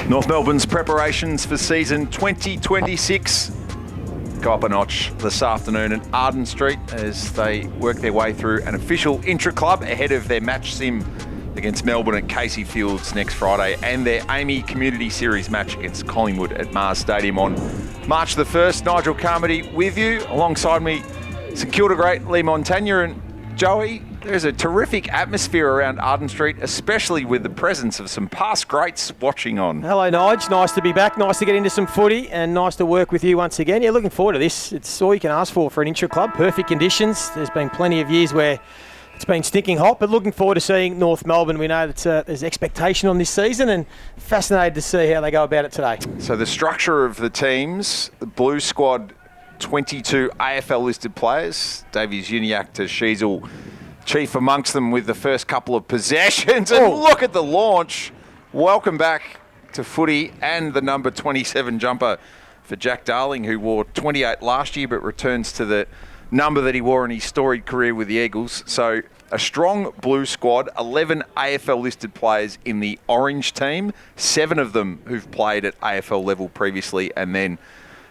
North Melbourne's preparations for season 2026 go up a notch this afternoon at Arden Street as they work their way through an official Intraclub ahead of their match sim against Melbourne at Casey Fields next Friday and their Amy Community Series match against Collingwood at Mars Stadium on March the 1st. Nigel Carmody with you. Alongside me, St Kilda great Lee Montagna and Joey. There's a terrific atmosphere around Arden Street, especially with the presence of some past greats watching on. Hello, Nige. Nice to be back. Nice to get into some footy and nice to work with you once again. Yeah, looking forward to this. It's all you can ask for an Intraclub. Perfect conditions. There's been plenty of years where it's been stinking hot, but looking forward to seeing North Melbourne. We know that there's expectation on this season and fascinated to see how they go about it today. So the structure of the teams, the Blue Squad, 22 AFL listed players. Davies Uniacke to Sheasel, chief amongst them with the first couple of possessions. And look at the launch. Welcome back to footy and the number 27 jumper for Jack Darling, who wore 28 last year but returns to the number that he wore in his storied career with the Eagles. So a strong Blue Squad, 11 AFL listed players in the Orange team, 7 of them who've played at AFL level previously, and then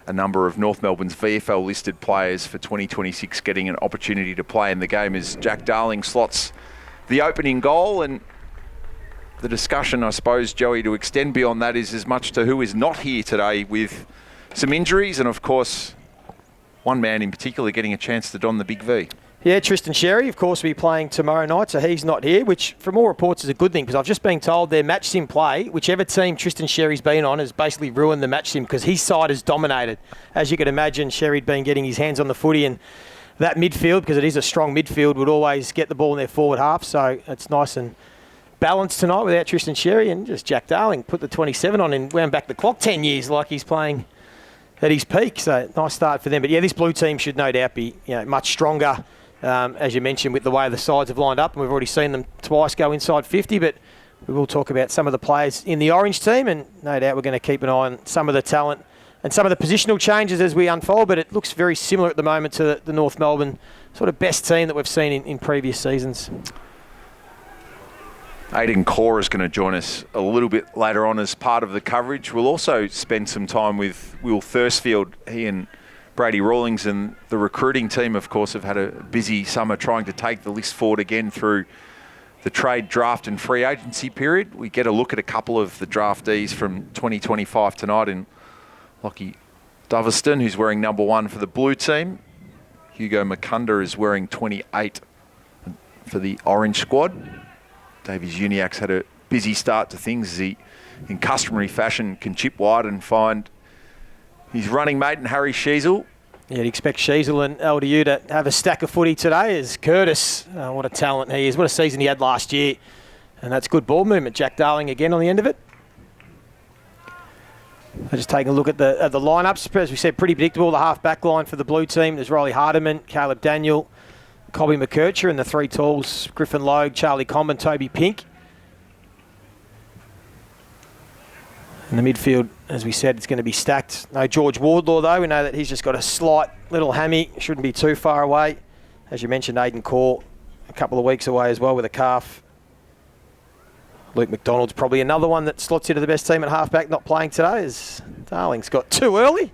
a number of North Melbourne's VFL listed players for 2026 getting an opportunity to play in the game as Jack Darling slots the opening goal. And the discussion, I suppose, Joey, to extend beyond that is as much to who is not here today with some injuries and, of course, one man in particular getting a chance to don the big V. Yeah, Tristan Sherry, of course, will be playing tomorrow night, so he's not here, which from all reports is a good thing because I've just been told their match sim play, whichever team Tristan Sherry's been on, has basically ruined the match sim because his side has dominated. As you can imagine, Sherry'd been getting his hands on the footy and that midfield, because it is a strong midfield, would always get the ball in their forward half, so it's nice and balanced tonight without Tristan Sherry, and just Jack Darling put the 27 on and wound back the clock 10 years like he's playing at his peak, so nice start for them. But yeah, this blue team should no doubt be much stronger, as you mentioned, with the way the sides have lined up, and we've already seen them twice go inside 50, but we will talk about some of the players in the Orange team, and no doubt we're going to keep an eye on some of the talent and some of the positional changes as we unfold, but it looks very similar at the moment to the North Melbourne sort of best team that we've seen in previous seasons. Aiden Corr is going to join us a little bit later on as part of the coverage. We'll also spend some time with Will Thirstfield. He and Brady Rawlings and the recruiting team, of course, have had a busy summer trying to take the list forward again through the trade, draft and free agency period. We get a look at a couple of the draftees from 2025 tonight in Lockie Doverston, who's wearing number 1 for the blue team. Hugo Mukunda is wearing 28 for the orange squad. Davies Uniacke's had a busy start to things as he, in customary fashion, can chip wide and find his running mate and Harry Sheasel. Yeah, you'd expect Sheasel and LDU to have a stack of footy today as Curtis. What a talent he is. What a season he had last year. And that's good ball movement. Jack Darling again on the end of it. Just taking a look at the lineups. As we said, pretty predictable. The half-back line for the blue team. There's Riley Hardiman, Caleb Daniel, Colby McKercher, and the 3 talls, Griffin Logue, Charlie Comben, Toby Pink. In the midfield, as we said, it's going to be stacked. No George Wardlaw, though. We know that he's just got a slight little hammy. Shouldn't be too far away. As you mentioned, Aiden Corr, a couple of weeks away as well with a calf. Luke McDonald's probably another one that slots into the best team at halfback, not playing today, as Darling's got too early.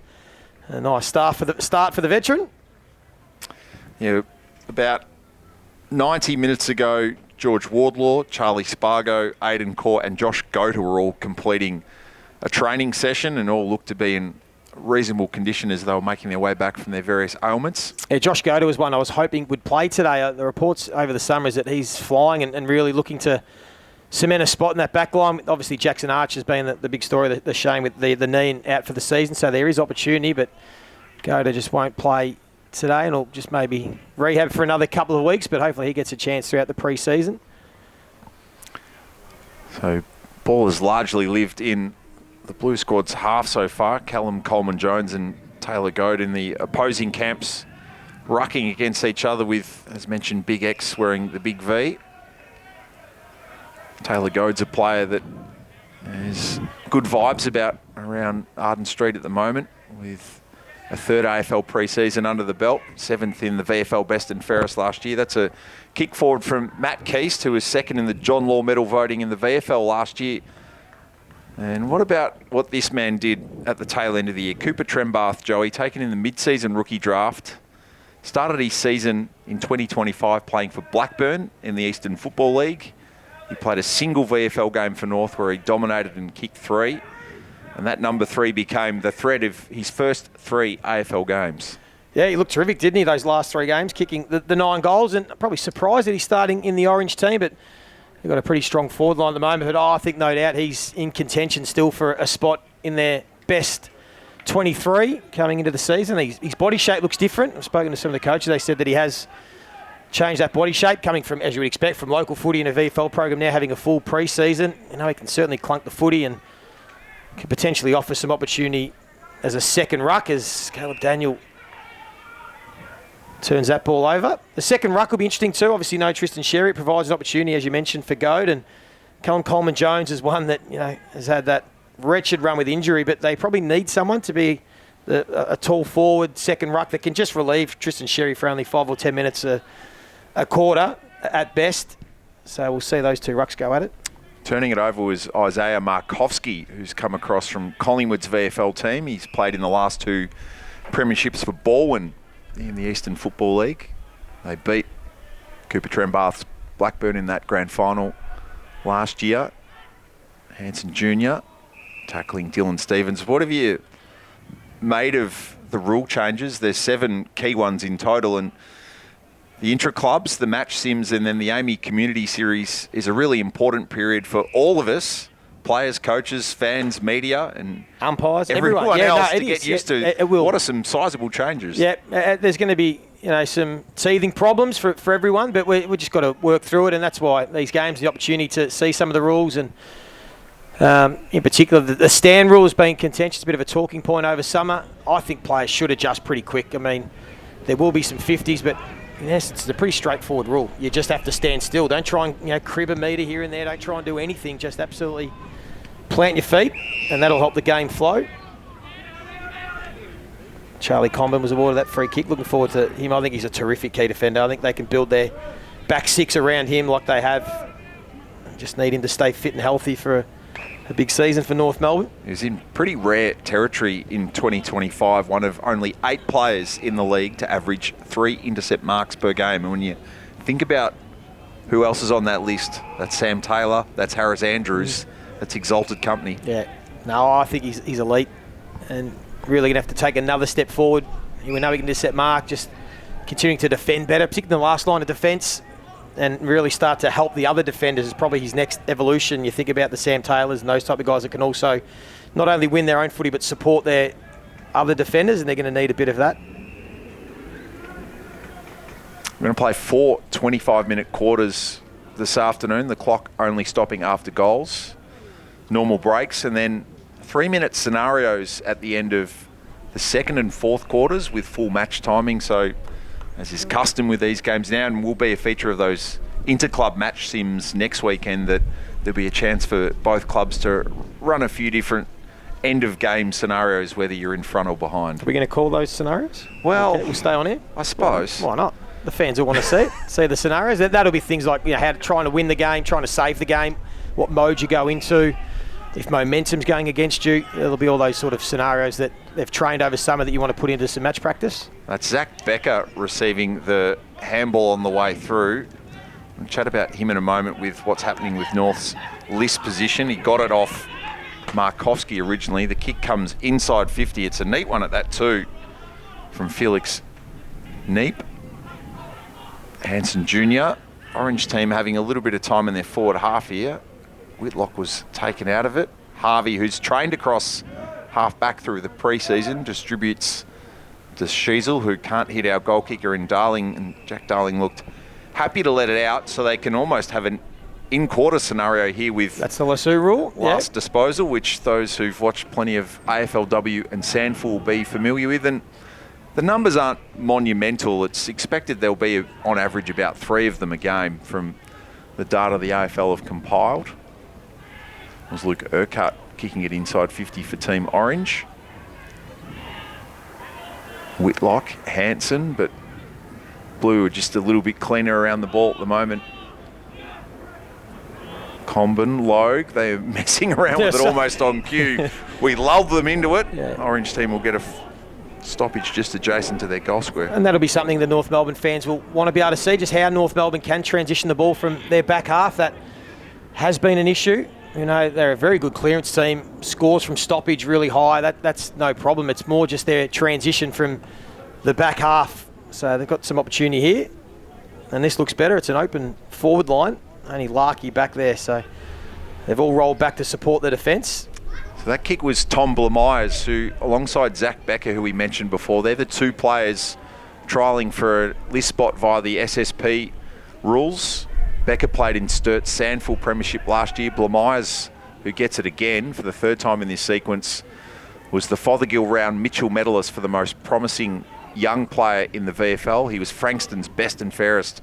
A nice start for the veteran. Yeah, about 90 minutes ago, George Wardlaw, Charlie Spargo, Aiden Corr and Josh Gota were all completing a training session and all looked to be in reasonable condition as they were making their way back from their various ailments. Yeah, Josh Gota was one I was hoping would play today. The reports over the summer is that he's flying and really looking to cement a spot in that back line. Obviously, Jackson Arch has been the big story, the shame with the knee out for the season, so there is opportunity, but Gota just won't play today and he'll just maybe rehab for another couple of weeks, but hopefully he gets a chance throughout the pre-season. So ball has largely lived in the Blue Squad's half so far. Callum Coleman-Jones and Taylor Goad in the opposing camps rucking against each other with, as mentioned, Big X wearing the big V. Taylor Goad's a player that has good vibes about around Arden Street at the moment with a 3rd AFL pre-season under the belt, 7th in the VFL Best and Fairest last year. That's a kick forward from Matt Keast, who was 2nd in the John Law Medal voting in the VFL last year. And what about what this man did at the tail end of the year? Cooper Trembath, Joey, taken in the mid-season rookie draft. Started his season in 2025 playing for Blackburn in the Eastern Football League. He played a single VFL game for North where he dominated and kicked 3. And that number 3 became the thread of his first 3 AFL games. Yeah, he looked terrific, didn't he, those last 3 games, kicking the 9 goals. And probably surprised that he's starting in the Orange team, but they've got a pretty strong forward line at the moment. But I think no doubt he's in contention still for a spot in their best 23 coming into the season. His body shape looks different. I've spoken to some of the coaches. They said that he has changed that body shape, coming from, as you would expect, from local footy in a VFL program, now having a full pre-season. You know, he can certainly clunk the footy and could potentially offer some opportunity as a second ruck as Caleb Daniel turns that ball over. The second ruck will be interesting too. Obviously, no Tristan Sherry. It provides an opportunity, as you mentioned, for Goad. And Callum Coleman-Jones is one that, you know, has had that wretched run with injury, but they probably need someone to be a tall forward second ruck that can just relieve Tristan Sherry for only 5 or 10 minutes a quarter at best. So we'll see those 2 rucks go at it. Turning it over was Isaiah Markovski, who's come across from Collingwood's VFL team. He's played in the last 2 premierships for Baldwin in the Eastern Football League. They beat Cooper Trembath's Blackburn in that grand final last year. Hanson Jr. tackling Dylan Stevens. What have you made of the rule changes? There's 7 key ones in total, and the intra-clubs, the match sims, and then the AAMI Community Series is a really important period for all of us, players, coaches, fans, media, and umpires, everyone else to get used to. It will. What are some sizable changes? Yeah, there's going to be, you know, some teething problems for everyone, but we just got to work through it, and that's why these games are the opportunity to see some of the rules, and in particular the stand rule has been contentious, a bit of a talking point over summer. I think players should adjust pretty quick. I mean, there will be some 50s, but in essence, it's a pretty straightforward rule. You just have to stand still. Don't try and, you know, crib a metre here and there. Don't try and do anything. Just absolutely plant your feet, and that'll help the game flow. Charlie Comben was awarded that free kick. Looking forward to him. I think he's a terrific key defender. I think they can build their back 6 around him like they have. Just need him to stay fit and healthy for a big season for North Melbourne. He was in pretty rare territory in 2025, one of only 8 players in the league to average 3 intercept marks per game. And when you think about who else is on that list, that's Sam Taylor, that's Harris Andrews, that's exalted company. Yeah, no, I think he's elite and really going to have to take another step forward. We know he can intercept mark, just continuing to defend better, particularly in the last line of defence, and really start to help the other defenders is probably his next evolution. You think about the Sam Taylors and those type of guys that can also not only win their own footy but support their other defenders, and they're going to need a bit of that. We're going to play 4 25-minute quarters this afternoon, the clock only stopping after goals, normal breaks, and then 3-minute scenarios at the end of the 2nd and 4th quarters with full match timing. So, as is custom with these games now, and will be a feature of those inter-club match sims next weekend, that there'll be a chance for both clubs to run a few different end-of-game scenarios, whether you're in front or behind. Are we going to call those scenarios? Well, okay, we'll stay on here. I suppose. Why not? The fans will want to see it, see the scenarios. That'll be things like, you know, how trying to win the game, trying to save the game, what mode you go into. If momentum's going against you, there'll be all those sort of scenarios that they've trained over summer that you want to put into some match practice. That's Zach Becker receiving the handball on the way through. We'll chat about him in a moment with what's happening with North's list position. He got it off Markovski originally. The kick comes inside 50. It's a neat one at that too from Felix Neep. Hanson Jr. Orange team having a little bit of time in their forward half here. Whitlock was taken out of it. Harvey, who's trained across half back through the pre-season, distributes to Sheasel, who can't hit our goal kicker in Darling, and Jack Darling looked happy to let it out, so they can almost have an in-quarter scenario here with... That's the Lasso rule. Last disposal, which those who've watched plenty of AFLW and SANFL will be familiar with. And the numbers aren't monumental. It's expected there'll be, on average, about 3 of them a game from the data the AFL have compiled. It was Luke Urquhart kicking it inside 50 for Team Orange. Whitlock, Hanson, but Blue are just a little bit cleaner around the ball at the moment. Comben, Logue, they're messing around with it almost on cue. We lulled them into it. Yeah. Orange team will get a stoppage just adjacent to their goal square. And that'll be something the North Melbourne fans will want to be able to see, just how North Melbourne can transition the ball from their back half. That has been an issue. You know, they're a very good clearance team. Scores from stoppage really high. That's no problem. It's more just their transition from the back half. So they've got some opportunity here. And this looks better. It's an open forward line. Only Larkey back there. So they've all rolled back to support the defence. So that kick was Tom Blamires, who, alongside Zach Becker, who we mentioned before, they're the two players trialling for a list spot via the SSP rules. Becker played in Sturt's Sandful Premiership last year. Blamires, who gets it again for the third time in this sequence, was the Fothergill Round Mitchell medalist for the most promising young player in the VFL. He was Frankston's best and fairest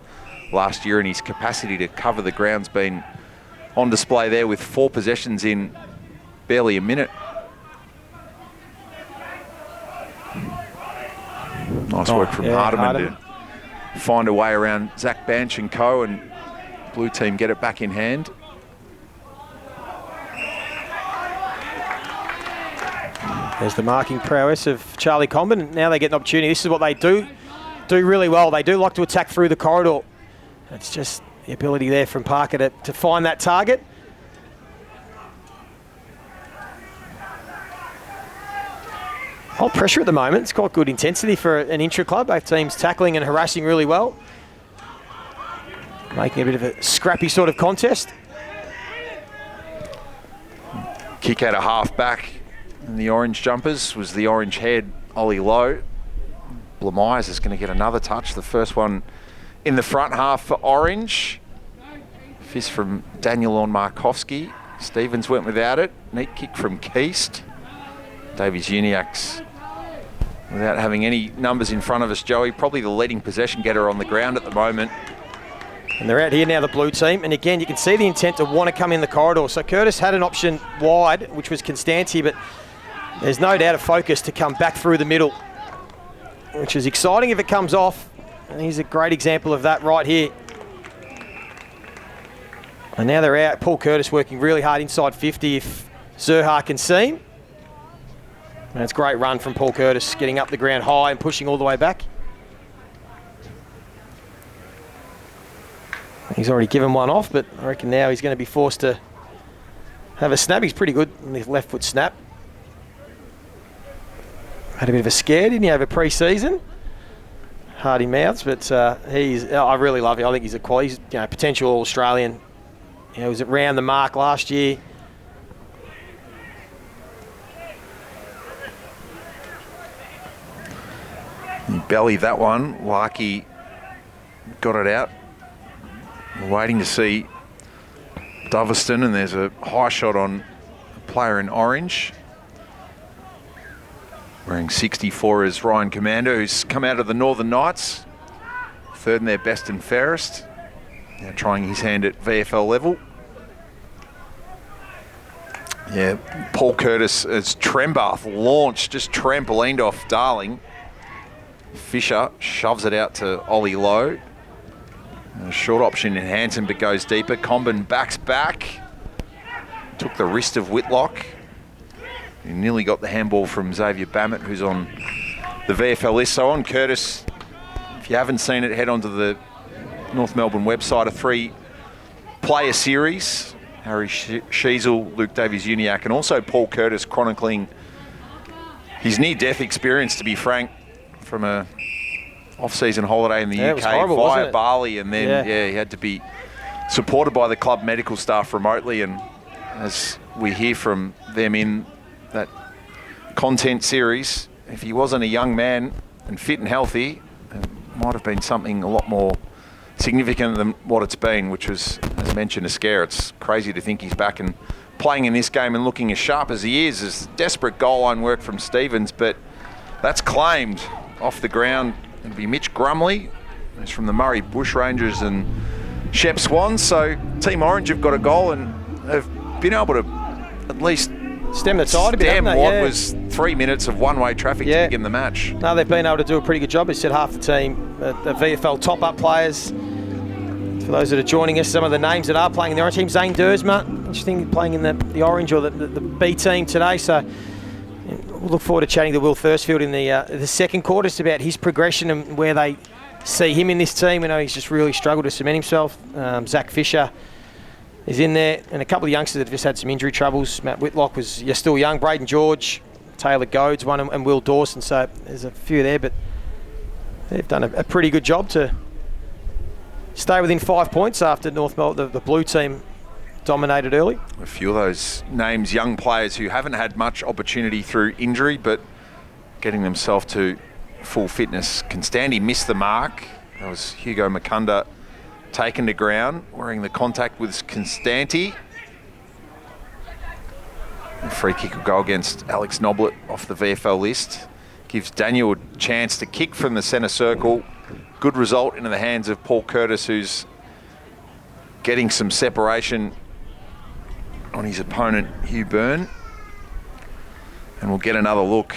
last year, and his capacity to cover the ground's been on display there with 4 possessions in barely a minute. Nice work from Hardiman to find a way around Zach Banch and co, and blue team get it back in hand. There's the marking prowess of Charlie Comben. Now they get an opportunity. This is what they do really well. They do like to attack through the corridor. It's just the ability there from Parker to find that target. High pressure at the moment. It's got good intensity for an intra-club. Both teams tackling and harassing really well. Making a bit of a scrappy sort of contest. Kick out a half back in the orange jumpers was the orange head, Ollie Lowe. Blamires is going to get another touch. The first one in the front half for orange. Fist from Daniel on Markovski. Stevens went without it. Neat kick from Keast. Davies Uniacke's, without having any numbers in front of us, Joey, probably the leading possession getter on the ground at the moment. And they're out here now, the blue team. And again, you can see the intent to want to come in the corridor. So Curtis had an option wide, which was Constanti, but there's no doubt of focus to come back through the middle, which is exciting if it comes off. And he's a great example of that right here. And now they're out. Paul Curtis working really hard inside 50 if Zerha can see him. And it's a great run from Paul Curtis, getting up the ground high and pushing all the way back. He's already given one off, but I reckon now he's going to be forced to have a snap. He's pretty good in the left foot snap. Had a bit of a scare, didn't he, over pre-season? Hardy mouths, but I really love him. I think he's a quality, he's, potential All-Australian. He was around the mark last year. He bellied that one. Larkey got it out. We're waiting to see Doveston, and there's a high shot on a player in orange. Wearing 64 is Ryan Commander, who's come out of the Northern Knights. Third in their best and fairest. Now trying his hand at VFL level. Yeah, Paul Curtis as Trembath launched, just trampolined off Darling. Fisher shoves it out to Ollie Lowe. A short option in Hanson, but goes deeper. Comben backs back. Took the wrist of Whitlock. He nearly got the handball from Xavier Bammett, who's on the VFL list. So on Curtis, if you haven't seen it, head onto the North Melbourne website. A 3-player series. Harry Sheasel, Luke Davies-Uniacke, and also Paul Curtis chronicling his near-death experience, to be frank, from a off-season holiday in the UK horrible, via Bali, and then he had to be supported by the club medical staff remotely. And as we hear from them in that content series, if he wasn't a young man and fit and healthy, it might have been something a lot more significant than what it's been, which was, as mentioned, a scare. It's crazy to think he's back and playing in this game and looking as sharp as he is. There's desperate goal line work from Stevens, but that's claimed off the ground. It'll be Mitch Grumley. It's from the Murray Bushrangers and Shep Swans. So Team Orange have got a goal and have been able to at least stem the tide a bit, stem what was 3 minutes of one-way traffic to begin the match. No, they've been able to do a pretty good job. He said half the team, the VFL top-up players, For those that are joining us, some of the names that are playing in the orange team, Zane Dersma, interesting, playing in the orange or the B team today. So we'll look forward to chatting to Will Thirstfield in the second quarter. It's about his progression and where they see him in this team. We know he's just really struggled to cement himself. Zach Fisher is in there, and a couple of youngsters that have just had some injury troubles. Matt Whitlock you're still young. Braden George, Taylor Goads, one, and Will Dawson. So there's a few there, but they've done a pretty good job to stay within 5 points after North Melbourne, the blue team, dominated early. A few of those names, young players who haven't had much opportunity through injury, but getting themselves to full fitness. Constanti missed the mark. That was Hugo Mukunda taken to ground, wearing the contact with Constanti. A free kick will go against Alex Noblet off the VFL list. Gives Daniel a chance to kick from the centre circle. Good result into the hands of Paul Curtis, who's getting some separation on his opponent, Hugh Byrne. And we'll get another look.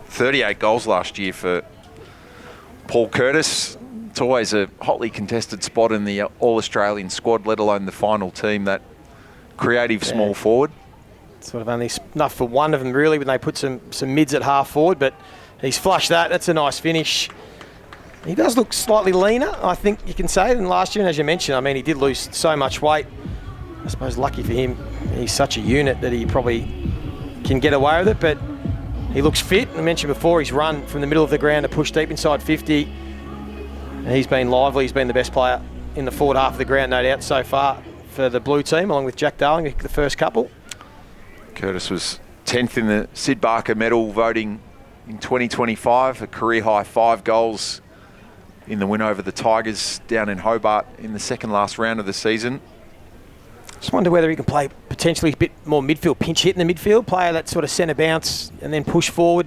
38 goals last year for Paul Curtis. It's always a hotly contested spot in the All-Australian squad, let alone the final team, that creative small forward. Sort of only enough for one of them, really, when they put some mids at half forward, but he's flushed that. That's a nice finish. He does look slightly leaner, I think you can say, than last year. And as you mentioned, I mean, he did lose so much weight. I suppose lucky for him, he's such a unit that he probably can get away with it, but he looks fit. I mentioned before, he's run from the middle of the ground to push deep inside 50. And he's been lively. He's been the best player in the forward half of the ground, no doubt, so far for the blue team, along with Jack Darling, the first couple. Curtis was 10th in the Sid Barker medal voting in 2025, a career-high 5 goals in the win over the Tigers down in Hobart in the second last round of the season. Just wonder whether he can play potentially a bit more midfield, pinch hit in the midfield, play that sort of centre bounce and then push forward.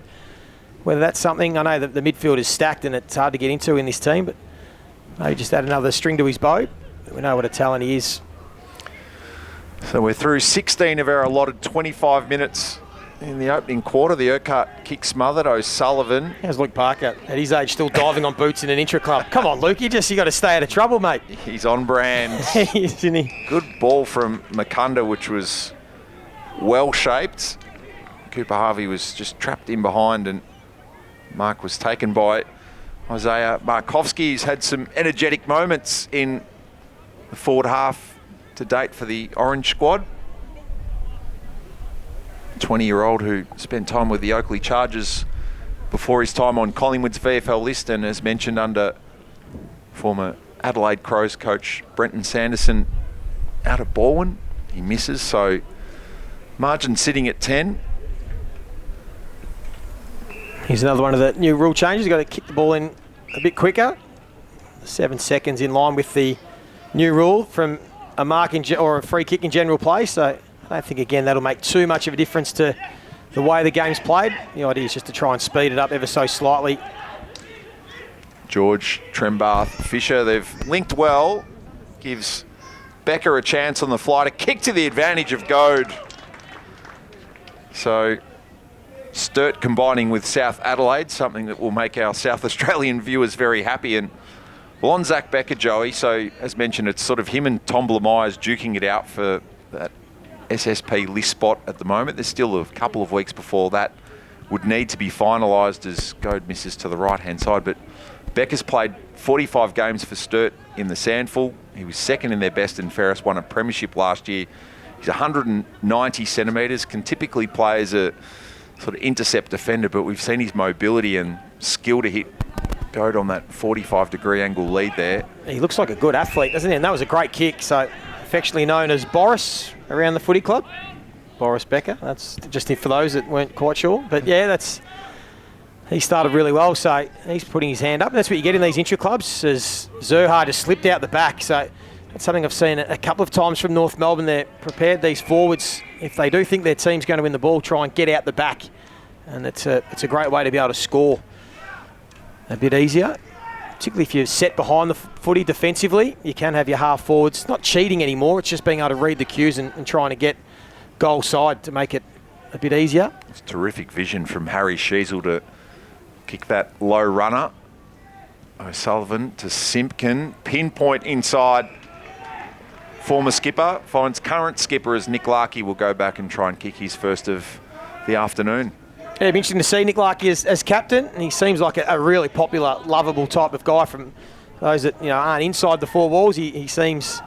Whether that's something, I know that the midfield is stacked and it's hard to get into in this team, but maybe just add another string to his bow. We know what a talent he is. So we're through 16 of our allotted 25 minutes in the opening quarter. The Urquhart kick smothered. O'Sullivan. How's Luke Parker at his age still diving on boots in an Intraclub? Come on, Luke, you got to stay out of trouble, mate. He's on brand. Isn't he? Good ball from Mukunda, which was well shaped. Cooper Harvey was just trapped in behind, and Mark was taken by Isaiah Markovski. He's had some energetic moments in the forward half to date for the Orange squad. 20-year-old who spent time with the Oakley Chargers before his time on Collingwood's VFL list, and as mentioned, under former Adelaide Crows coach Brenton Sanderson out of Baldwin. He misses, so margin sitting at 10. Here's another one of the new rule changes. You've got to kick the ball in a bit quicker. 7 seconds in line with the new rule from a mark or a free kick in general play. So I don't think, again, that'll make too much of a difference to the way the game's played. The idea is just to try and speed it up ever so slightly. George, Trembath, Fisher, they've linked well. Gives Becker a chance on the fly to kick to the advantage of Goad. So Sturt combining with South Adelaide, something that will make our South Australian viewers very happy. And well, on Zach Becker, Joey, so as mentioned, it's sort of him and Tom Blamires duking it out for that SSP list spot at the moment. There's still a couple of weeks before that would need to be finalised as Goad misses to the right-hand side. But Becker's played 45 games for Sturt in the Sandful. He was second in their best and fairest, won a premiership last year. He's 190 centimetres, can typically play as a sort of intercept defender, but we've seen his mobility and skill to hit Goad on that 45-degree angle lead there. He looks like a good athlete, doesn't he? And that was a great kick. So affectionately known as Boris around the footy club. Boris Becker. That's just for those that weren't quite sure. But yeah, he started really well. So he's putting his hand up. And that's what you get in these Intraclubs, as Zerha just slipped out the back. So that's something I've seen a couple of times from North Melbourne. They're prepared, these forwards, if they do think their team's going to win the ball, try and get out the back. And it's a great way to be able to score a bit easier. Particularly if you're set behind the footy defensively, you can have your half forwards not cheating anymore. It's just being able to read the cues and trying to get goal side to make it a bit easier. It's terrific vision from Harry Sheasel to kick that low runner. O'Sullivan to Simpkin. Pinpoint inside. Former skipper finds current skipper as Nick Larkey will go back and try and kick his first of the afternoon. Yeah, it'd be interesting to see Nick Larkey as captain, and he seems like a really popular, lovable type of guy from those that aren't inside the four walls. He seems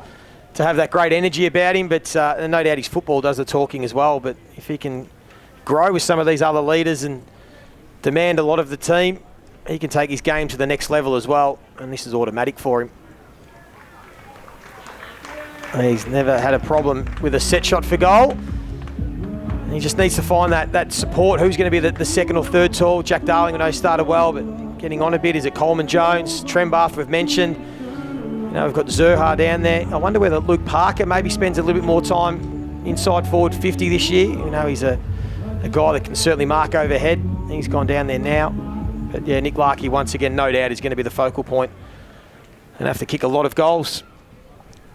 to have that great energy about him, but no doubt his football does the talking as well. But if he can grow with some of these other leaders and demand a lot of the team, he can take his game to the next level as well, and this is automatic for him. He's never had a problem with a set shot for goal. He just needs to find that support. Who's going to be the second or third tall? Jack Darling, I know, started well, but getting on a bit. Is it Coleman Jones? Trembath, we've mentioned. We've got Zurhar down there. I wonder whether Luke Parker maybe spends a little bit more time inside forward 50 this year. He's a guy that can certainly mark overhead. He's gone down there now. But yeah, Nick Larkey, once again, no doubt is going to be the focal point and have to kick a lot of goals.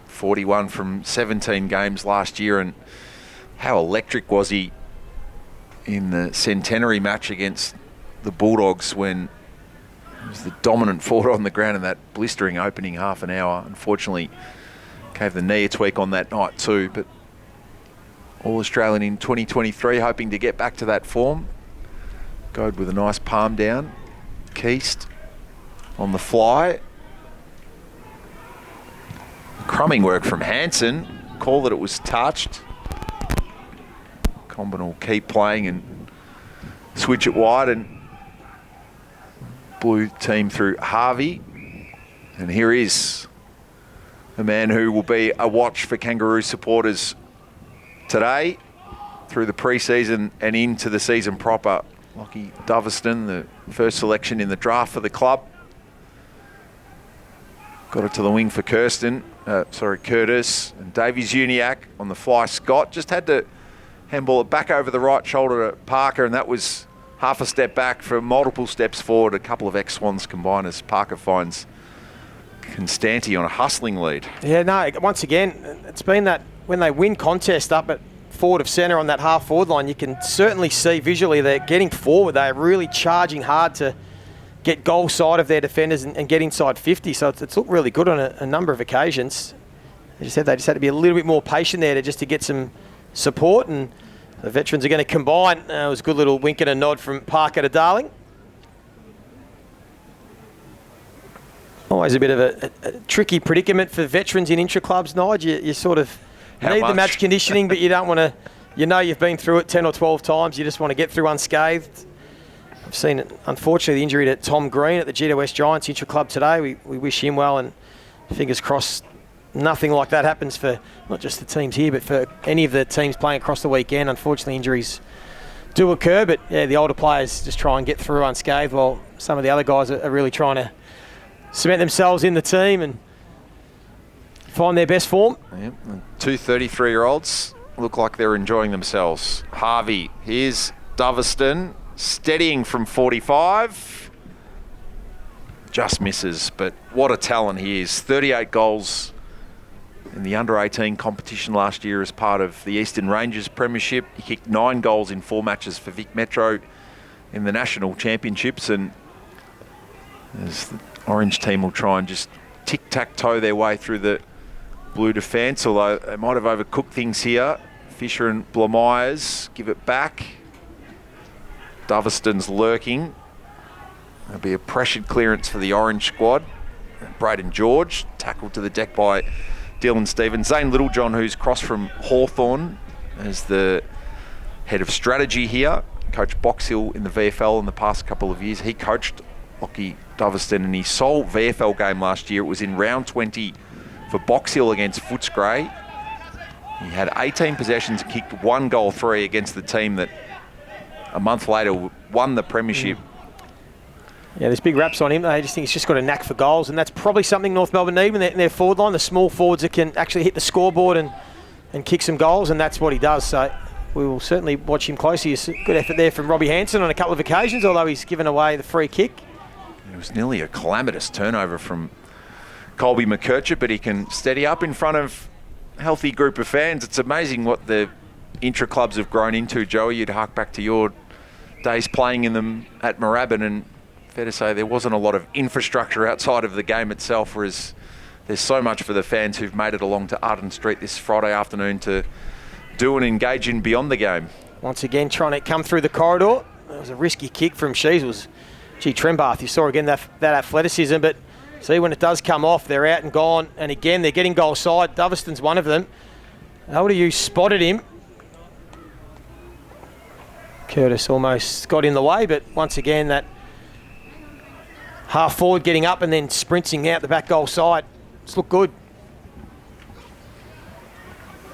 41 from 17 games last year, and how electric was he in the centenary match against the Bulldogs when he was the dominant forward on the ground in that blistering opening half an hour. Unfortunately, gave the knee a tweak on that night too, but All-Australian in 2023, hoping to get back to that form. Goad with a nice palm down. Keast on the fly. Crumbing work from Hansen. Call that it was touched. Comben will keep playing and switch it wide, and blue team through Harvey. And here is a man who will be a watch for Kangaroo supporters today, through the pre-season and into the season proper. Lockie Doveston, the first selection in the draft for the club. Got it to the wing for Curtis. And Davies Uniacke on the fly. Scott just had to handball it back over the right shoulder to Parker, and that was half a step back for multiple steps forward. A couple of ex-Swans combined as Parker finds Constanti on a hustling lead. Yeah, no, once again, it's been that when they win contest up at forward of centre on that half forward line, you can certainly see visually they're getting forward. They're really charging hard to get goal side of their defenders and get inside 50. So it's looked really good on a number of occasions. As you said, they just had to be a little bit more patient there to get some support, and the veterans are going to combine. It was a good little wink and a nod from Parker to Darling. Always a bit of a tricky predicament for veterans in intra-clubs, Nige. You sort of need the match conditioning, but you don't want to, you've been through it 10 or 12 times. You just want to get through unscathed. I've seen, unfortunately, the injury to Tom Green at the GWS Giants intra-club today. We wish him well, and fingers crossed nothing like that happens for not just the teams here, but for any of the teams playing across the weekend. Unfortunately, injuries do occur, but yeah, the older players just try and get through unscathed, while some of the other guys are really trying to cement themselves in the team and find their best form. Yep. Two 33-year-olds look like they're enjoying themselves. Harvey, here's Doveston, steadying from 45. Just misses, but what a talent he is. 38 goals in the under-18 competition last year as part of the Eastern Rangers Premiership. He kicked 9 goals in 4 matches for Vic Metro in the National Championships, and as the Orange team will try and just tic-tac-toe their way through the blue defence, although they might have overcooked things here. Fisher and Blamires give it back. Doveston's lurking. There'll be a pressured clearance for the Orange squad. Braden George tackled to the deck by Dylan Stevens. Zane Littlejohn, who's crossed from Hawthorn as the head of strategy here. Coached Box Hill in the VFL in the past couple of years. He coached Lockie Doveston in his sole VFL game last year. It was in round 20 for Box Hill against Footscray. He had 18 possessions and kicked 1 goal 3 against the team that a month later won the premiership. Yeah, there's big raps on him. I just think he's just got a knack for goals, and that's probably something North Melbourne need in their forward line, the small forwards that can actually hit the scoreboard and kick some goals, and that's what he does. So we will certainly watch him closely. It's a good effort there from Robbie Hansen on a couple of occasions, although he's given away the free kick. It was nearly a calamitous turnover from Colby McKercher, but he can steady up in front of a healthy group of fans. It's amazing what the intra-clubs have grown into, Joey. You'd hark back to your days playing in them at Moorabbin, and fair to say there wasn't a lot of infrastructure outside of the game itself, whereas there's so much for the fans who've made it along to Arden Street this Friday afternoon to do and engage in beyond the game. Once again, trying to come through the corridor. It was a risky kick from Sheasels. Gee, Trembath, you saw again that athleticism, but see, when it does come off, they're out and gone. And again, they're getting goal side. Doveston's one of them. LDU spotted him. Curtis almost got in the way, but once again, that half forward getting up and then sprinting out the back goal side. It's looked good.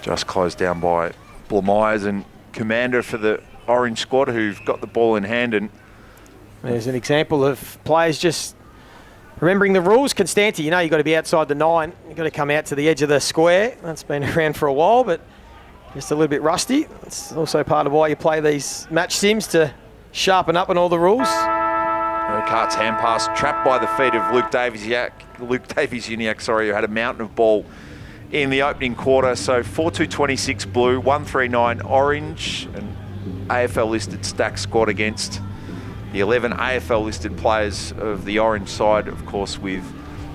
Just closed down by Blamires and Commander for the Orange squad, who've got the ball in hand. And there's an example of players just remembering the rules. Constanti, you know you've got to be outside the 9. You've got to come out to the edge of the square. That's been around for a while, but just a little bit rusty. It's also part of why you play these match sims, to sharpen up on all the rules. Cart's hand pass trapped by the feet of Luke Davies-Uniacke, who had a mountain of ball in the opening quarter. So 4-2-26 Blue, 1-3-9 Orange, and AFL listed stack squad against the 11 AFL listed players of the Orange side, of course, with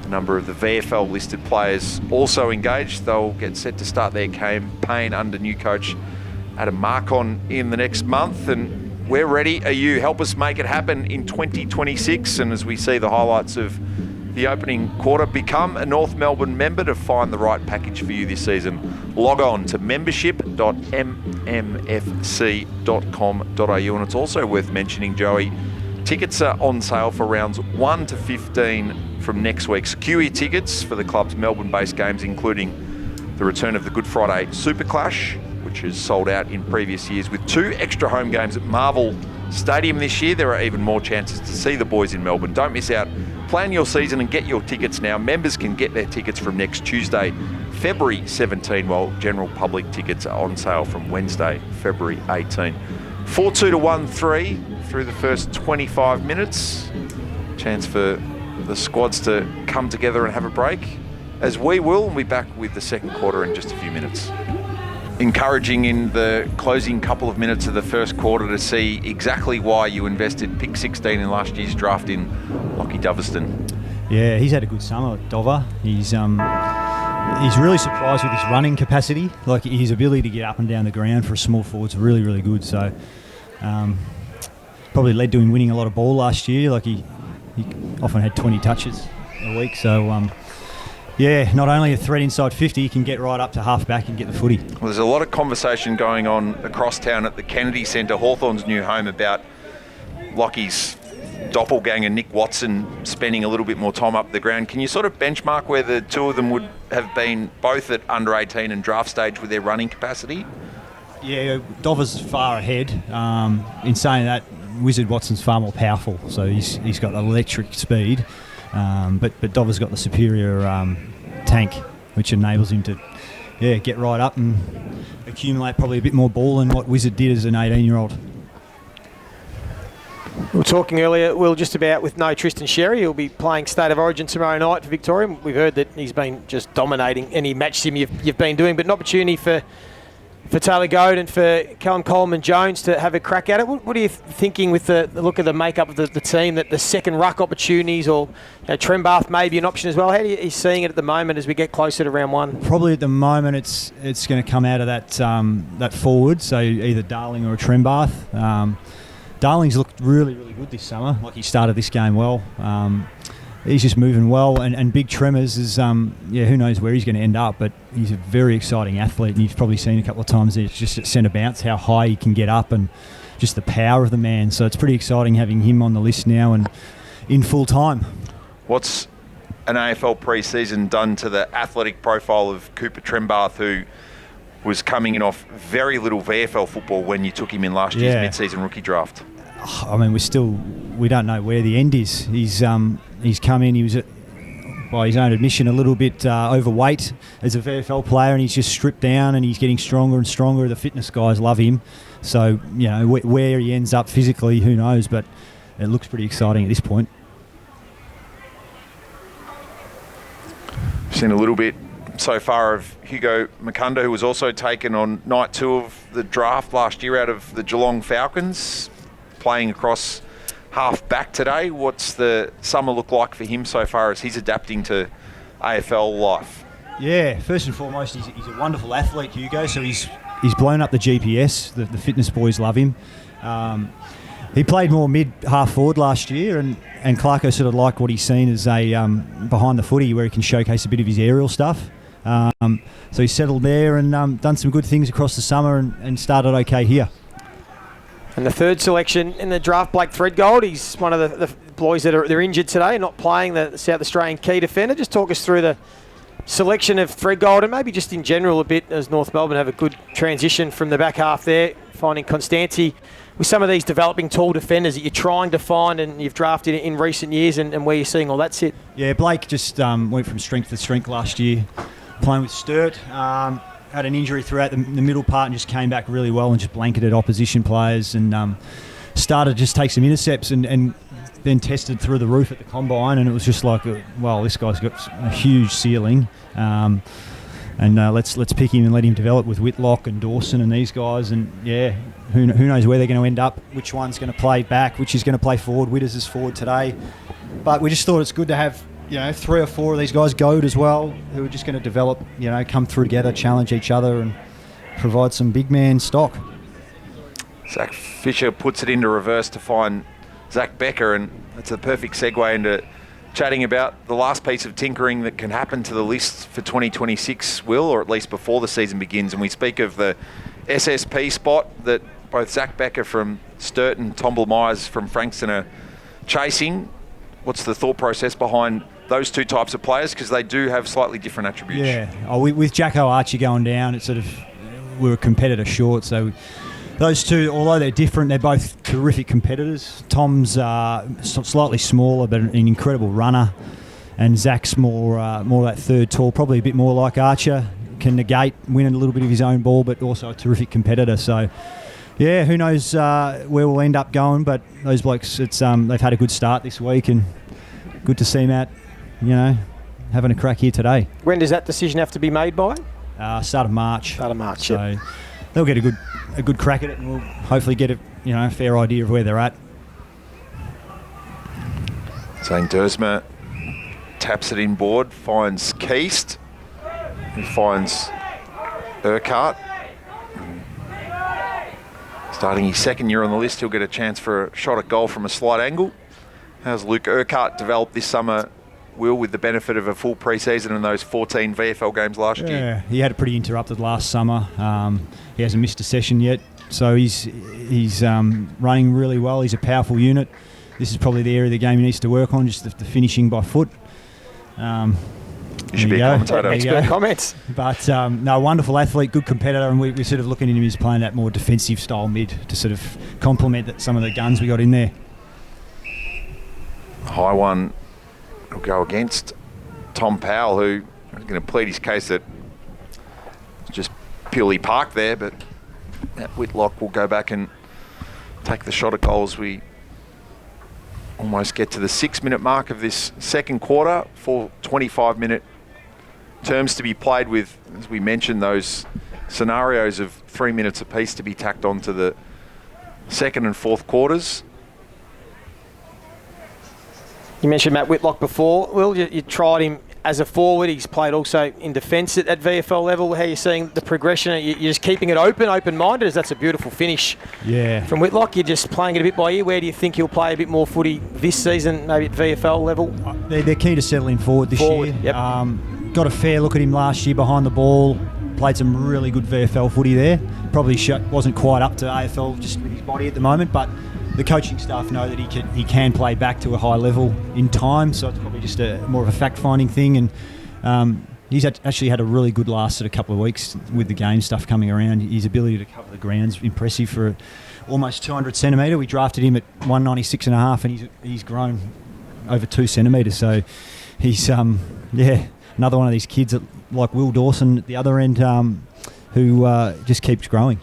a number of the VFL listed players also engaged. They'll get set to start their campaign under new coach Adam Marcon in the next month, and we're ready. Are you? Help us make it happen in 2026. And as we see the highlights of the opening quarter, become a North Melbourne member to find the right package for you this season. Log on to membership.mmfc.com.au, and it's also worth mentioning, Joey, tickets are on sale for rounds 1 to 15 from next week. Secure your tickets for the club's Melbourne-based games, including the return of the Good Friday Super Clash, which is sold out in previous years, with 2 extra home games at Marvel Stadium this year. There are even more chances to see the boys in Melbourne. Don't miss out. Plan your season and get your tickets now. Members can get their tickets from next Tuesday, February 17, while general public tickets are on sale from Wednesday, February 18. 4-2 to 1-3 through the first 25 minutes. Chance for the squads to come together and have a break, as we will. We'll be back with the second quarter in just a few minutes. Encouraging in the closing couple of minutes of the first quarter to see exactly why you invested pick 16 in last year's draft in Lockie Doveston. Yeah, he's had a good summer at Dover. He's really surprised with his running capacity. Like, his ability to get up and down the ground for a small forward's really, really good. So probably led to him winning a lot of ball last year. Like, he often had 20 touches a week. So yeah, not only a threat inside 50, he can get right up to half-back and get the footy. Well, there's a lot of conversation going on across town at the Kennedy Centre, Hawthorn's new home, about Lockie's doppelganger Nick Watson spending a little bit more time up the ground. Can you sort of benchmark where the two of them would have been, both at under 18 and draft stage, with their running capacity? Yeah, Dover's far ahead. In saying that, Wizard Watson's far more powerful, so he's got electric speed. But Dover's got the superior tank, which enables him to get right up and accumulate probably a bit more ball than what Wizard did as an 18-year-old. We were talking earlier, Will, just about with no Tristan Sherry. He'll be playing State of Origin tomorrow night for Victoria. We've heard that he's been just dominating any match sim you've been doing, but an opportunity for Taylor Goad and for Callum Coleman-Jones to have a crack at it. What are you thinking with the look of the makeup of the team, that the second ruck opportunities, or Trembath may be an option as well? How are you seeing it at the moment as we get closer to round 1? Probably at the moment it's going to come out of that forward, so either Darling or a Trembath. Darling's looked really, really good this summer. Like, he started this game well. He's just moving well, and Big Tremors is, who knows where he's going to end up, but he's a very exciting athlete, and you've probably seen a couple of times there, just at centre bounce, how high he can get up and just the power of the man. So it's pretty exciting having him on the list now and in full time. What's an AFL pre-season done to the athletic profile of Cooper Trembath, who was coming in off very little VFL football when you took him in last year's mid-season rookie draft? I mean, we don't know where the end is. He's come in, he was, by his own admission, a little bit overweight as a VFL player, and he's just stripped down and he's getting stronger and stronger. The fitness guys love him. So, where he ends up physically, who knows, but it looks pretty exciting at this point. We've seen a little bit so far of Hugo Mukunda, who was also taken on night 2 of the draft last year out of the Geelong Falcons, playing across half back today. What's the summer look like for him so far as he's adapting to AFL life? Yeah, first and foremost, he's a wonderful athlete, Hugo. So he's blown up the GPS. The fitness boys love him. He played more mid half forward last year, and Clarko sort of liked what he's seen as a behind the footy where he can showcase a bit of his aerial stuff. So he's settled there and done some good things across the summer and started okay here. And the third selection in the draft, Blake Threadgold. He's one of the boys they're injured today, not playing, the South Australian key defender. Just talk us through the selection of Threadgold and maybe just in general a bit as North Melbourne have a good transition from the back half there, finding Constanti with some of these developing tall defenders that you're trying to find and you've drafted in recent years and where you're seeing all that sit. Yeah, Blake just went from strength to strength last year, playing with Sturt. Had an injury throughout the middle part and just came back really well and just blanketed opposition players and started to just take some intercepts and then tested through the roof at the combine, and it was just like, well, this guy's got a huge ceiling, and let's pick him and let him develop with Whitlock and Dawson and these guys, and yeah, who knows where they're going to end up, which one's going to play back, which is going to play forward. Witters is forward today, but we just thought it's good to have 3 or 4 of these guys goad as well, who are just going to develop, come through together, challenge each other, and provide some big man stock. Zach Fisher puts it into reverse to find Zach Becker, and that's a perfect segue into chatting about the last piece of tinkering that can happen to the list for 2026, Will, or at least before the season begins. And we speak of the SSP spot that both Zach Becker from Sturt and Tomble Myers from Frankston are chasing. What's the thought process behind those two types of players, because they do have slightly different attributes? Yeah, with Jacko Archie going down, it's sort of, we were a competitor short, so those two, although they're different, they're both terrific competitors. Tom's slightly smaller but an incredible runner, and Zach's more that third tall, probably a bit more like Archer, can negate, win a little bit of his own ball, but also a terrific competitor. So yeah, who knows where we'll end up going, but those blokes, it's they've had a good start this week, and good to see them out, having a crack here today. When does that decision have to be made by? Start of March. So yep. They'll get a good crack at it, and we'll hopefully get a fair idea of where they're at. Zane Dersma taps it inboard, finds Keast, who finds Urquhart. Starting his second year on the list, he'll get a chance for a shot at goal from a slight angle. How's Luke Urquhart developed this summer, Will, with the benefit of a full pre-season and those 14 VFL games last year? Yeah, he had it pretty interrupted last summer. He hasn't missed a session yet, so he's running really well. He's a powerful unit. This is probably the area of the game he needs to work on, just the finishing by foot. You should be a commentator. Expert comments. But no, wonderful athlete, good competitor, and we're sort of looking at him as playing that more defensive style mid to sort of complement some of the guns we got in there. High one will go against Tom Powell, who is going to plead his case that it's just purely parked there, but Matt Whitlock will go back and take the shot at goal as we almost get to the 6-minute mark of this second quarter. 4 25-minute terms to be played with, as we mentioned, those scenarios of 3 minutes apiece to be tacked on to the second and fourth quarters. You mentioned Matt Whitlock before. Will, you tried him as a forward. He's played also in defence at VFL level. How are you seeing the progression? You're just keeping it open-minded, as that's a beautiful finish from Whitlock. You're just playing it a bit by ear. Where do you think he'll play a bit more footy this season, maybe at VFL level? They're keen to settle him forward this year. Yep. Got a fair look at him last year behind the ball. Played some really good VFL footy there. Probably wasn't quite up to AFL just with his body at the moment, but the coaching staff know that he can play back to a high level in time, so it's probably just more of a fact-finding thing. And he's actually had a really good last sort of couple of weeks with the game stuff coming around. His ability to cover the ground's impressive for almost 200 centimetre. We drafted him at 196.5, and he's grown over 2 centimetres. So he's another one of these kids that, like Will Dawson at the other end, who just keeps growing.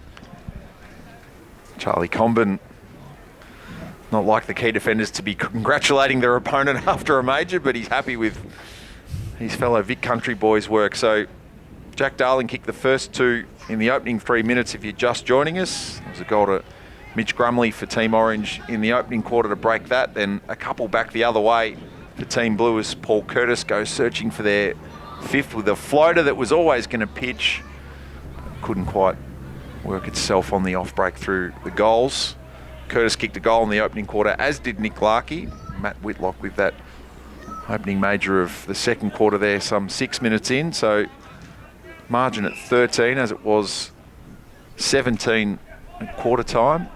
Charlie Comben, not like the key defenders to be congratulating their opponent after a major, but he's happy with his fellow Vic Country boys' work. So Jack Darling kicked the first 2 in the opening 3 minutes. If you're just joining us, it was a goal to Mitch Grumley for Team Orange in the opening quarter to break that. Then a couple back the other way for Team Blue as Paul Curtis goes searching for their fifth with a floater that was always going to pitch. Couldn't quite work itself on the off break through the goals. Curtis kicked a goal in the opening quarter, as did Nick Larkey. Matt Whitlock with that opening major of the second quarter there, some 6 minutes in. So margin at 13 as it was 17 at quarter time.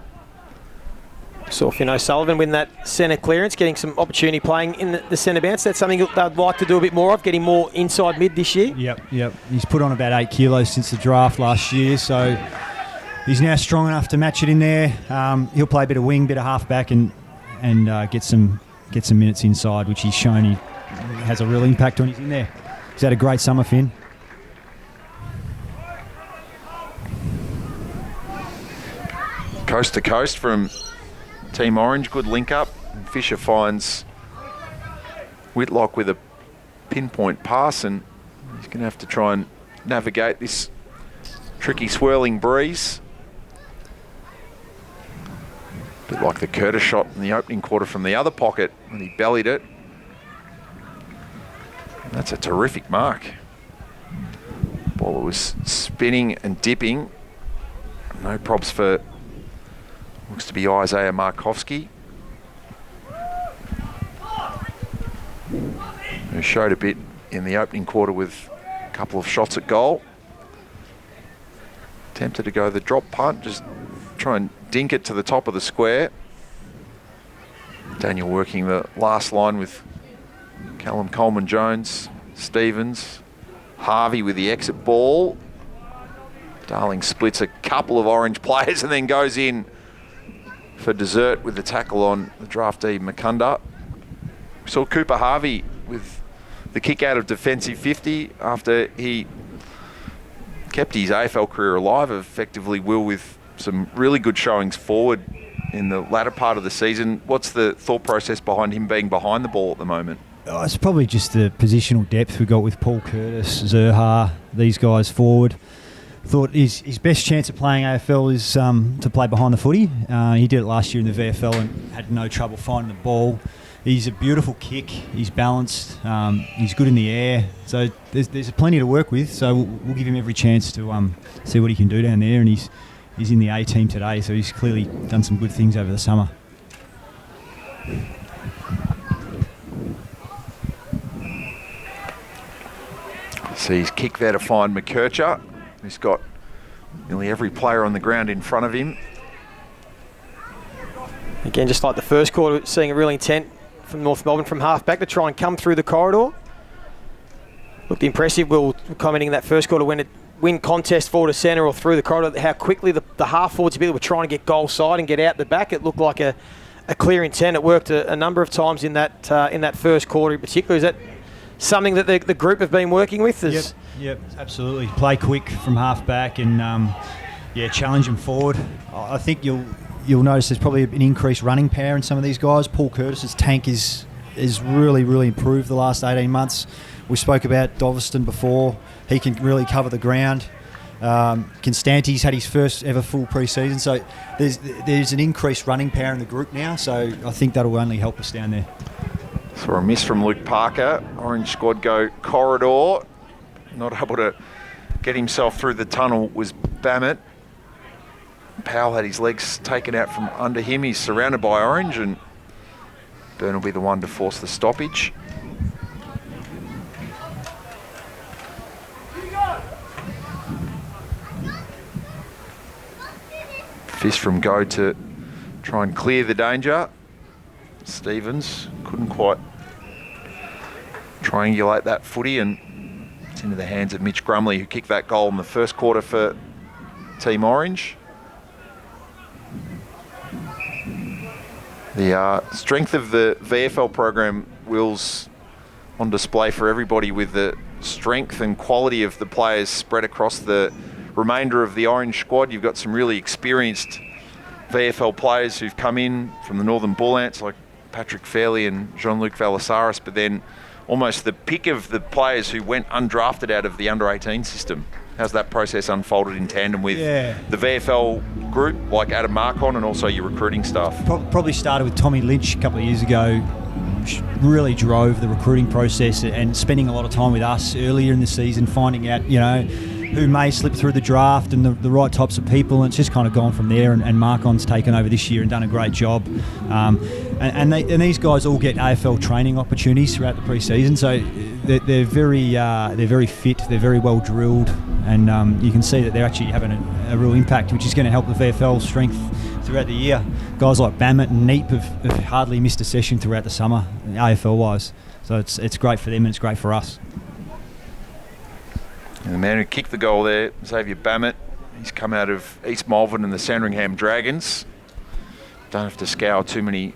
Saw Finn O'Sullivan win that centre clearance, getting some opportunity playing in the centre bounce. That's something they'd like to do a bit more of, getting more inside mid this year. Yep. He's put on about 8 kilos since the draft last year, so he's now strong enough to match it in there. He'll play a bit of wing, bit of half-back and get some minutes inside, which he's shown he has a real impact when he's in there. He's had a great summer, Finn. Coast to coast from Team Orange, good link up. Fisher finds Whitlock with a pinpoint pass, and he's going to have to try and navigate this tricky swirling breeze. A bit like the Curtis shot in the opening quarter from the other pocket when he bellied it. And that's a terrific mark. Ball was spinning and dipping. No props for, looks to be Isaiah Markovski, who showed a bit in the opening quarter with a couple of shots at goal. Tempted to go the drop punt, just try and dink it to the top of the square. Daniel working the last line with Callum Coleman-Jones, Stevens, Harvey with the exit ball. Darling splits a couple of Orange players and then goes in for dessert with the tackle on the draftee Mukunda. We saw Cooper Harvey with the kick out of defensive 50 after he kept his AFL career alive effectively, Will, with some really good showings forward in the latter part of the season. What's the thought process behind him being behind the ball at the moment? Oh, it's probably just the positional depth we got with Paul Curtis, Zerha, these guys forward. Thought his best chance of playing AFL is to play behind the footy. He did it last year in the VFL and had no trouble finding the ball. He's a beautiful kick. He's balanced. He's good in the air. So there's plenty to work with. So we'll give him every chance to see what he can do down there. And he's in the A team today, so he's clearly done some good things over the summer. So he's kicked there to find McKercher. He's got nearly every player on the ground in front of him. Again, just like the first quarter, seeing a real intent from North Melbourne from half-back to try and come through the corridor. Looked impressive. Will commenting that first quarter when it win contest forward to centre or through the corridor, how quickly the half forwards were trying to get goal side and get out the back. It looked like a clear intent. It worked a number of times in that first quarter in particular. Is that something that the group have been working with? Yep, absolutely. Play quick from half back and challenge them forward. I think you'll notice there's probably an increased running power in some of these guys. Paul Curtis's tank is really, really improved the last 18 months. We spoke about Doveston before. He can really cover the ground. Constanti's had his first ever full pre-season, so there's an increased running power in the group now, so I think that'll only help us down there. So a miss from Luke Parker. Orange squad go corridor. Not able to get himself through the tunnel was Bammett. Powell had his legs taken out from under him. He's surrounded by Orange, and Byrne will be the one to force the stoppage. Fist from go to try and clear the danger. Stevens couldn't quite triangulate that footy, and it's into the hands of Mitch Grumley, who kicked that goal in the first quarter for Team Orange. The strength of the VFL program, Will's on display for everybody, with the strength and quality of the players spread across the remainder of the Orange squad. You've got some really experienced VFL players who've come in from the Northern Bull Ants, like Patrick Fairley and Jean-Luc Valasaris, but then almost the pick of the players who went undrafted out of the under-18 system. How's that process unfolded in tandem with Yeah. the VFL group, like Adam Marcon, and also your recruiting staff? Probably started with Tommy Lynch a couple of years ago. Really drove the recruiting process and spending a lot of time with us earlier in the season, finding out, who may slip through the draft and the right types of people, and it's just kind of gone from there. And Marcon's taken over this year and done a great job. And these guys all get AFL training opportunities throughout the pre-season, so they're very fit, they're very well drilled, and you can see that they're actually having a real impact, which is going to help the VFL strength throughout the year. Guys like Bammett and Neep have hardly missed a session throughout the summer, AFL-wise. So it's great for them and it's great for us. And the man who kicked the goal there, Xavier Bammett, he's come out of East Malvern and the Sandringham Dragons. Don't have to scour too many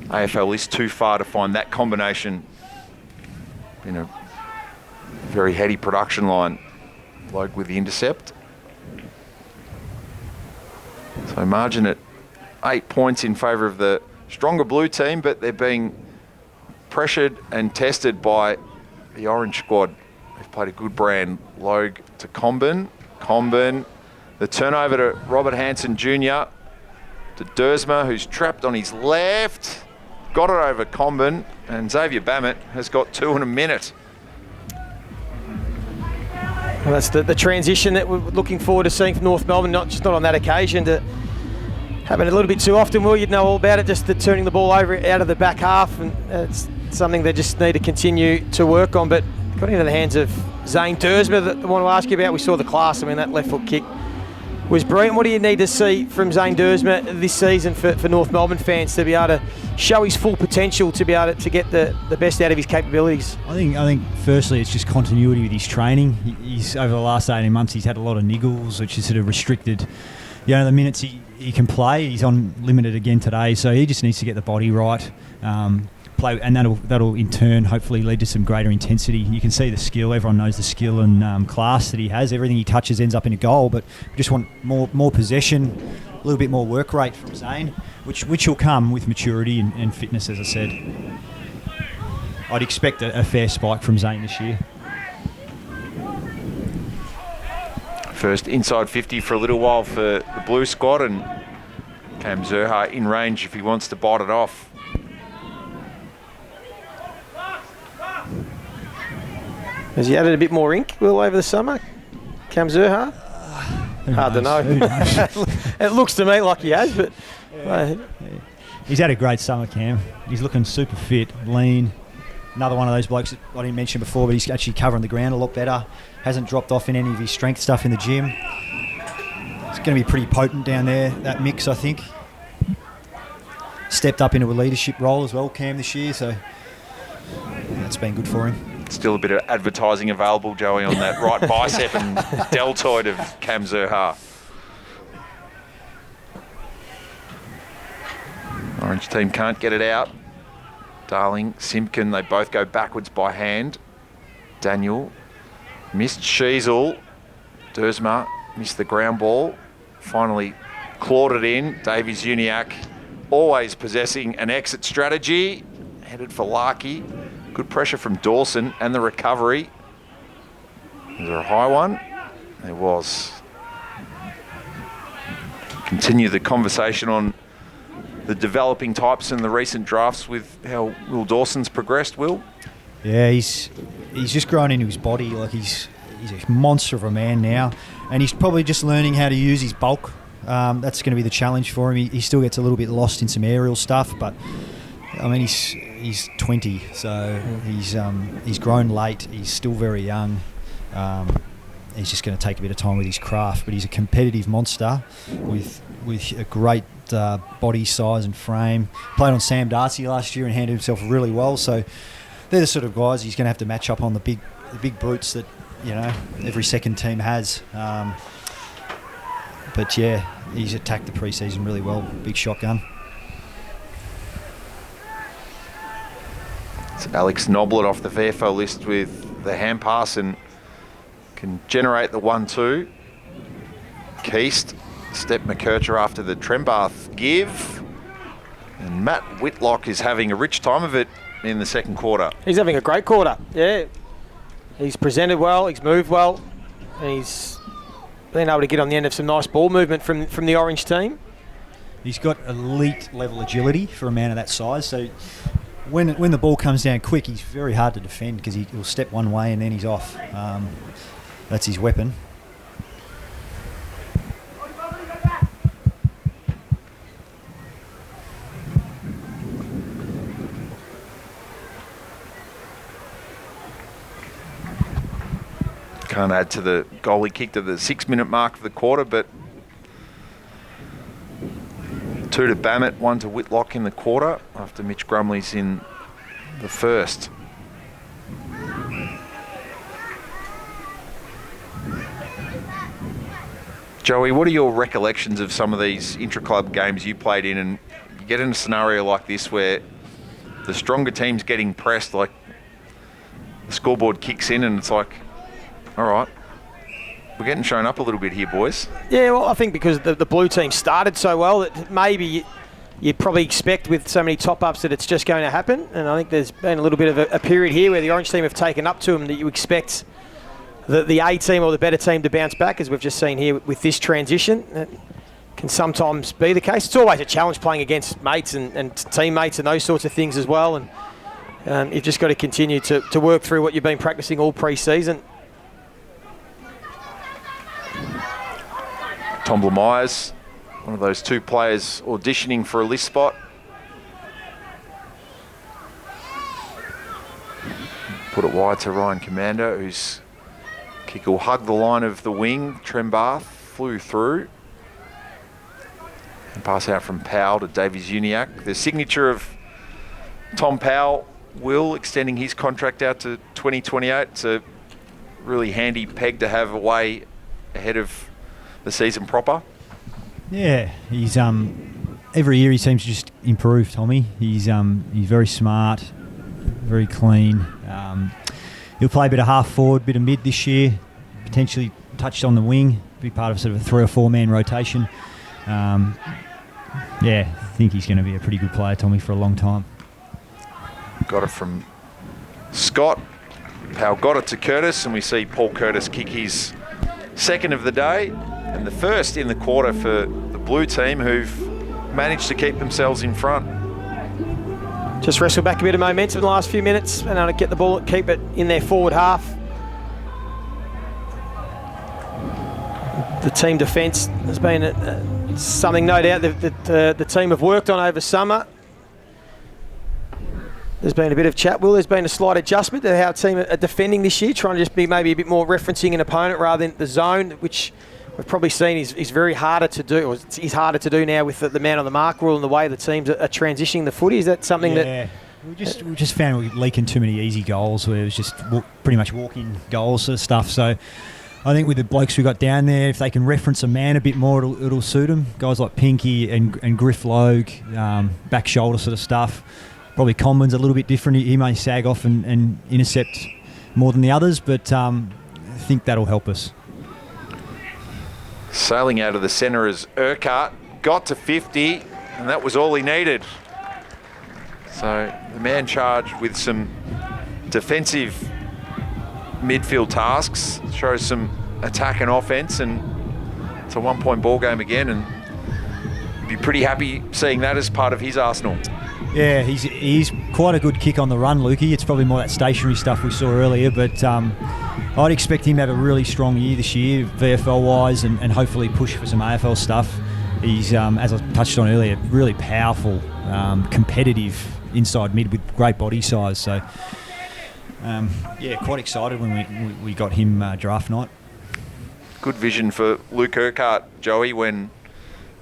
AFL lists too far to find that combination in a very heady production line, bloke with the intercept. So margin at 8 points in favour of the stronger blue team, but they're being pressured and tested by the orange squad. They've played a good brand. Logue to Comben. Comben, the turnover to Robert Hanson Jr. to Dersma, who's trapped on his left. Got it over Comben, and Xavier Bammett has got 2 in a minute. Well, that's the transition that we're looking forward to seeing from North Melbourne, not on that occasion, to happen a little bit too often. Will, you'd know all about it, just the turning the ball over out of the back half, and it's something they just need to continue to work on. But got into the hands of Zane Dersma that I want to ask you about. We saw the class. I mean, that left foot kick was brilliant. What do you need to see from Zane Dersma this season for North Melbourne fans to be able to show his full potential, to be able to get the best out of his capabilities? I think firstly it's just continuity with his training. He's over the last 18 months he's had a lot of niggles, which has sort of restricted the minutes he can play. He's on limited again today, so he just needs to get the body right, play, and that'll in turn hopefully lead to some greater intensity. You can see the skill. Everyone knows the skill and class that he has. Everything he touches ends up in a goal, but we just want more possession, a little bit more work rate from Zane, which will come with maturity and fitness, as I said. I'd expect a fair spike from Zane this year. First inside 50 for a little while for the blue squad, and Cam Zerha in range if he wants to bite it off. Has he added a bit more ink, Will, over the summer? Cam Zerha? Hard to know. It looks to me like he has, but... He's had a great summer, Cam. He's looking super fit, lean. Another one of those blokes that I didn't mention before, but he's actually covering the ground a lot better. Hasn't dropped off in any of his strength stuff in the gym. It's going to be pretty potent down there, that mix, I think. Stepped up into a leadership role as well, Cam, this year, so that's been good for him. Still a bit of advertising available, Joey, on that right bicep and deltoid of Cam Zerha. Orange team can't get it out. Darling, Simpkin, they both go backwards by hand. Daniel missed Sheasel. Dersma missed the ground ball. Finally clawed it in. Davies Uniacke always possessing an exit strategy. Headed for Larkey. Good pressure from Dawson and the recovery. Is there a high one? There was. Continue the conversation on the developing types in the recent drafts with how Will Dawson's progressed, Will? Yeah, he's just grown into his body. Like he's a monster of a man now, and he's probably just learning how to use his bulk. That's going to be the challenge for him. He still gets a little bit lost in some aerial stuff, but I mean he's 20, so he's grown late. He's still very young. He's just going to take a bit of time with his craft, but he's a competitive monster with a great body size and frame. Played on Sam Darcy last year and handled himself really well. So they're the sort of guys he's going to have to match up on, the big brutes that every second team has. But yeah, he's attacked the pre-season really well. Big shotgun. It's Alex Noblet off the VFL list with the hand pass and can generate the 1-2. Keast, Step McKercher after the Trembath give. And Matt Whitlock is having a rich time of it in the second quarter. He's having a great quarter, yeah. He's presented well, he's moved well. and he's been able to get on the end of some nice ball movement from the Orange team. He's got elite level agility for a man of that size. So when the ball comes down quick, he's very hard to defend because he'll step one way and then he's off. That's his weapon. Can't add to the goal he kicked at the 6-minute mark of the quarter, but 2 to Bammett, 1 to Whitlock in the quarter after Mitch Grumley's in the first. Joey, what are your recollections of some of these intra-club games you played in, and you get in a scenario like this where the stronger team's getting pressed, like the scoreboard kicks in and it's like, all right, we're getting shown up a little bit here, boys. Yeah, well, I think because the blue team started so well that maybe you'd probably expect with so many top-ups that it's just going to happen. And I think there's been a little bit of a period here where the Orange team have taken up to them that you expect the A team or the better team to bounce back, as we've just seen here with this transition. It can sometimes be the case. It's always a challenge playing against mates and teammates and those sorts of things as well. And you've just got to continue to work through what you've been practicing all pre-season. Tom Myers, one of those 2 players auditioning for a list spot. Put it wide to Ryan Commander, whose kick will hug the line of the wing. Trembath flew through. And pass out from Powell to Davies Uniacke. The signature of Tom Powell, Will, extending his contract out to 2028. It's a really handy peg to have away ahead of the season proper. Yeah, he's every year he seems to just improve, Tommy. He's very smart, very clean. He'll play a bit of half forward, bit of mid this year, potentially touched on the wing, be part of sort of a 3 or 4 man rotation. Yeah, I think he's going to be a pretty good player, Tommy, for a long time. Got it from Scott. Powell got it to Curtis, and we see Paul Curtis kick his second of the day and the first in the quarter for the blue team, who've managed to keep themselves in front. Just wrestled back a bit of momentum in the last few minutes and able to get the ball, keep it in their forward half. The team defence has been something, no doubt, that the team have worked on over summer. There's been a bit of chat, Will. There's been a slight adjustment to how a team are defending this year, trying to just be maybe a bit more referencing an opponent rather than the zone, which we've probably seen is very harder to do, or is harder to do now with the man on the mark rule and the way the teams are transitioning the footy. Is that something that... We just found we were leaking too many easy goals where it was just pretty much walk-in goals sort of stuff. So I think with the blokes we got down there, if they can reference a man a bit more, it'll suit them. Guys like Pinky and Griff Logue, back shoulder sort of stuff. Probably Conman's a little bit different. He may sag off and intercept more than the others, but I think that'll help us. Sailing out of the centre is Urquhart. Got to 50, and that was all he needed. So the man charged with some defensive midfield tasks, shows some attack and offence, and it's a 1-point ball game again, and be pretty happy seeing that as part of his arsenal. Yeah, he's quite a good kick on the run, Lukey. It's probably more that stationary stuff we saw earlier, but I'd expect him to have a really strong year this year, VFL-wise, and hopefully push for some AFL stuff. He's, as I touched on earlier, really powerful, competitive inside mid with great body size. So, yeah, quite excited when we got him draft night. Good vision for Luke Urquhart, Joey, when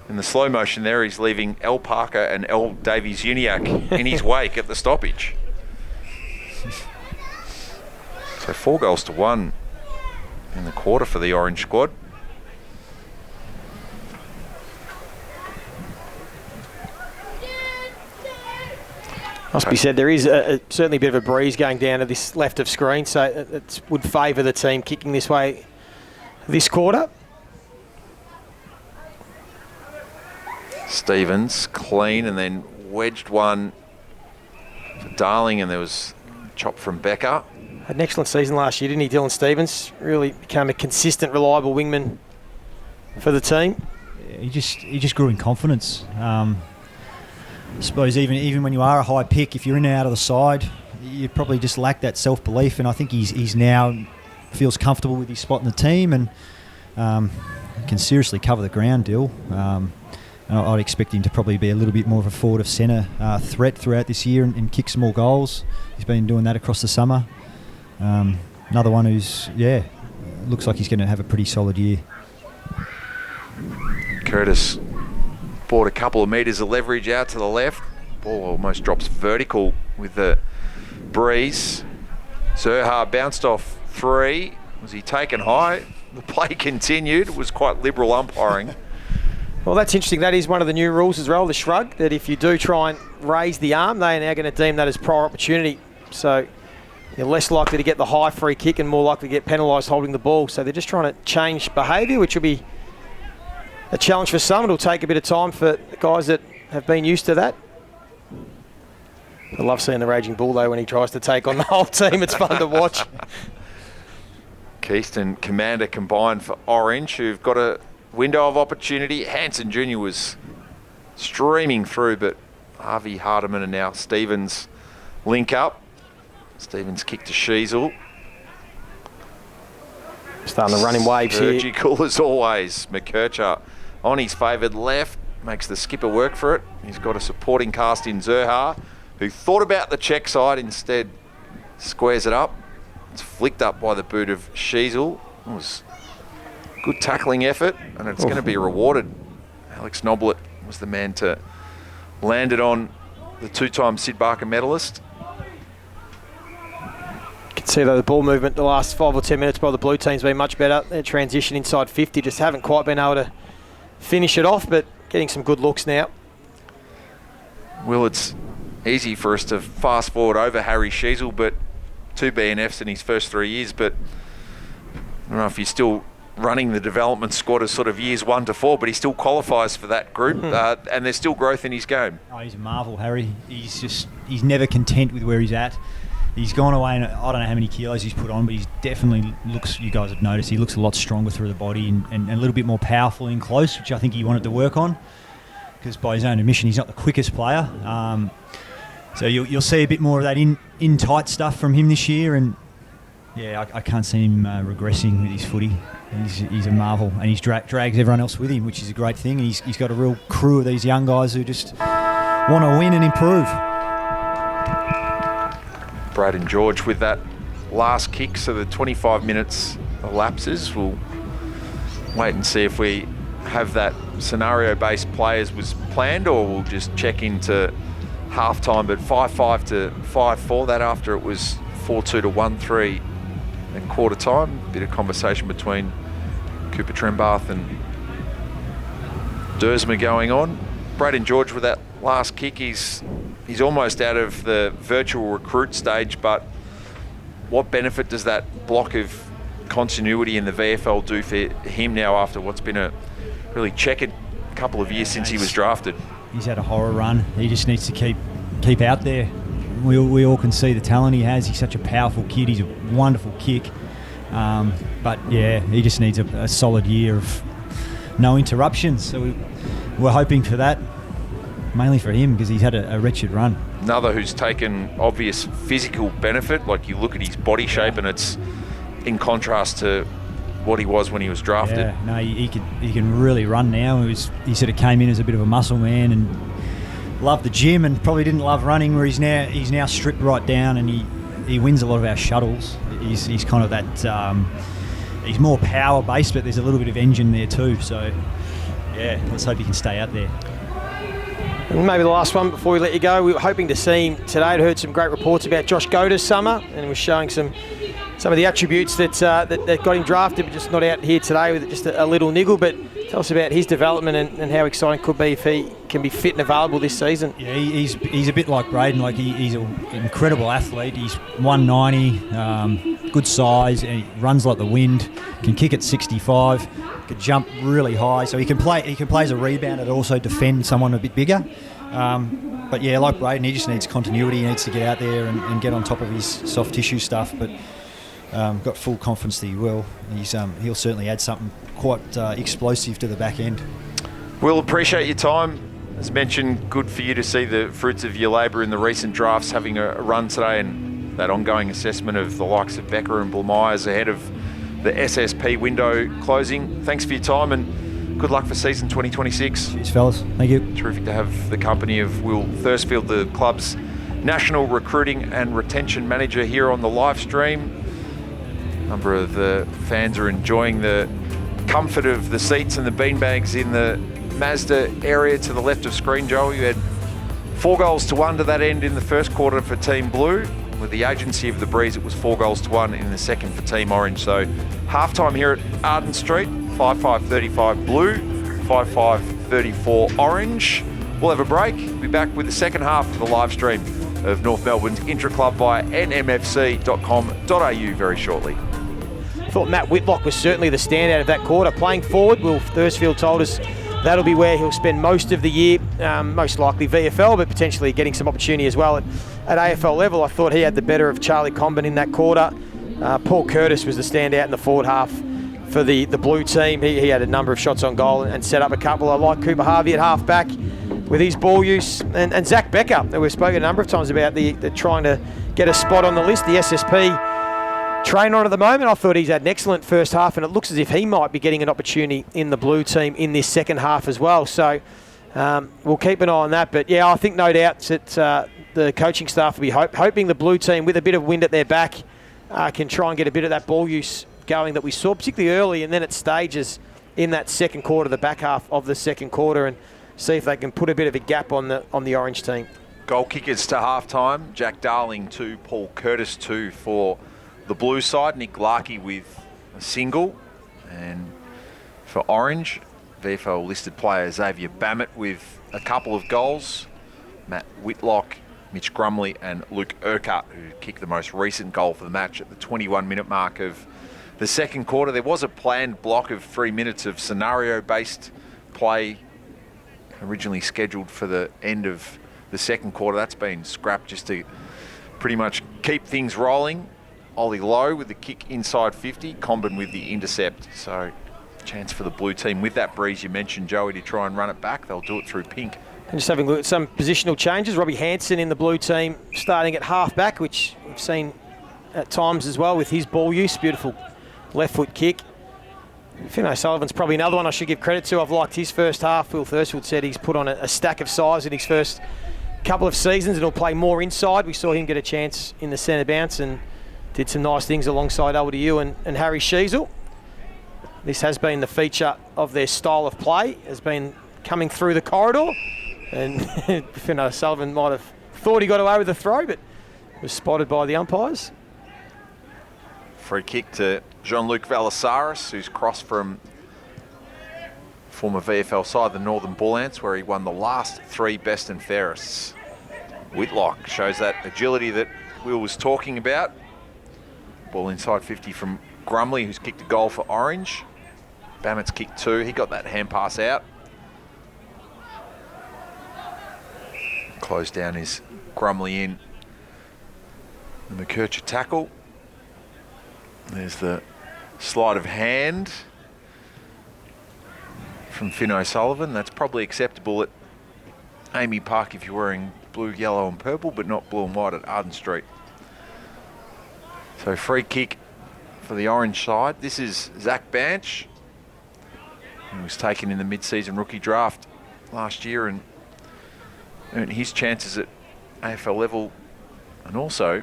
in the slow motion there he's leaving L. Parker and L. Davies Uniacke in his wake at the stoppage. So 4-1 in the quarter for the Orange squad. Must be said, there is certainly a bit of a breeze going down to this left of screen, so it would favour the team kicking this way this quarter. Stevens, clean, and then wedged one for Darling, and there was a chop from Becker. Had an excellent season last year, didn't he, Dylan Stevens? Really became a consistent, reliable wingman for the team. He just grew in confidence. I suppose even when you are a high pick, if you're in and out of the side, you probably just lack that self-belief, and I think he's now feels comfortable with his spot in the team and can seriously cover the ground, Dill. And I'd expect him to probably be a little bit more of a forward of centre threat throughout this year and kick some more goals. He's been doing that across the summer. Another one who's, looks like he's going to have a pretty solid year. Curtis bought a couple of metres of leverage out to the left. Ball almost drops vertical with the breeze. Zerha bounced off 3. Was he taken high? The play continued. It was quite liberal umpiring. Well, that's interesting. That is one of the new rules as well, the shrug, that if you do try and raise the arm, they are now going to deem that as prior opportunity. So you're less likely to get the high free kick and more likely to get penalised holding the ball. So they're just trying to change behaviour, which will be a challenge for some. It'll take a bit of time for the guys that have been used to that. I love seeing the Raging Bull, though, when he tries to take on the whole team. It's fun to watch. Keyston, Commander combined for Orange, who've got a window of opportunity. Hanson Jr. was streaming through, but Harvey Hardiman and now Stevens link up. Stevens kick to Sheasel. Starting to run in waves here. Surgical as always. McKercher on his favoured left. Makes the skipper work for it. He's got a supporting cast in Zerha, who thought about the check side, instead squares it up. It's flicked up by the boot of Sheasel. It was good tackling effort, and it's going to be rewarded. Alex Noblet was the man to land it on the 2-time Sid Barker medalist. You can see, though, the ball movement the last 5 or 10 minutes by the blue team's been much better. Their transition inside 50, just haven't quite been able to finish it off, but getting some good looks now. Well, it's easy for us to fast forward over Harry Sheasel, but 2 BNFs in his first 3 years, but I don't know if he's still running the development squad as sort of years 1 to 4, but he still qualifies for that group, and there's still growth in his game. Oh, he's a marvel, Harry. He's never content with where he's at. He's gone away, and I don't know how many kilos he's put on, but he definitely looks, you guys have noticed, he looks a lot stronger through the body and a little bit more powerful in close, which I think he wanted to work on, because by his own admission, he's not the quickest player. So you'll see a bit more of that in tight stuff from him this year, and I can't see him regressing with his footy. He's a marvel, and he's drags everyone else with him, which is a great thing. And he's got a real crew of these young guys who just want to win and improve. Braden George with that last kick, so the 25 minutes elapses. We'll wait and see if we have that scenario-based play as was planned, or we'll just check into half-time. But 5-5 to 5-4, that after it was 4-2 to 1-3 in quarter time. Bit of conversation between Cooper Trembath and Dersma going on. Braden George with that last kick, he's almost out of the virtual recruit stage, but what benefit does that block of continuity in the VFL do for him now after what's been a really checkered couple of years since he was drafted? He's had a horror run. He just needs to keep out there. We all can see the talent he has. He's such a powerful kid. He's a wonderful kick. But he just needs a solid year of no interruptions. So we're hoping for that, mainly for him, because he's had a wretched run. Another who's taken obvious physical benefit, like you look at his body shape and it's in contrast to what he was when he was drafted. Yeah, no, he can really run now. He sort of came in as a bit of a muscle man and loved the gym, and probably didn't love running, where he's now stripped right down, and he wins a lot of our shuttles. He's kind of that he's more power based, but there's a little bit of engine there too. So let's hope he can stay out there. And maybe the last one before we let you go, we were hoping to see him today. I'd heard some great reports about Josh Goda's summer, and he was showing some of the attributes that got him drafted, but just not out here today with just a little niggle. But tell us about his development and how exciting it could be if he can be fit and available this season. Yeah, he's a bit like Braden. Like he's an incredible athlete. He's 190, good size, and he runs like the wind. Can kick at 65. Can jump really high. So he can play as a rebounder and also defend someone a bit bigger. But yeah, like Braden, he just needs continuity. He needs to get out there and get on top of his soft tissue stuff. But got full confidence that he will. He'll certainly add something quite explosive to the back end. Will, appreciate your time. As mentioned, good for you to see the fruits of your labour in the recent drafts having a run today, and that ongoing assessment of the likes of Becker and Blumeyers ahead of the SSP window closing. Thanks for your time and good luck for season 2026. Cheers, fellas. Thank you. Terrific to have the company of Will Thirstfield, the club's National Recruiting and Retention Manager, here on the live stream. A number of the fans are enjoying the comfort of the seats and the beanbags in the Mazda area to the left of screen. Joel, you had 4-1 to that end in the first quarter for Team Blue. With the agency of the breeze, it was 4-1 in the second for Team Orange. So halftime here at Arden Street, 5-5-35 Blue, 5-5-34 Orange. We'll have a break. We'll be back with the second half of the live stream of North Melbourne's Intraclub via nmfc.com.au very shortly. I thought Matt Whitlock was certainly the standout of that quarter. Playing forward, Will Thirstfield told us that'll be where he'll spend most of the year, most likely VFL, but potentially getting some opportunity as well at AFL level. I thought he had the better of Charlie Comben in that quarter. Paul Curtis was the standout in the forward half for the blue team. He had a number of shots on goal and set up a couple. I like Cooper Harvey at half back with his ball use. And Zach Becker, that we've spoken a number of times about the trying to get a spot on the list, the SSP train on at the moment. I thought he's had an excellent first half, and it looks as if he might be getting an opportunity in the blue team in this second half as well. So we'll keep an eye on that. But yeah, I think no doubt that the coaching staff will be hoping the blue team, with a bit of wind at their back, can try and get a bit of that ball use going that we saw, particularly early, and then at stages in that second quarter, the back half of the second quarter, and see if they can put a bit of a gap on the Orange team. Goal kickers to halftime: Jack Darling 2, Paul Curtis 2 for the blue side. Nick Larkey with a single. And for Orange, VFL listed player Xavier Bammett with a couple of goals. Matt Whitlock, Mitch Grumley and Luke Urquhart, who kicked the most recent goal for the match at the 21-minute mark of the second quarter. There was a planned block of 3 minutes of scenario-based play originally scheduled for the end of the second quarter. That's been scrapped just to pretty much keep things rolling. Ollie Lowe with the kick inside 50, Comben with the intercept. So chance for the blue team with that breeze you mentioned, Joey, to try and run it back. They'll do it through pink. And just having a look at some positional changes. Robbie Hansen in the blue team starting at half back, which we've seen at times as well with his ball use. Beautiful left foot kick. Finn O'Sullivan's probably another one I should give credit to. I've liked his first half. Will Thirstfield said he's put on a stack of size in his first couple of seasons and he'll play more inside. We saw him get a chance in the centre bounce and did some nice things alongside LDU and Harry Sheasel. This has been the feature of their style of play, has been coming through the corridor. And Finn O'Sullivan might have thought he got away with the throw, but was spotted by the umpires. Free kick to Jean-Luc Valasaris, who's crossed from former VFL side, the Northern Bull Ants, where he won the last 3 best and fairest. Whitlock shows that agility that Will was talking about. Ball inside 50 from Grumley, who's kicked a goal for Orange. Bammett's kicked 2. He got that hand pass out. Closed down his Grumley in. The McKercher tackle. There's the sleight of hand from Finn O'Sullivan. That's probably acceptable at Amy Park if you're wearing blue, yellow and purple, but not blue and white at Arden Street. So free kick for the Orange side. This is Zach Banch, who was taken in the mid-season rookie draft last year and earned his chances at AFL level, and also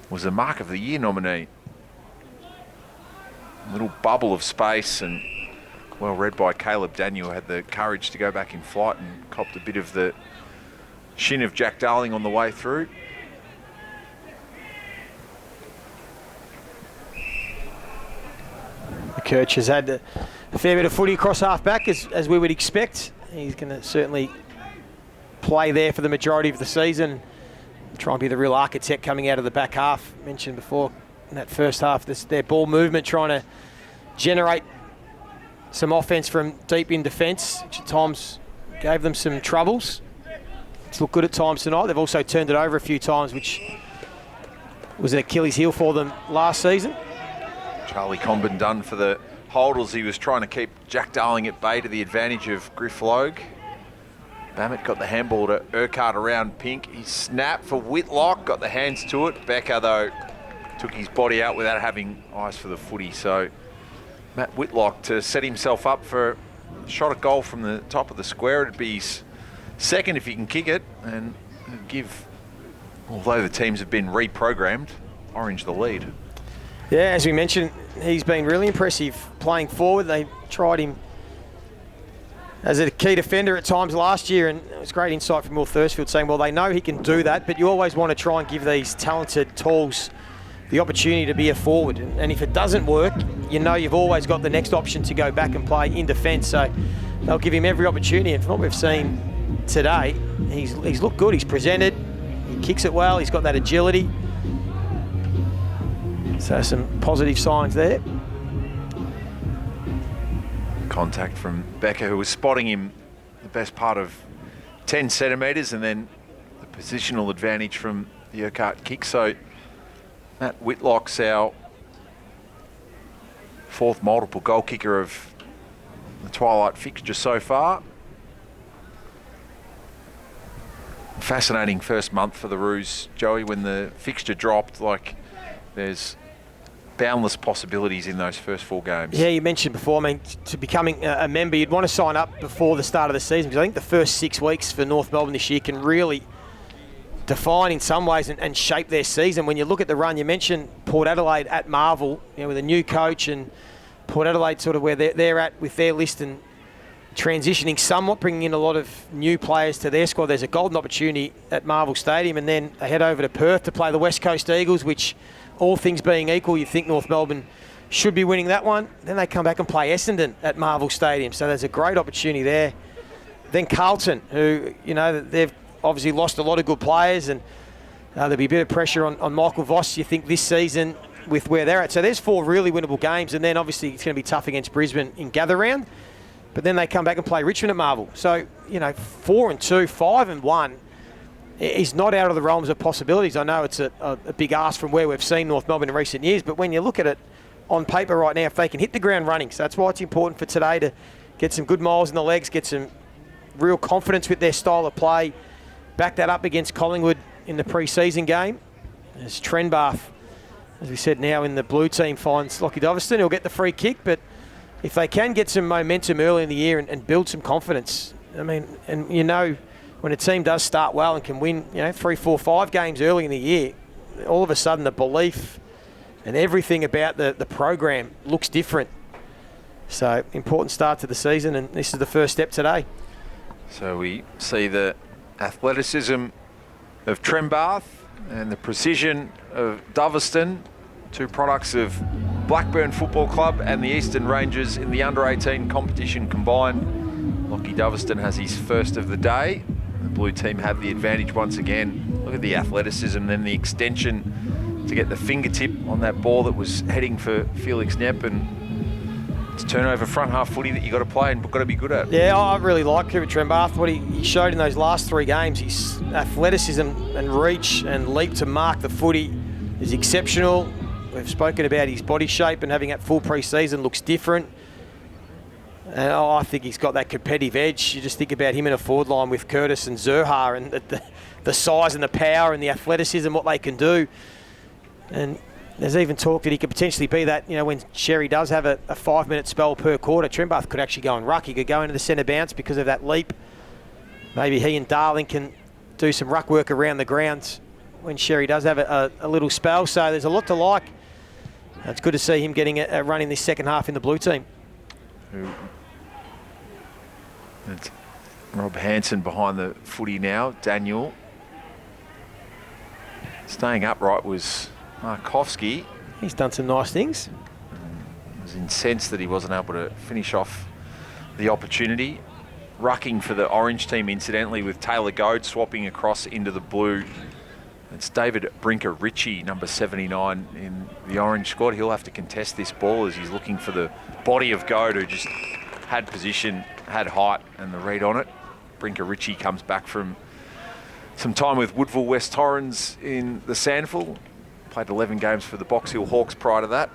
was a Mark of the Year nominee. A little bubble of space and well read by Caleb Daniel, had the courage to go back in flight and copped a bit of the shin of Jack Darling on the way through. Kirch has had a fair bit of footy across half-back, as we would expect. He's going to certainly play there for the majority of the season. Try and be the real architect coming out of the back half. Mentioned before in that first half, their ball movement, trying to generate some offense from deep in defence, which at times gave them some troubles. It's looked good at times tonight. They've also turned it over a few times, which was an Achilles heel for them last season. Charlie Comben done for the holders. He was trying to keep Jack Darling at bay to the advantage of Griff Logue. Bammett got the handball to Urquhart around Pink. He snapped for Whitlock, got the hands to it. Becker, though, took his body out without having eyes for the footy. So Matt Whitlock to set himself up for a shot at goal from the top of the square. It'd be his second if he can kick it, and give, although the teams have been reprogrammed, Orange the lead. Yeah, as we mentioned, he's been really impressive playing forward. They tried him as a key defender at times last year, and it was great insight from Will Thirstfield saying, well, they know he can do that, but you always want to try and give these talented tools the opportunity to be a forward. And if it doesn't work, you know you've always got the next option to go back and play in defence. So they'll give him every opportunity. And from what we've seen today, he's looked good. He's presented, he kicks it well, he's got that agility. So some positive signs there. Contact from Becker, who was spotting him the best part of 10 centimetres, and then the positional advantage from the Urquhart kick. So Matt Whitlock's our fourth multiple goal kicker of the Twilight fixture so far. Fascinating first month for the Roos, Joey, when the fixture dropped. Like, there's boundless possibilities in those first 4 games. Yeah, you mentioned before, I mean, to becoming a member, you'd want to sign up before the start of the season, because I think the first 6 weeks for North Melbourne this year can really define in some ways and shape their season. When you look at the run, you mentioned Port Adelaide at Marvel, with a new coach, and Port Adelaide sort of where they're at with their list and transitioning somewhat, bringing in a lot of new players to their squad. There's a golden opportunity at Marvel Stadium, and then they head over to Perth to play the West Coast Eagles, which, all things being equal, you think North Melbourne should be winning that one. Then they come back and play Essendon at Marvel Stadium, so there's a great opportunity there. Then Carlton, who, they've obviously lost a lot of good players, and there'll be a bit of pressure on Michael Voss, you think, this season with where they're at. So there's 4 really winnable games, and then obviously it's going to be tough against Brisbane in gather round. But then they come back and play Richmond at Marvel. So, 4-2, 5-1 is not out of the realms of possibilities. I know it's a big ask from where we've seen North Melbourne in recent years, but when you look at it on paper right now, if they can hit the ground running, so that's why it's important for today to get some good miles in the legs, get some real confidence with their style of play, back that up against Collingwood in the pre-season game. As Trenbath, as we said, now in the blue team, finds Lockie Doverston. He'll get the free kick, but if they can get some momentum early in the year and build some confidence, I mean, and when a team does start well and can win, 3, 4, 5 games early in the year, all of a sudden the belief and everything about the program looks different. So important start to the season, and this is the first step today. So we see the athleticism of Trenbath and the precision of Doverston, 2 products of Blackburn Football Club and the Eastern Rangers in the under-18 competition combined. Lockie Doverston has his first of the day. The blue team have the advantage once again. Look at the athleticism, then the extension to get the fingertip on that ball that was heading for Felix Knepp, and it's turnover front half footy that you got to play and got to be good at. Yeah, I really like Cooper Trenbath. What he showed in those last 3 games, his athleticism and reach and leap to mark the footy is exceptional. We've spoken about his body shape, and having that full pre-season looks different. And I think he's got that competitive edge. You just think about him in a forward line with Curtis and Zurhar, and the size and the power and the athleticism, what they can do. And there's even talk that he could potentially be that, when Sherry does have a 5-minute spell per quarter, Trenbath could actually go and ruck. He could go into the centre bounce because of that leap. Maybe he and Darling can do some ruck work around the grounds when Sherry does have a little spell. So there's a lot to like. It's good to see him getting a run in this second half in the blue team. It's Rob Hansen behind the footy now. Daniel. Staying upright was Markovski. He's done some nice things. Was incensed that he wasn't able to finish off the opportunity. Rucking for the orange team, incidentally, with Taylor Goad swapping across into the blue. It's David Brinker-Ritchie, number 79 in the orange squad. He'll have to contest this ball as he's looking for the body of Goad, who just had position, had height, and the read on it. Brinker Ritchie comes back from some time with Woodville West Torrens in the Sandful. Played 11 games for the Box Hill Hawks prior to that.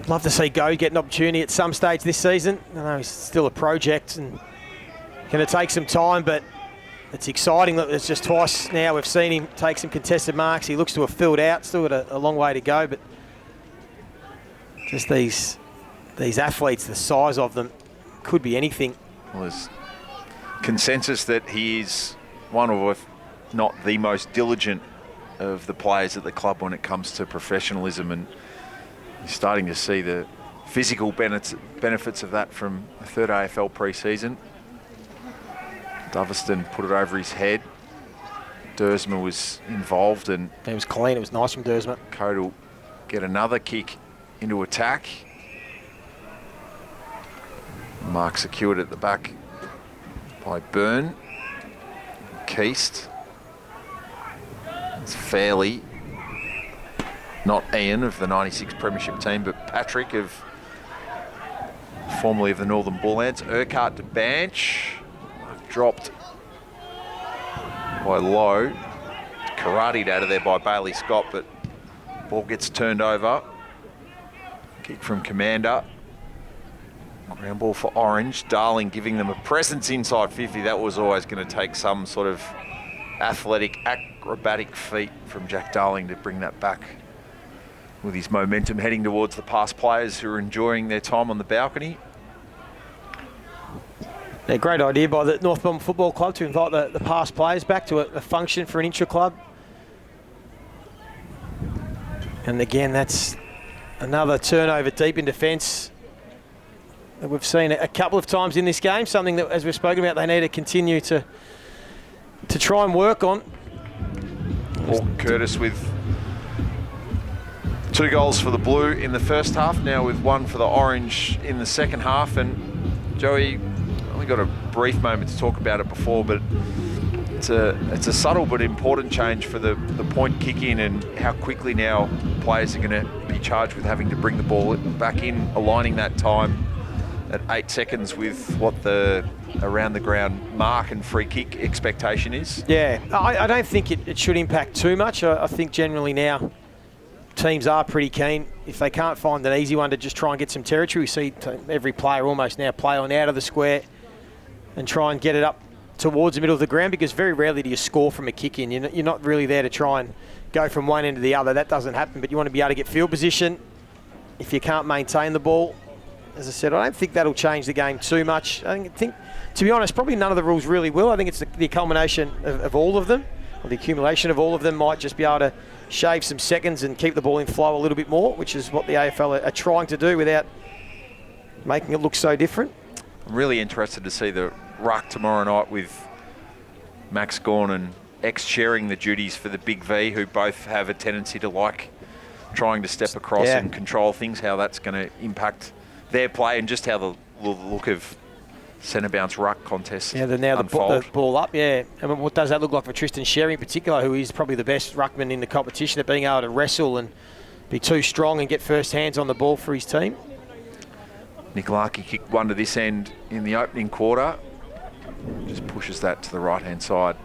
Love to see Go get an opportunity at some stage this season. I know he's still a project and going to take some time, but it's exciting. Look, it's just twice now we've seen him take some contested marks. He looks to have filled out. Still got a long way to go, but just these athletes, the size of them, could be anything. Well, there's consensus that he is one of, if not the most diligent of the players at the club when it comes to professionalism, and you're starting to see the physical benefits of that from the third AFL pre-season. Doverston put it over his head. Dersma was involved, and it was clean. It was nice from Dersma. Code will get another kick into attack. Mark secured at the back by Byrne. Keast. It's Fairley. Not Ian of the 96 Premiership team, but Patrick formerly of the Northern Bullheads. Urquhart to Banch. Dropped by Lowe. Karateed out of there by Bailey Scott, but ball gets turned over. Kick from Commander. Ground ball for Orange. Darling giving them a presence inside 50. That was always going to take some sort of athletic, acrobatic feat from Jack Darling to bring that back with his momentum heading towards the past players who are enjoying their time on the balcony. Yeah, great idea by the North Melbourne Football Club to invite the past players back to a function for an intra-club. And again, that's another turnover deep in defence that we've seen a couple of times in this game, something that, as we've spoken about, they need to continue to try and work on. Curtis with 2 goals for the Blue in the first half, now with 1 for the Orange in the second half. And Joey, we got a brief moment to talk about it before, but it's a subtle but important change for the point kick in, and how quickly now players are going to be charged with having to bring the ball back in, aligning that time at 8 seconds with what the around the ground mark and free kick expectation is. Yeah, I don't think it should impact too much. I think generally now teams are pretty keen, if they can't find an easy one, to just try and get some territory. We see every player almost now play on out of the square and try and get it up towards the middle of the ground, because very rarely do you score from a kick in. You're not really there to try and go from one end to the other. That doesn't happen, but you want to be able to get field position if you can't maintain the ball. As I said, I don't think that'll change the game too much. I think, to be honest, probably none of the rules really will. I think it's the culmination of all of them, or the accumulation of all of them might just be able to shave some seconds and keep the ball in flow a little bit more, which is what the AFL are trying to do without making it look so different. I'm really interested to see the ruck tomorrow night with Max Gawn and X sharing the duties for the Big V, who both have a tendency to like trying to step across and control things, how that's going to impact their play, and just how the look of centre bounce ruck contests the ball up, yeah. And what does that look like for Tristan Sherry in particular, who is probably the best ruckman in the competition at being able to wrestle and be too strong and get first hands on the ball for his team? Nick Larkey kicked one to this end in the opening quarter. Just pushes that to the right-hand side.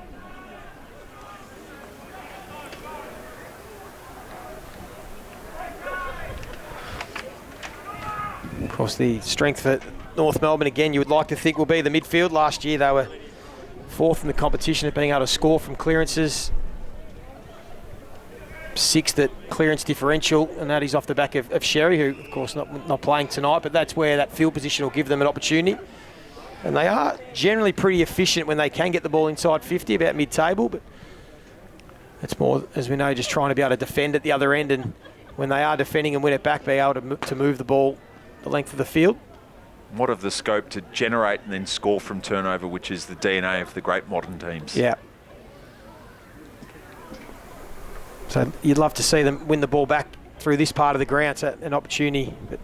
Of course, the strength for North Melbourne, again, you would like to think will be the midfield. Last year they were 4th in the competition at being able to score from clearances. 6th at clearance differential, and that is off the back of Sherry, who, of course, not playing tonight, but that's where that field position will give them an opportunity. And they are generally pretty efficient when they can get the ball inside 50, about mid-table, but it's more, as we know, just trying to be able to defend at the other end, and when they are defending and win it back, be able to move the ball the length of the field. What of the scope to generate and then score from turnover, which is the DNA of the great modern teams. Yeah. So you'd love to see them win the ball back through this part of the ground. It's an opportunity. But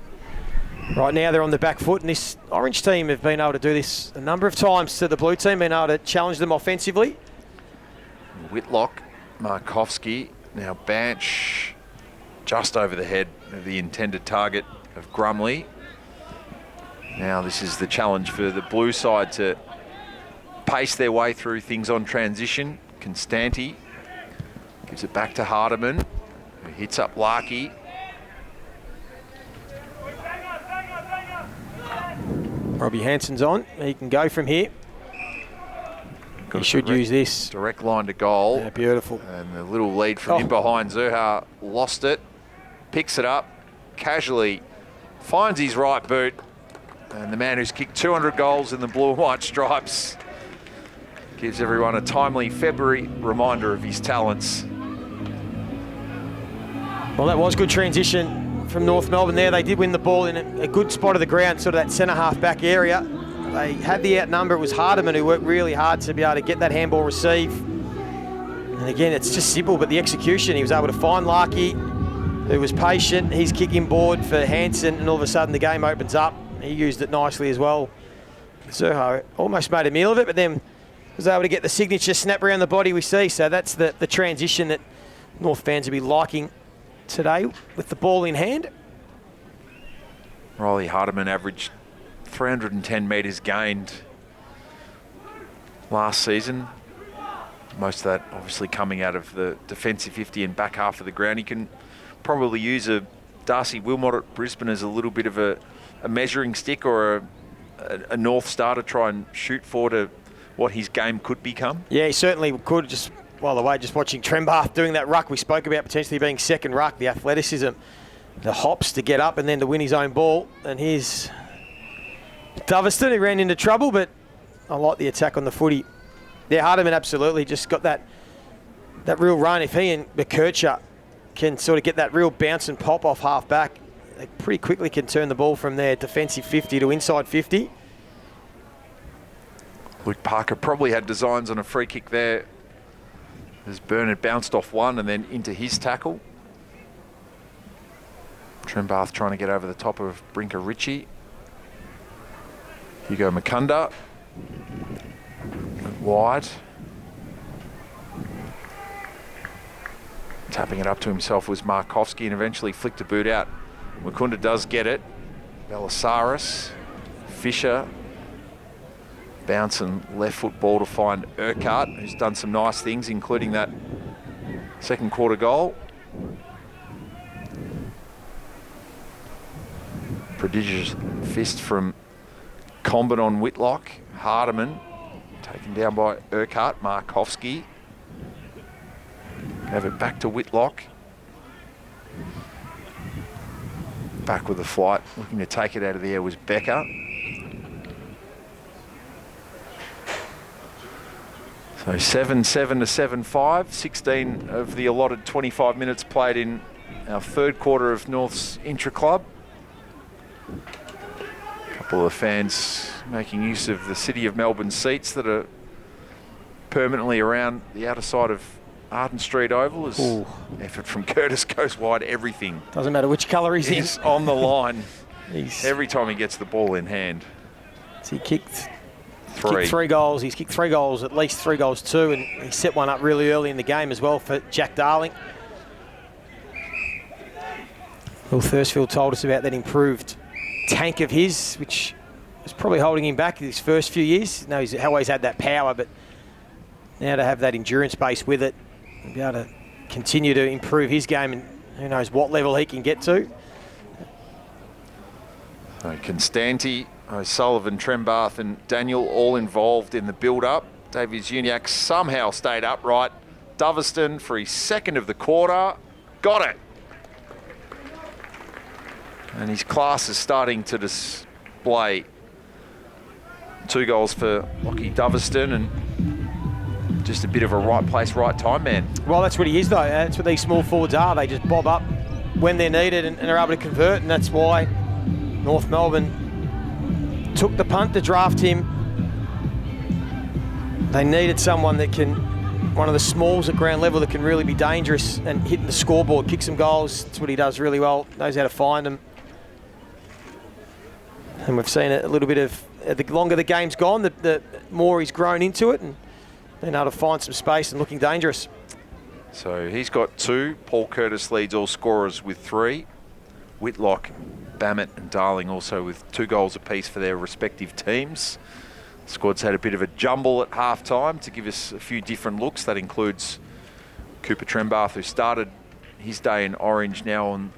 right now they're on the back foot, and this Orange team have been able to do this a number of times to the Blue team, been able to challenge them offensively. Whitlock, Markovski, now Banch just over the head of the intended target of Grumley. Now this is the challenge for the Blue side to pace their way through things on transition. Constanti gives it back to Hardiman, who hits up Larkey. Robbie Hanson's on. He can go from here. He should use this. Direct line to goal. Yeah, beautiful. And the little lead from in behind. Zurha lost it, picks it up, casually finds his right boot. And the man who's kicked 200 goals in the blue and white stripes gives everyone a timely February reminder of his talents. Well, that was good transition from North Melbourne there. They did win the ball in a good spot of the ground, sort of that centre-half back area. They had the outnumber. It was Hardiman who worked really hard to be able to get that handball receive. And again, it's just simple, but the execution, he was able to find Larkey, who was patient. He's kicking board for Hanson, and all of a sudden the game opens up. He used it nicely as well. Zurha almost made a meal of it, but then was able to get the signature snap around the body we see. So that's the transition that North fans will be liking today with the ball in hand. Riley Hardiman averaged 310 metres gained last season. Most of that obviously coming out of the defensive 50 and back half of the ground. He can probably use a Darcy Wilmot at Brisbane as a little bit of a measuring stick or a North Star to try and shoot for to what his game could become. Yeah, he certainly could. Just, by the way, just watching Trembath doing that ruck we spoke about potentially being second ruck, the athleticism, the hops to get up and then to win his own ball. And here's Doverston, who ran into trouble, but I like the attack on the footy. Yeah, Hardiman absolutely just got that real run. If he and McKercher can sort of get that real bounce and pop off half back, they pretty quickly can turn the ball from their defensive 50 to inside 50. Luke Parker probably had designs on a free kick there as Bernard bounced off one and then into his tackle. Trembath trying to get over the top of Brinker Ritchie. Hugo Mukunda. Wide. Tapping it up to himself was Markovski and eventually flicked a boot out. Mukunda does get it. Belisarius. Fisher. Bounce and left foot ball to find Urquhart, who's done some nice things, including that second quarter goal. Prodigious fist from Comben on Whitlock. Hardiman taken down by Urquhart. Markovski. Have it back to Whitlock. Back with the flight. Looking to take it out of the air was Becker. So 7-7 to 7-5. 16 of the allotted 25 minutes played in our third quarter of North's Intraclub. A couple of fans making use of the City of Melbourne seats that are permanently around the outer side of Arden Street Oval as effort from Curtis goes wide. Everything. Doesn't matter which colour he's in. On the line every time he gets the ball in hand. So he kicked three goals. He's kicked 3 goals, at least 3 goals too, and he set one up really early in the game as well for Jack Darling. Will Thirstfield told us about that improved tank of his, which was probably holding him back his first few years. No, he's always had that power, but now to have that endurance base with it, and be able to continue to improve his game, and who knows what level he can get to. So Constanti, O'Sullivan, Trembath and Daniel all involved in the build-up. Davies Uniacke somehow stayed upright. Doverston for his second of the quarter. Got it. And his class is starting to display. 2 goals for Lockie Doverston and just a bit of a right place, right time man. Well, that's what he is though. That's what these small forwards are. They just bob up when they're needed and are able to convert, and that's why North Melbourne took the punt to draft him. They needed someone that can, one of the smalls at ground level that can really be dangerous and hitting the scoreboard, kick some goals. That's what he does really well, knows how to find them. And we've seen a little bit of, the longer the game's gone, the more he's grown into it and been able to find some space and looking dangerous. So he's got 2. Paul Curtis leads all scorers with 3. Whitlock, Bammett and Darling also with 2 goals apiece for their respective teams. Squad's had a bit of a jumble at half-time to give us a few different looks. That includes Cooper Trembath, who started his day in orange, now on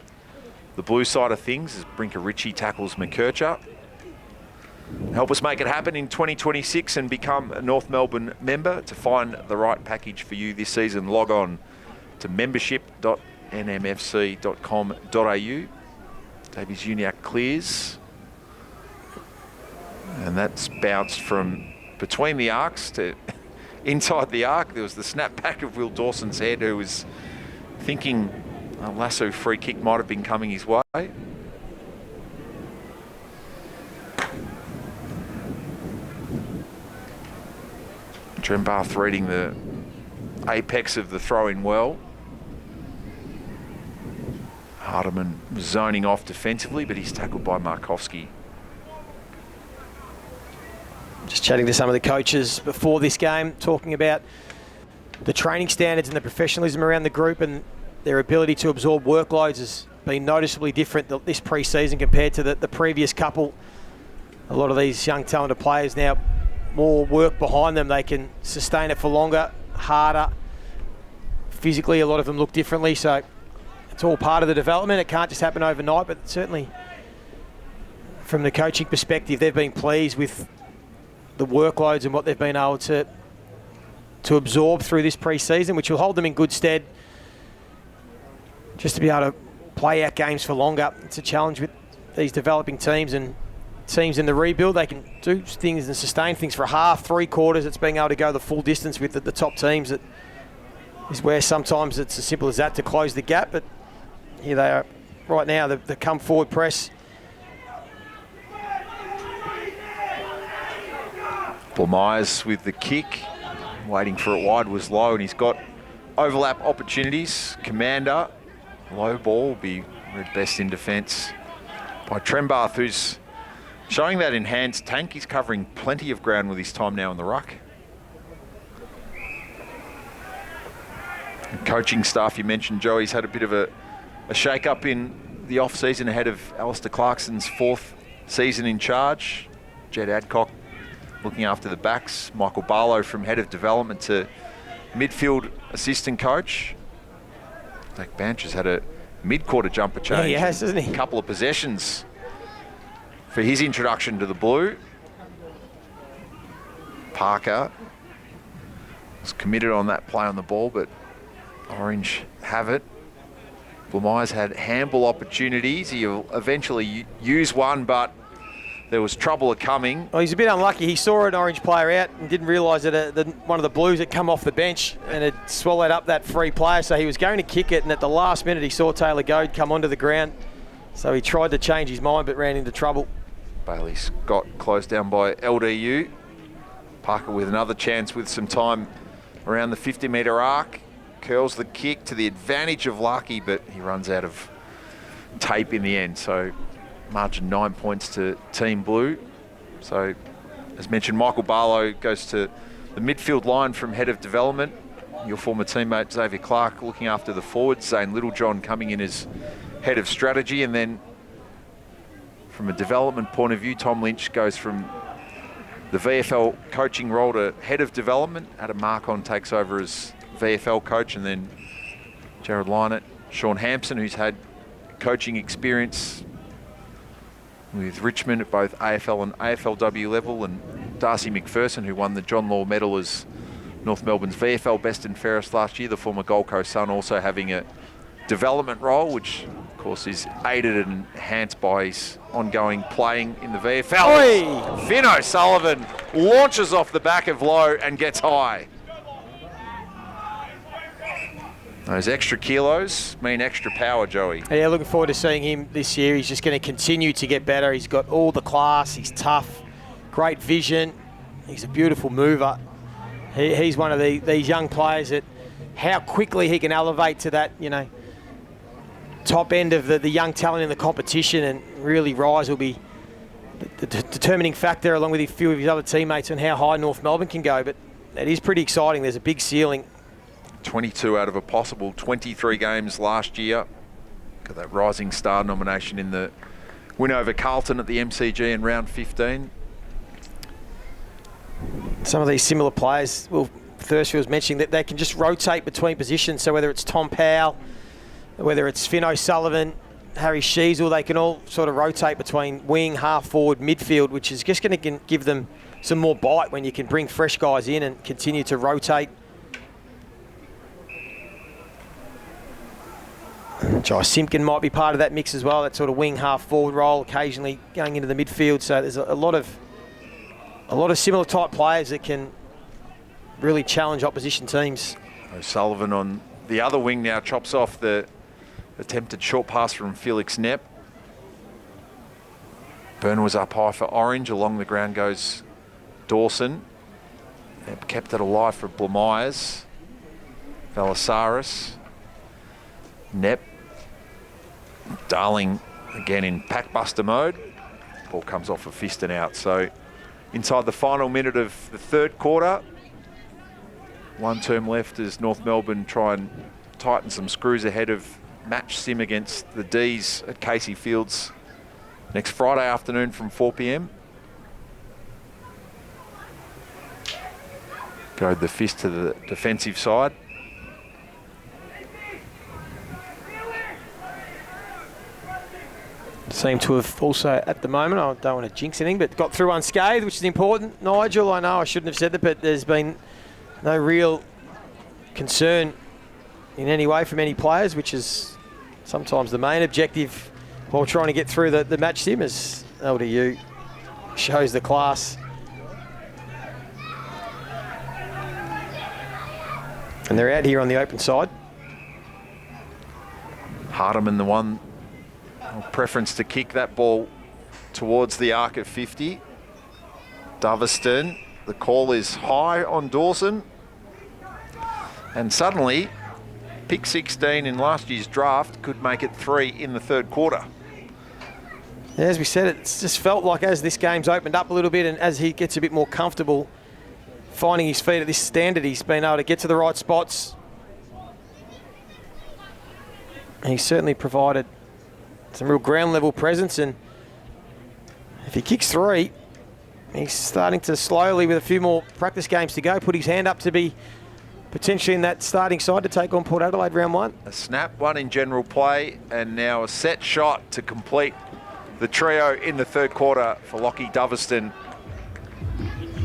the blue side of things as Brinker Ritchie tackles McKercher. Help us make it happen in 2026 and become a North Melbourne member. To find the right package for you this season, log on to membership.nmfc.com.au. Davies Uniacke clears. And that's bounced from between the arcs to inside the arc. There was the snap back of Will Dawson's head, who was thinking a lasso free kick might have been coming his way. Trembath reading the apex of the throw-in well. Hardiman zoning off defensively, but he's tackled by Markovski. Just chatting to some of the coaches before this game, talking about the training standards and the professionalism around the group, and their ability to absorb workloads has been noticeably different this pre-season compared to the previous couple. A lot of these young talented players now, more work behind them. They can sustain it for longer, harder. Physically, a lot of them look differently, so it's all part of the development. It can't just happen overnight, but certainly from the coaching perspective, they've been pleased with the workloads and what they've been able to absorb through this pre-season, which will hold them in good stead just to be able to play out games for longer. It's a challenge with these developing teams and teams in the rebuild. They can do things and sustain things for a half, 3 quarters. It's being able to go the full distance with the top teams that is where sometimes it's as simple as that to close the gap. But here they are right now, the come forward press. Paul Myers with the kick, waiting for it wide, was low, and he's got overlap opportunities. Commander, low ball, will be read best in defence by Trembath, who's showing that enhanced tank. He's covering plenty of ground with his time now in the ruck. And coaching staff, you mentioned, Joey's had a bit of a shake-up in the off-season ahead of Alistair Clarkson's 4th season in charge. Jed Adcock looking after the backs. Michael Barlow from head of development to midfield assistant coach. Dak Banch has had a mid-quarter jumper change. Yeah, he has, hasn't he? A couple of possessions for his introduction to the blue. Parker was committed on that play on the ball, but Orange have it. Myers had handball opportunities. He'll eventually use one, but there was trouble coming. Well, he's a bit unlucky. He saw an Orange player out and didn't realise that one of the Blues had come off the bench and had swallowed up that free player. So he was going to kick it, and at the last minute he saw Taylor Goad come onto the ground. So he tried to change his mind but ran into trouble. Bailey Scott closed down by LDU. Parker with another chance with some time around the 50-metre arc. Curls the kick to the advantage of Larkey, but he runs out of tape in the end. So margin 9 points to Team Blue. So, as mentioned, Michael Barlow goes to the midfield line from head of development. Your former teammate Xavier Clark looking after the forwards. Zane Littlejohn coming in as head of strategy. And then from a development point of view, Tom Lynch goes from the VFL coaching role to head of development. Adam Marcon takes over as VFL coach, and then Jared Lynott, Sean Hampson, who's had coaching experience with Richmond at both AFL and AFLW level, and Darcy McPherson, who won the John Law Medal as North Melbourne's VFL best and fairest last year, the former Gold Coast Sun, also having a development role, which of course is aided and enhanced by his ongoing playing in the VFL. Oi! Finn O'Sullivan launches off the back of low and gets high. Those extra kilos mean extra power, Joey. Yeah, looking forward to seeing him this year. He's just going to continue to get better. He's got all the class. He's tough, great vision. He's a beautiful mover. He's one of these young players that how quickly he can elevate to that, top end of the young talent in the competition and really rise will be the determining factor, along with a few of his other teammates, on how high North Melbourne can go. But it is pretty exciting. There's a big ceiling. 22 out of a possible 23 games last year. Got that Rising Star nomination in the win over Carlton at the MCG in round 15. some of these similar players, Will Thirstfield was mentioning that they can just rotate between positions. So whether it's Tom Powell, whether it's Finn O'Sullivan, Harry Sheasel, they can all sort of rotate between wing, half forward, midfield, which is just going to give them some more bite when you can bring fresh guys in and continue to rotate. Jai Simpkin might be part of that mix as well, that sort of wing, half forward role, occasionally going into the midfield. So there's a lot of similar type players that can really challenge opposition teams. O'Sullivan on the other wing now chops off the attempted short pass from Felix Knepp. Burner was up high for Orange. Along the ground goes Dawson. Knepp kept it alive for Blamires. Valasaris. Knepp. Darling again in packbuster mode. Ball comes off a fist and out. So inside the final minute of the third quarter. One term left as North Melbourne try and tighten some screws ahead of match sim against the D's at Casey Fields next Friday afternoon from 4 p.m. Go the fist to the defensive side. Seem to have also, at the moment, I don't want to jinx anything, but got through unscathed, which is important. Nigel, I know I shouldn't have said that, but there's been no real concern in any way from any players, which is sometimes the main objective while trying to get through the match sim, as LDU shows the class. And they're out here on the open side. Hardeman, the one preference to kick that ball towards the arc at 50. Doveston, the call is high on Dawson. And suddenly, pick 16 in last year's draft could make it 3 in the third quarter. Yeah, as we said, it's just felt like as this game's opened up a little bit and as he gets a bit more comfortable finding his feet at this standard, he's been able to get to the right spots. And he's certainly provided some real ground level presence, and if he kicks 3, he's starting to slowly, with a few more practice games to go, put his hand up to be potentially in that starting side to take on Port Adelaide round 1. A snap, one in general play, and now a set shot to complete the trio in the third quarter for Lockie Doveston,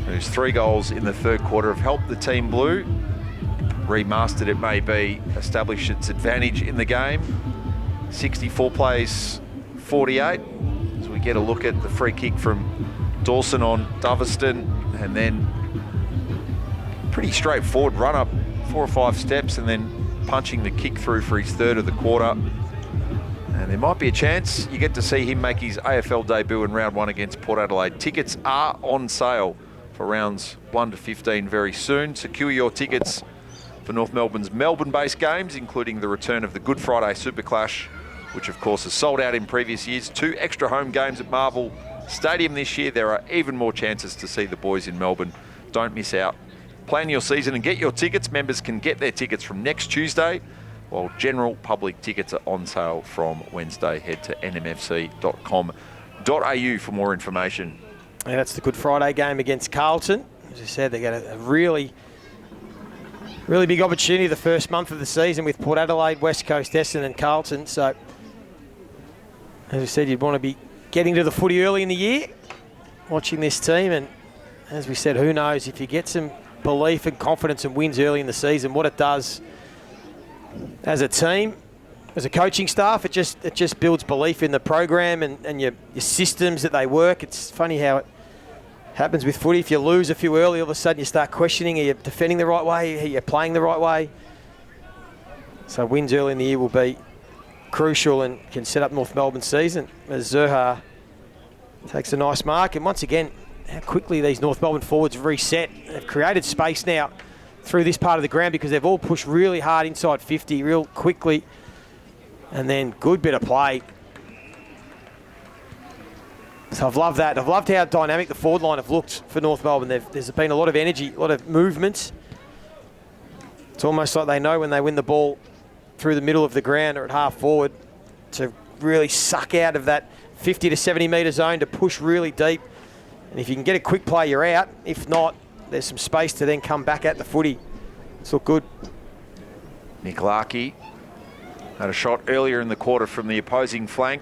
whose 3 goals in the third quarter have helped the team blue. Remastered it may be, established its advantage in the game. 64 plays 48, as we get a look at the free kick from Dawson on Doveston, and then pretty straightforward run up 4 or 5 steps and then punching the kick through for his third of the quarter. And there might be a chance you get to see him make his AFL debut in round 1 against Port Adelaide. Tickets are on sale for rounds 1 to 15 very soon. Secure your tickets for North Melbourne's Melbourne-based games, including the return of the Good Friday Super Clash, which of course has sold out in previous years. 2 extra home games at Marvel Stadium this year. There are even more chances to see the boys in Melbourne. Don't miss out. Plan your season and get your tickets. Members can get their tickets from next Tuesday, while general public tickets are on sale from Wednesday. Head to nmfc.com.au for more information. Yeah, that's the Good Friday game against Carlton. As I said, they got a really big opportunity the first month of the season with Port Adelaide, West Coast, Essendon and Carlton. So, as I said, you'd want to be getting to the footy early in the year, watching this team. And as we said, who knows, if you get some belief and confidence and wins early in the season, what it does as a team, as a coaching staff, it just builds belief in the program and your systems that they work. It's funny how it happens with footy. If you lose a few early, all of a sudden you start questioning, are you defending the right way? Are you playing the right way? So wins early in the year will be crucial and can set up North Melbourne's season, as Zurha takes a nice mark. And once again, how quickly these North Melbourne forwards reset. They've created space now through this part of the ground because they've all pushed really hard inside 50 real quickly. And then good bit of play. So I've loved that. I've loved how dynamic the forward line have looked for North Melbourne. There's been a lot of energy, a lot of movement. It's almost like they know when they win the ball through the middle of the ground or at half forward to really suck out of that 50 to 70 metre zone to push really deep. And if you can get a quick play, you're out. If not, there's some space to then come back at the footy. It's looked good. Nick Larkey had a shot earlier in the quarter from the opposing flank.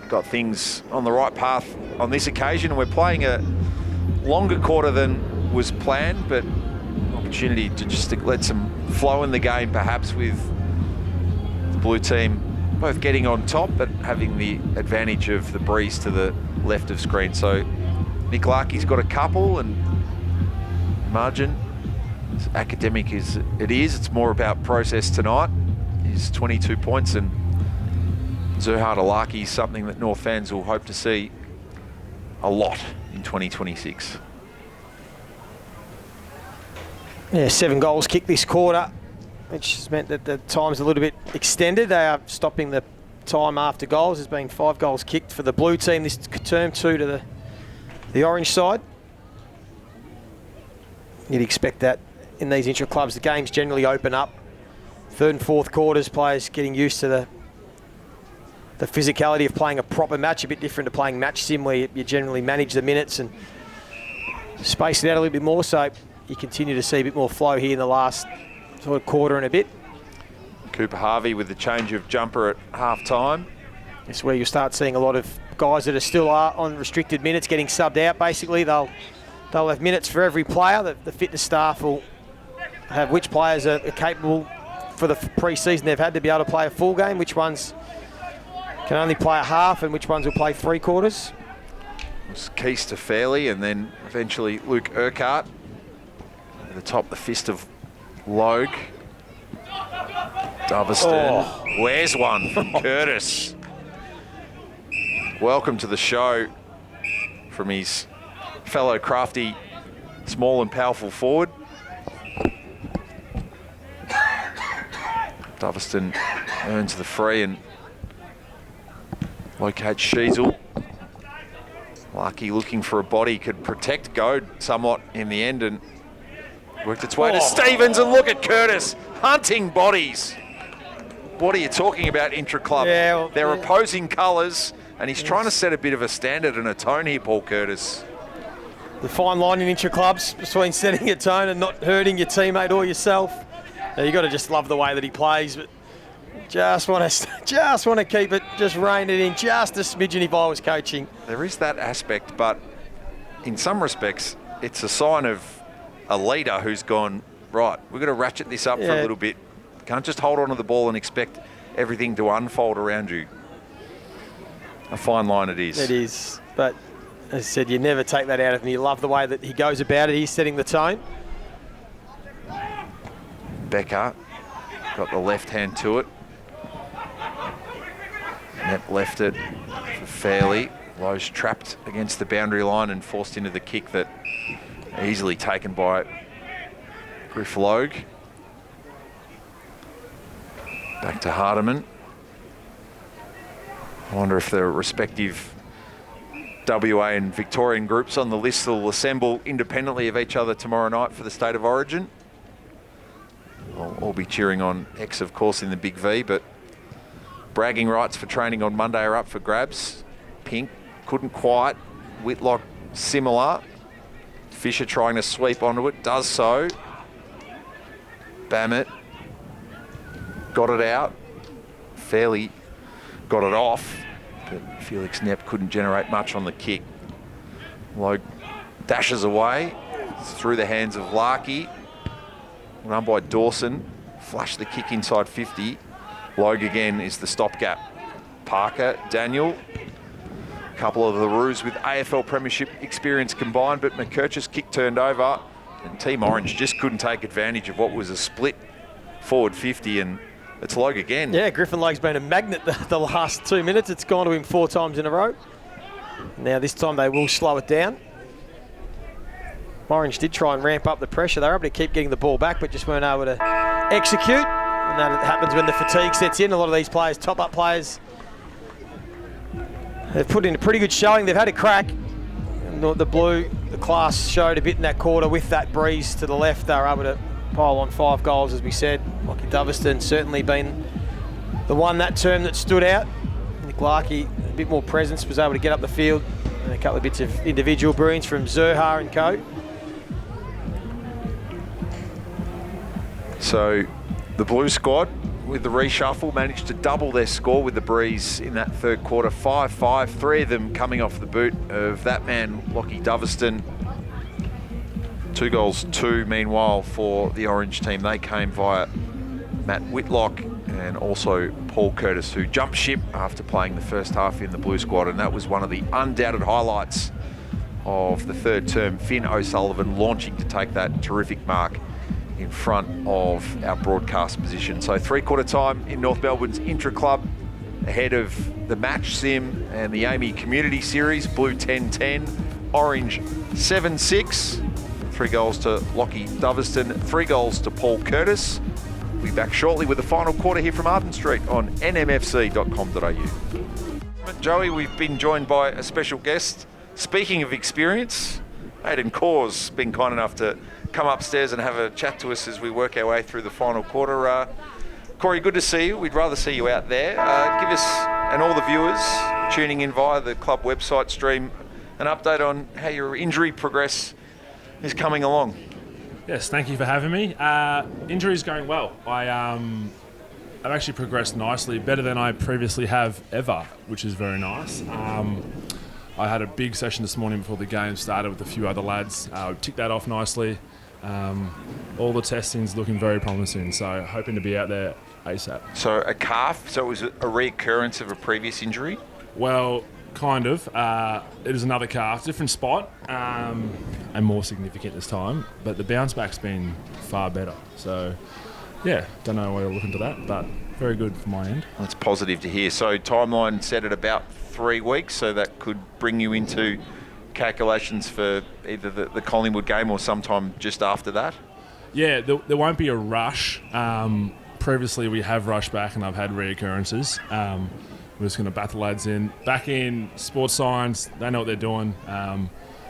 Got things on the right path on this occasion. We're playing a longer quarter than was planned, but opportunity to just let some flow in the game, perhaps, with the blue team both getting on top, but having the advantage of the breeze to the left of screen. So Nick Larkey's got a couple, and margin, as academic as it is, it's more about process tonight. He's 22 points, and Zurhaar to Larkey is something that North fans will hope to see a lot in 2026. Yeah, 7 goals kicked this quarter, which has meant that the time's a little bit extended. They are stopping the time after goals. There's been 5 goals kicked for the blue team this term, 2 to the orange side. You'd expect that in these intra-clubs. The games generally open up. 3rd and 4th quarters, players getting used to the physicality of playing a proper match, a bit different to playing match sim where you generally manage the minutes and space it out a little bit more. So you continue to see a bit more flow here in the last sort of quarter and a bit. Cooper Harvey with the change of jumper at half-time. It's where you start seeing a lot of guys that are still on restricted minutes getting subbed out. Basically, they'll have minutes for every player. The fitness staff will have which players are capable for the pre-season they've had to be able to play a full game, which ones can only play a half, and which ones will play 3 quarters. It was Keys to Fairley, and then eventually Luke Urquhart. At the top, the fist of Logue. Doveston. Oh. Where's one from Curtis? Welcome to the show from his fellow crafty, small and powerful forward. Doveston earns the free and locates Sheasel. Larkey looking for a body, could protect Goad somewhat in the end and worked its way to Stevens, and look at Curtis hunting bodies. What are you talking about, Intraclub? Yeah, well, they're opposing colours, and he's trying to set a bit of a standard and a tone here, Paul Curtis. The fine line in intra-clubs between setting a tone and not hurting your teammate or yourself. Now, you got to just love the way that he plays, but just want to keep it, just rein it in just a smidgen if I was coaching. There is that aspect, but in some respects, it's a sign of a leader who's gone, right, we've got to ratchet this up for a little bit. Can't just hold on to the ball and expect everything to unfold around you. A fine line it is. It is, but as I said, you never take that out of him. You love the way that he goes about it. He's setting the tone. Becker got the left hand to it. Nep left it for Fairley. Lowe's trapped against the boundary line and forced into the kick that easily taken by Griff Logue. Back to Hardiman. I wonder if the respective WA and Victorian groups on the list will assemble independently of each other tomorrow night for the State of Origin. I'll all be cheering on X, of course, in the Big V, but bragging rights for training on Monday are up for grabs. Pink couldn't quite. Whitlock similar. Fisher trying to sweep onto it, does so. Bammett got it out. Fairly got it off, but Felix Knepp couldn't generate much on the kick. Logue dashes away. It's through the hands of Larkey. Run by Dawson. Flush the kick inside 50. Logue again is the stopgap. Parker, Daniel. A couple of the Roos with AFL Premiership experience combined, but McKerch's kick turned over, and Team Orange just couldn't take advantage of what was a split forward 50, and it's Logue again. Yeah, Griffin Logue's been a magnet the last 2 minutes. It's gone to him 4 times in a row. Now this time they will slow it down. Orange did try and ramp up the pressure. They were able to keep getting the ball back, but just weren't able to execute. And that happens when the fatigue sets in. A lot of these players, top-up players, they've put in a pretty good showing. They've had a crack. And the blue, the class showed a bit in that quarter with that breeze to the left. They were able to pile on 5 goals, as we said. Lockie Doveston certainly been the one that term that stood out. Nick Larkey, a bit more presence, was able to get up the field. And a couple of bits of individual brilliance from Zurhaar and co. So the Blue squad, with the reshuffle, managed to double their score with the breeze in that third quarter, 5-5. 3 of them coming off the boot of that man, Lockie Doverston. 2 goals, 2 meanwhile for the Orange team. They came via Matt Whitlock and also Paul Curtis, who jumped ship after playing the first half in the Blue squad, and that was one of the undoubted highlights of the third term. Finn O'Sullivan launching to take that terrific mark in front of our broadcast position. So 3/4 time in North Melbourne's Intraclub, ahead of the Match Sim and the Amy Community Series. Blue 10-10, Orange 7-6. 3 goals to Lockie Doverston, 3 goals to Paul Curtis. We'll be back shortly with the final quarter here from Arden Street on nmfc.com.au. Joey, we've been joined by a special guest. Speaking of experience, Aiden Corr's been kind enough to come upstairs and have a chat to us as we work our way through the final quarter. Corey, good to see you. We'd rather see you out there. Give us and all the viewers tuning in via the club website stream an update on how your injury progress is coming along. Yes, thank you for having me. Injury's going well. I've actually progressed nicely, better than I previously have ever, which is very nice. I had a big session this morning before the game started with a few other lads. We ticked that off nicely. All the testing's looking very promising, so hoping to be out there ASAP. So a calf, so it was a reoccurrence of a previous injury? Well, kind of. It is another calf, different spot, and more significant this time, but the bounce back's been far better. So, yeah, don't know why you're looking to that, but very good from my end. That's positive to hear. So timeline set at about 3 weeks, so that could bring you into calculations for either the Collingwood game or sometime just after that? Yeah, there won't be a rush. Previously we have rushed back and I've had reoccurrences. We're just going to bat the lads in. Back in sports science, they know what they're doing.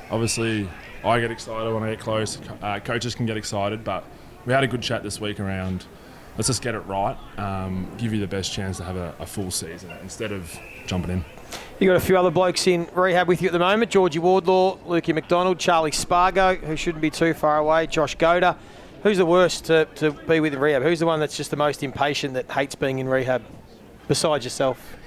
Obviously, I get excited when I get close. Coaches can get excited, but we had a good chat this week around, let's just get it right, give you the best chance to have a full season instead of jumping in. You got a few other blokes in rehab with you at the moment. Georgie Wardlaw, Lukey McDonald, Charlie Spargo, who shouldn't be too far away, Josh Goda. Who's the worst to be with in rehab? Who's the one that's just the most impatient that hates being in rehab, besides yourself?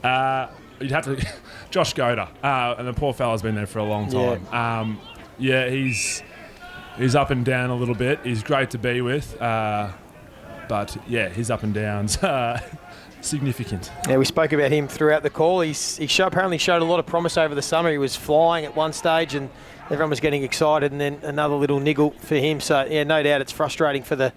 You'd have to... Josh Goda. And the poor fella's been there for a long time. Yeah, he's up and down a little bit. He's great to be with. But, yeah, his up and downs significant. Yeah, we spoke about him throughout the call. He apparently showed a lot of promise over the summer. He was flying at one stage and everyone was getting excited, and then another little niggle for him. So, yeah, no doubt it's frustrating for the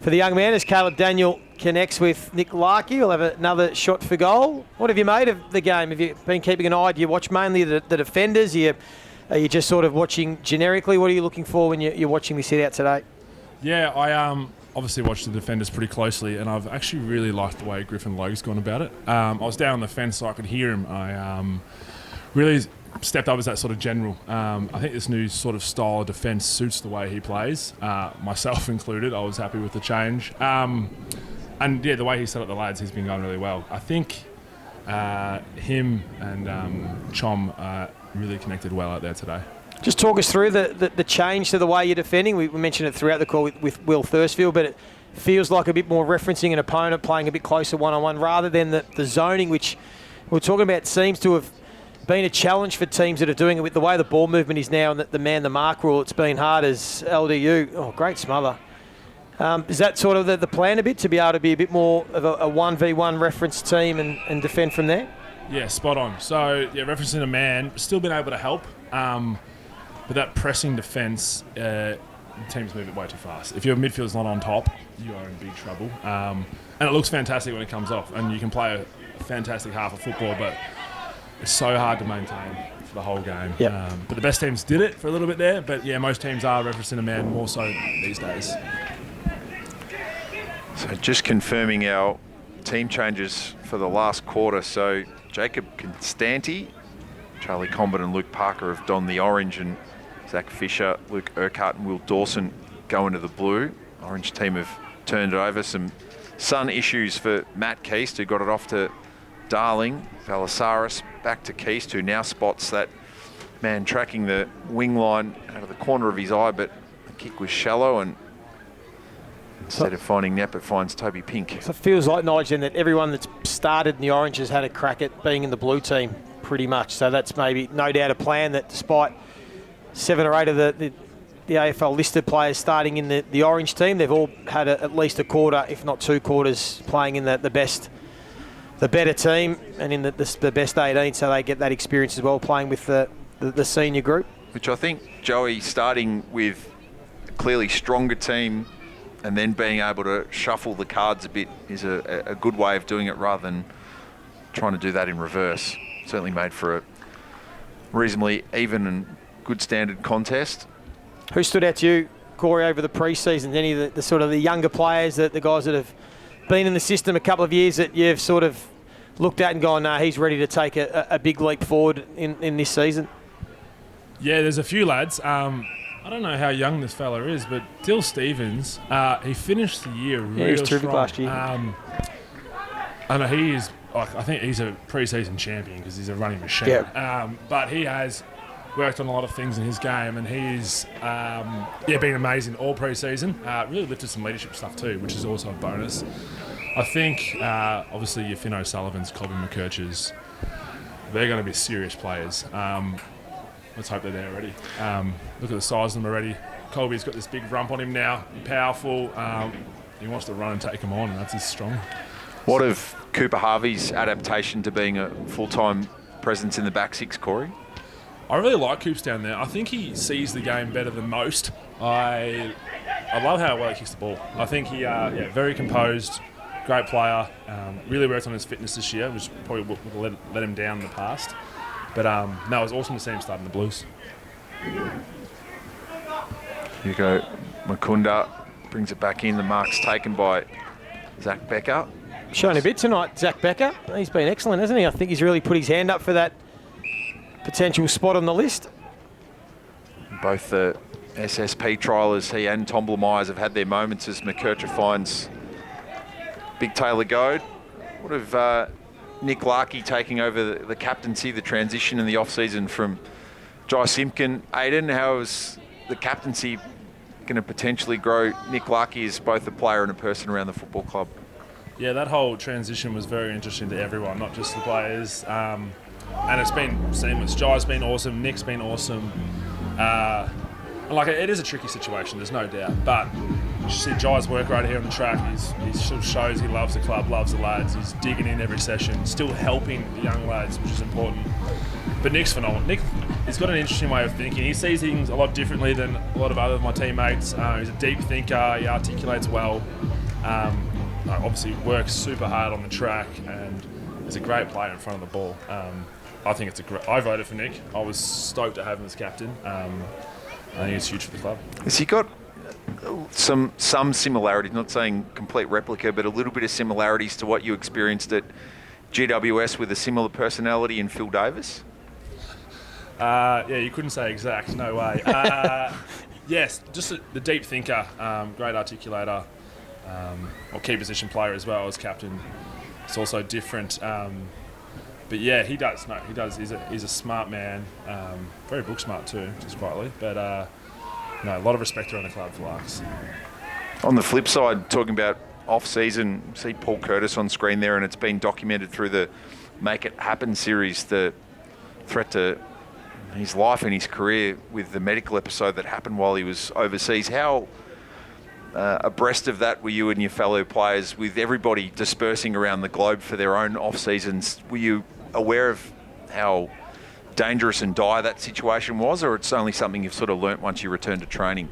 young man as Caleb Daniel connects with Nick Larkey. He'll have another shot for goal. What have you made of the game? Have you been keeping an eye? Do you watch mainly the defenders? Are you just sort of watching generically? What are you looking for when you're watching this hit out today? Yeah, I obviously watched the defenders pretty closely, and I've actually really liked the way Griffin Logue's gone about it. I was down on the fence so I could hear him. I really stepped up as that sort of general. I think this new sort of style of defence suits the way he plays, myself included. I was happy with the change. And, yeah, the way he set up the lads, he's been going really well. I think him and Chom really connected well out there today. Just talk us through the change to the way you're defending. We mentioned it throughout the call with Will Thirstfield, but it feels like a bit more referencing an opponent playing a bit closer one-on-one rather than the zoning, which we're talking about seems to have been a challenge for teams that are doing it with the way the ball movement is now and the man-the-mark rule. It's been hard as LDU. Oh, great smother. Is that sort of the plan a bit, to be able to be a bit more of a 1v1 reference team and defend from there? Yeah, spot on. So, yeah, referencing a man, still been able to help. But that pressing defence, teams move it way too fast. If your midfield's not on top, you are in big trouble. And it looks fantastic when it comes off. And you can play a fantastic half of football, but it's so hard to maintain for the whole game. Yep. But the best teams did it for a little bit there. But, yeah, most teams are referencing a man more so these days. So just confirming our team changes for the last quarter. So Jacob Constanti, Charlie Combat and Luke Parker have donned the orange, and Zach Fisher, Luke Urquhart and Will Dawson go into the blue. Orange team have turned it over. Some sun issues for Matt Keast, who got it off to Darling. Valasaris back to Keast, who now spots that man tracking the wing line out of the corner of his eye, but the kick was shallow, and Instead of finding Nep, it finds Toby Pink. So it feels like, Nigel, then that everyone that's started in the Orange has had a crack at being in the blue team pretty much. So that's maybe no doubt a plan that despite 7 or 8 of the AFL listed players starting in the Orange team, they've all had at least a quarter, if not 2 quarters, playing in the better team and in the best 18, so they get that experience as well, playing with the senior group. Which I think, Joey, starting with a clearly stronger team and then being able to shuffle the cards a bit is a good way of doing it rather than trying to do that in reverse. Certainly made for a reasonably even and good standard contest. Who stood out to you, Corey, over the pre-season? Any of the sort of the younger players, the guys that have been in the system a couple of years that you've sort of looked at and gone, no, he's ready to take a big leap forward in this season? Yeah, there's a few lads. I don't know how young this fella is, but Dill Stevens, he finished the year really he was terrific strong. last year. I know he is. I think he's a pre-season champion because he's a running machine. Yeah. But he has worked on a lot of things in his game, and he's been amazing all pre-season. Really lifted some leadership stuff too, which is also a bonus. I think obviously your Finn O'Sullivans, Colby McKerches, they're going to be serious players. Let's hope they're there already. Look at the size of them already. Colby's got this big rump on him now, powerful. He wants to run and take them on, and that's his strong. What of Cooper Harvey's adaptation to being a full-time presence in the back six, Corey? I really like Coops down there. I think he sees the game better than most. I love how well he kicks the ball. I think he, very composed, great player. Really worked on his fitness this year, which probably would have let him down in the past. But no, it was awesome to see him start in the Blues. Hugo Makunda brings it back in. The mark's taken by Zach Becker. Shown a bit tonight, Zach Becker. He's been excellent, hasn't he? I think he's really put his hand up for that potential spot on the list. Both the SSP trialers, he and Tom Myers, have had their moments as McKercher finds Big Taylor Goad. What of Nick Larkey taking over the captaincy, the transition in the off-season from Jai Simpkin? Aiden, how is the captaincy going to potentially grow Nick Larkey as both a player and a person around the football club? Yeah, that whole transition was very interesting to everyone, not just the players. And it's been seamless. Jai's been awesome, Nick's been awesome. It is a tricky situation, there's no doubt. But you see Jai's work right here on the track. He sort of shows he loves the club, loves the lads. He's digging in every session, still helping the young lads, which is important. But Nick's phenomenal. Nick, he's got an interesting way of thinking. He sees things a lot differently than a lot of other of my teammates. He's a deep thinker. He articulates well. Obviously works super hard on the track and is a great player in front of the ball. I think it's I voted for Nick. I was stoked to have him as captain. I think it's huge for the club. Has he got some similarities, not saying complete replica, but a little bit of similarities to what you experienced at GWS with a similar personality in Phil Davis? You couldn't say exact, no way. Yes, just the deep thinker, great articulator, key position player as well as captain. It's also different. But yeah, he does. No, he does. He's a smart man, very book smart too, just quietly. But a lot of respect around the club for Larks. On the flip side, talking about off-season, see Paul Curtis on screen there, and it's been documented through the Make It Happen series, the threat to his life and his career with the medical episode that happened while he was overseas. How abreast of that were you and your fellow players with everybody dispersing around the globe for their own off-seasons? Were you aware of how dangerous and dire that situation was, or it's only something you've sort of learnt once you returned to training?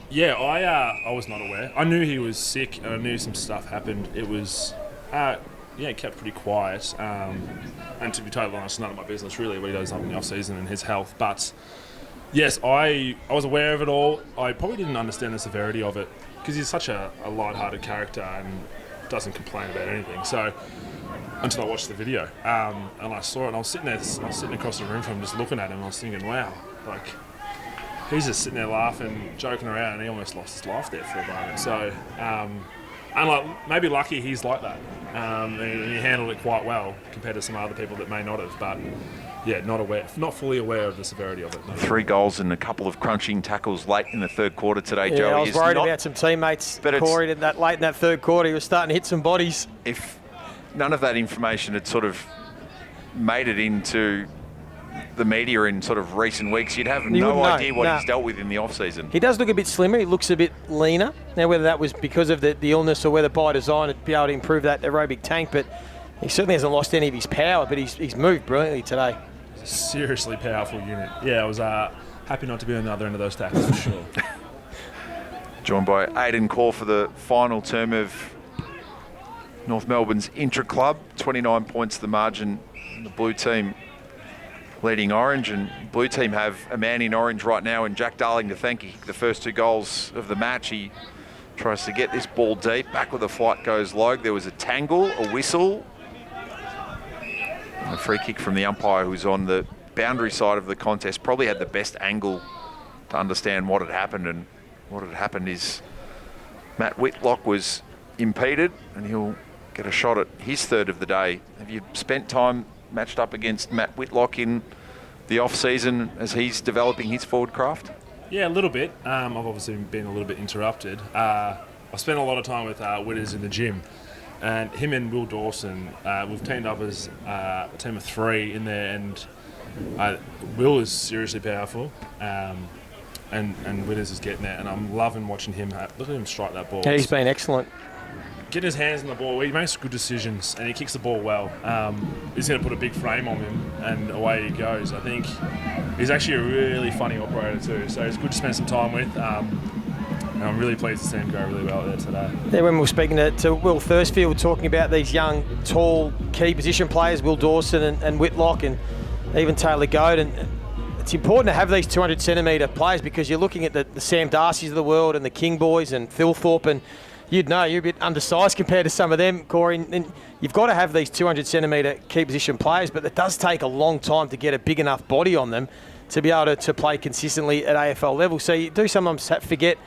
Yeah, I was not aware. I knew he was sick and I knew some stuff happened. It was, kept pretty quiet. And to be totally honest, it's none of my business really what he does up in the off-season and his health. But yes, I was aware of it all. I probably didn't understand the severity of it because he's such a light-hearted character and doesn't complain about anything. So until I watched the video and I saw it, and I was sitting across the room from him just looking at him, and I was thinking, wow, like he's just sitting there laughing, joking around, and he almost lost his life there for a moment. So And maybe lucky he's like that. And he handled it quite well compared to some other people that may not have. But yeah, not fully aware of the severity of it. No. 3 goals and a couple of crunching tackles late in the third quarter today, Yeah, Joey. I was worried about some teammates, Corey, late in that third quarter. He was starting to hit some bodies. If none of that information had sort of made it into the media in sort of recent weeks, you'd have no idea what he's dealt with in the off-season. He does look a bit slimmer. He looks a bit leaner. Now, whether that was because of the illness or whether by design it'd be able to improve that aerobic tank, but he certainly hasn't lost any of his power, but he's moved brilliantly today. Seriously powerful unit. Yeah, I was happy not to be on the other end of those tackles for sure. Joined by Aiden Corr for the final term of North Melbourne's Intraclub. 29 points the margin. The blue team leading orange, and blue team have a man in orange right now, and Jack Darling to thank. He kicked the first 2 goals of the match. He tries to get this ball deep. Back with the flight goes Logue. There was a tangle, a whistle. A free kick from the umpire who's on the boundary side of the contest. Probably had the best angle to understand what had happened, and what had happened is Matt Whitlock was impeded and he'll get a shot at his third of the day. Have you spent time matched up against Matt Whitlock in the off-season as he's developing his forward craft? Yeah, a little bit. I've obviously been a little bit interrupted. I spent a lot of time with Witters in the gym. And him and Will Dawson, we've teamed up as a team of 3 in there, and Will is seriously powerful, and Witters is getting there, and I'm loving watching him. Look at him strike that ball. Yeah, he's been excellent. Getting his hands on the ball, he makes good decisions, and he kicks the ball well. He's going to put a big frame on him, and away he goes. I think he's actually a really funny operator too, so it's good to spend some time with. And I'm really pleased to see him go really well there today. Yeah, when we were speaking to Will Thirstfield, talking about these young, tall, key position players, Will Dawson and Whitlock, and even Taylor Goad, and it's important to have these 200-centimetre players because you're looking at the Sam Darcys of the world and the King boys and Phil Thorpe, and you'd know you're a bit undersized compared to some of them, Corey, and you've got to have these 200-centimetre key position players, but it does take a long time to get a big enough body on them to be able to play consistently at AFL level. So you do sometimes forget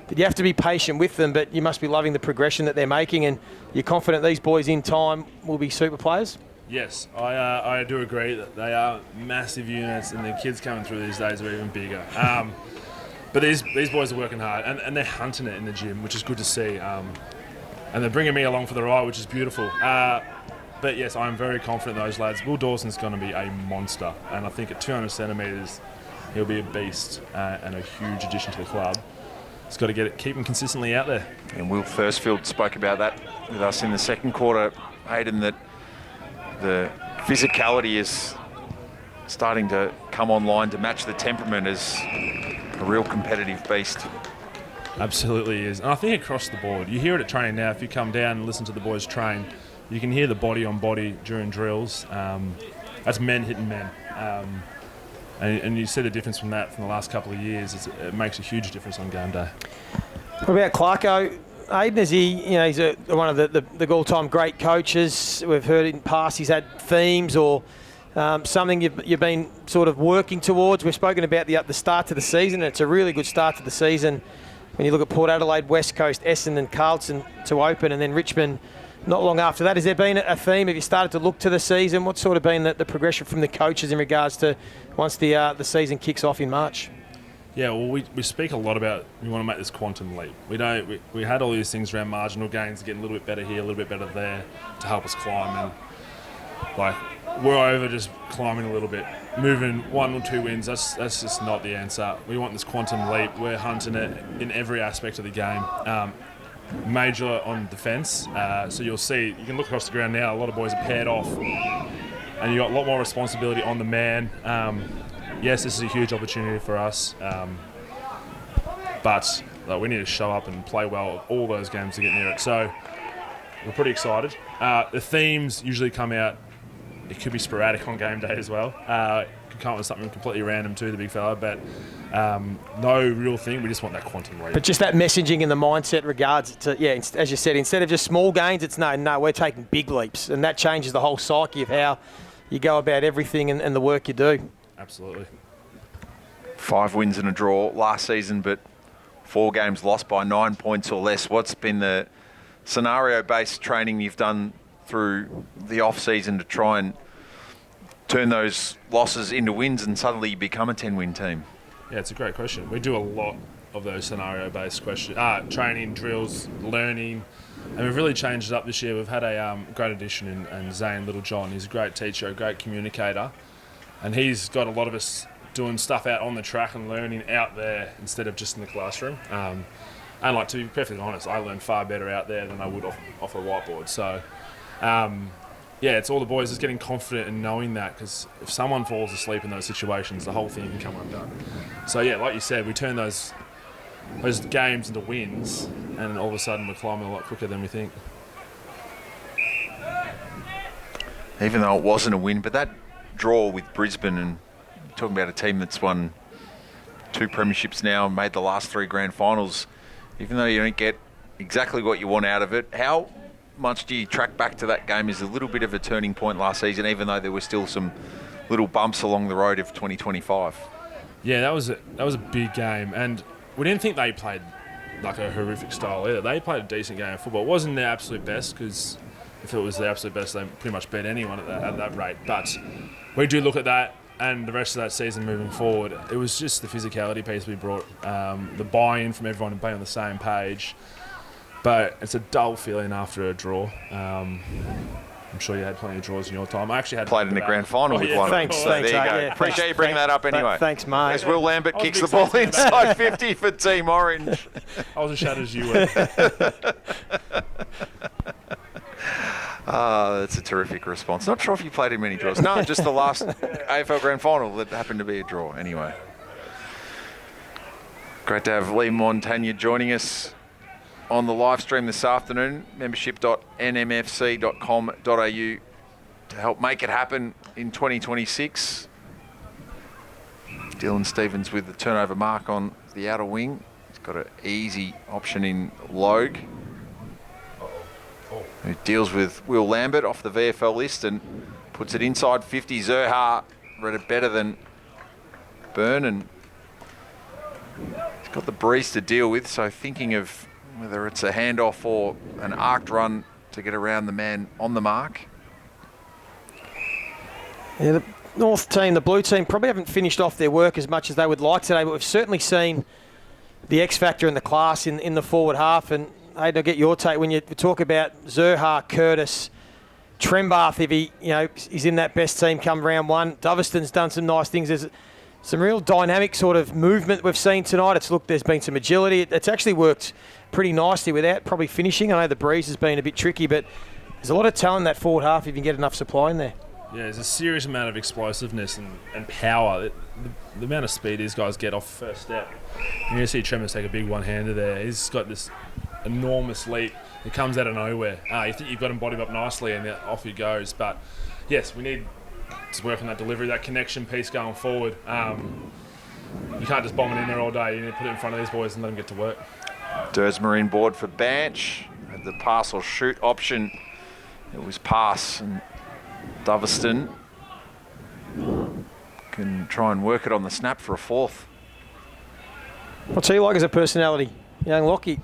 that you have to be patient with them, but you must be loving the progression that they're making, and you're confident these boys in time will be super players? Yes, I do agree that they are massive units, and the kids coming through these days are even bigger. But these boys are working hard, and they're hunting it in the gym, which is good to see. And they're bringing me along for the ride, which is beautiful. But yes, I'm very confident in those lads. Will Dawson's going to be a monster, and I think at 200 centimetres, he'll be a beast and a huge addition to the club. It's got to keep him consistently out there. And Will Thirstfield spoke about that with us in the second quarter, Aiden, that the physicality is starting to come online to match the temperament as a real competitive beast. Absolutely is. And I think across the board, you hear it at training now. If you come down and listen to the boys train, you can hear the body on body during drills. That's men hitting men. And you see the difference from the last couple of years. It makes a huge difference on game day. What about Clarko? Aiden, is he? He's one of the all-time great coaches. We've heard in the past he's had themes or something you've been sort of working towards. We've spoken about the start to the season. It's a really good start to the season when you look at Port Adelaide, West Coast, Essendon and Carlton to open, and then Richmond not long after that. Has there been a theme? Have you started to look to the season? What's sort of been the progression from the coaches in regards to once the season kicks off in March? Yeah, well, we speak a lot about we want to make this quantum leap. We had all these things around marginal gains, getting a little bit better here, a little bit better there to help us climb. And we're over just climbing a little bit, moving 1 or 2 wins. That's just not the answer. We want this quantum leap. We're hunting it in every aspect of the game. Major on defence, so you'll see, you can look across the ground now, a lot of boys are paired off and you've got a lot more responsibility on the man. Yes, this is a huge opportunity for us, but we need to show up and play well all those games to get near it, so we're pretty excited. The themes usually come out, it could be sporadic on game day as well. Could come up with something completely random too, the big fella, but no real thing. We just want that quantum leap. But just that messaging and the mindset regards to, as you said, instead of just small gains, it's no, we're taking big leaps, and that changes the whole psyche of how you go about everything and the work you do. Absolutely. 5 wins and a draw last season, but 4 games lost by 9 points or less. What's been the scenario-based training you've done through the off-season to try and turn those losses into wins and suddenly you become a 10-win team? Yeah, it's a great question. We do a lot of those scenario-based training, drills, learning, and we've really changed it up this year. We've had a great addition in Zane Littlejohn. He's a great teacher, a great communicator, and he's got a lot of us doing stuff out on the track and learning out there instead of just in the classroom. And like, to be perfectly honest, I learn far better out there than I would off a whiteboard. So, yeah, it's all the boys just getting confident and knowing that, because if someone falls asleep in those situations, the whole thing can come undone. So, yeah, like you said, we turn those games into wins, and all of a sudden we're climbing a lot quicker than we think. Even though it wasn't a win, but that draw with Brisbane, and talking about a team that's won 2 premierships now and made the last 3 grand finals, even though you don't get exactly what you want out of it, how much do you track back to that game as a little bit of a turning point last season, even though there were still some little bumps along the road of 2025? Yeah, that was a big game, and we didn't think they played like a horrific style either. They played a decent game of football. It wasn't their absolute best, because if it was the absolute best, they pretty much beat anyone at that rate. But we do look at that and the rest of that season moving forward. It was just the physicality piece we brought, the buy-in from everyone and being on the same page. But it's a dull feeling after a draw. I'm sure you had plenty of draws in your time. I actually had played in the grand final with one. Thanks, so there you go. Yeah, Appreciate you bringing that up anyway. Thanks, mate. As Will Lambert kicks the ball inside 50 for Team Orange. I was as shattered as you were. That's a terrific response. Not sure if you played in many draws. No, just the last AFL grand final that happened to be a draw anyway. Great to have Lee Montagna joining us on the live stream this afternoon. Membership.nmfc.com.au to help make it happen in 2026. Dylan Stevens with the turnover mark on the outer wing. He's got an easy option in Logue, who deals with Will Lambert off the VFL list and puts it inside 50. Zerha read it better than Byrne, and he's got the breeze to deal with, so thinking of whether it's a handoff or an arced run to get around the man on the mark. Yeah, the North team, the blue team, probably haven't finished off their work as much as they would like today, but we've certainly seen the X factor in the class in the forward half. And Aiden, I'll get your take when you talk about Zerha, Curtis, Trembath, if he's in that best team come round one. Doveston's done some nice things. There's some real dynamic sort of movement we've seen tonight. There's been some agility. It's actually worked pretty nicely without probably finishing. I know the breeze has been a bit tricky, but there's a lot of talent in that forward half if you can get enough supply in there. Yeah, there's a serious amount of explosiveness and power. The amount of speed these guys get off the first step. You're going to see Tremors take a big one-hander there. He's got this enormous leap. It comes out of nowhere. You think you've got him bodied up nicely and off he goes. But yes, we need to work on that delivery, that connection piece going forward. You can't just bomb it in there all day. You need to put it in front of these boys and let them get to work. Dersmarine board for Banch. Had the pass or shoot option. It was pass, and Doveston can try and work it on the snap for a fourth. What's he like as a personality, young Lockie?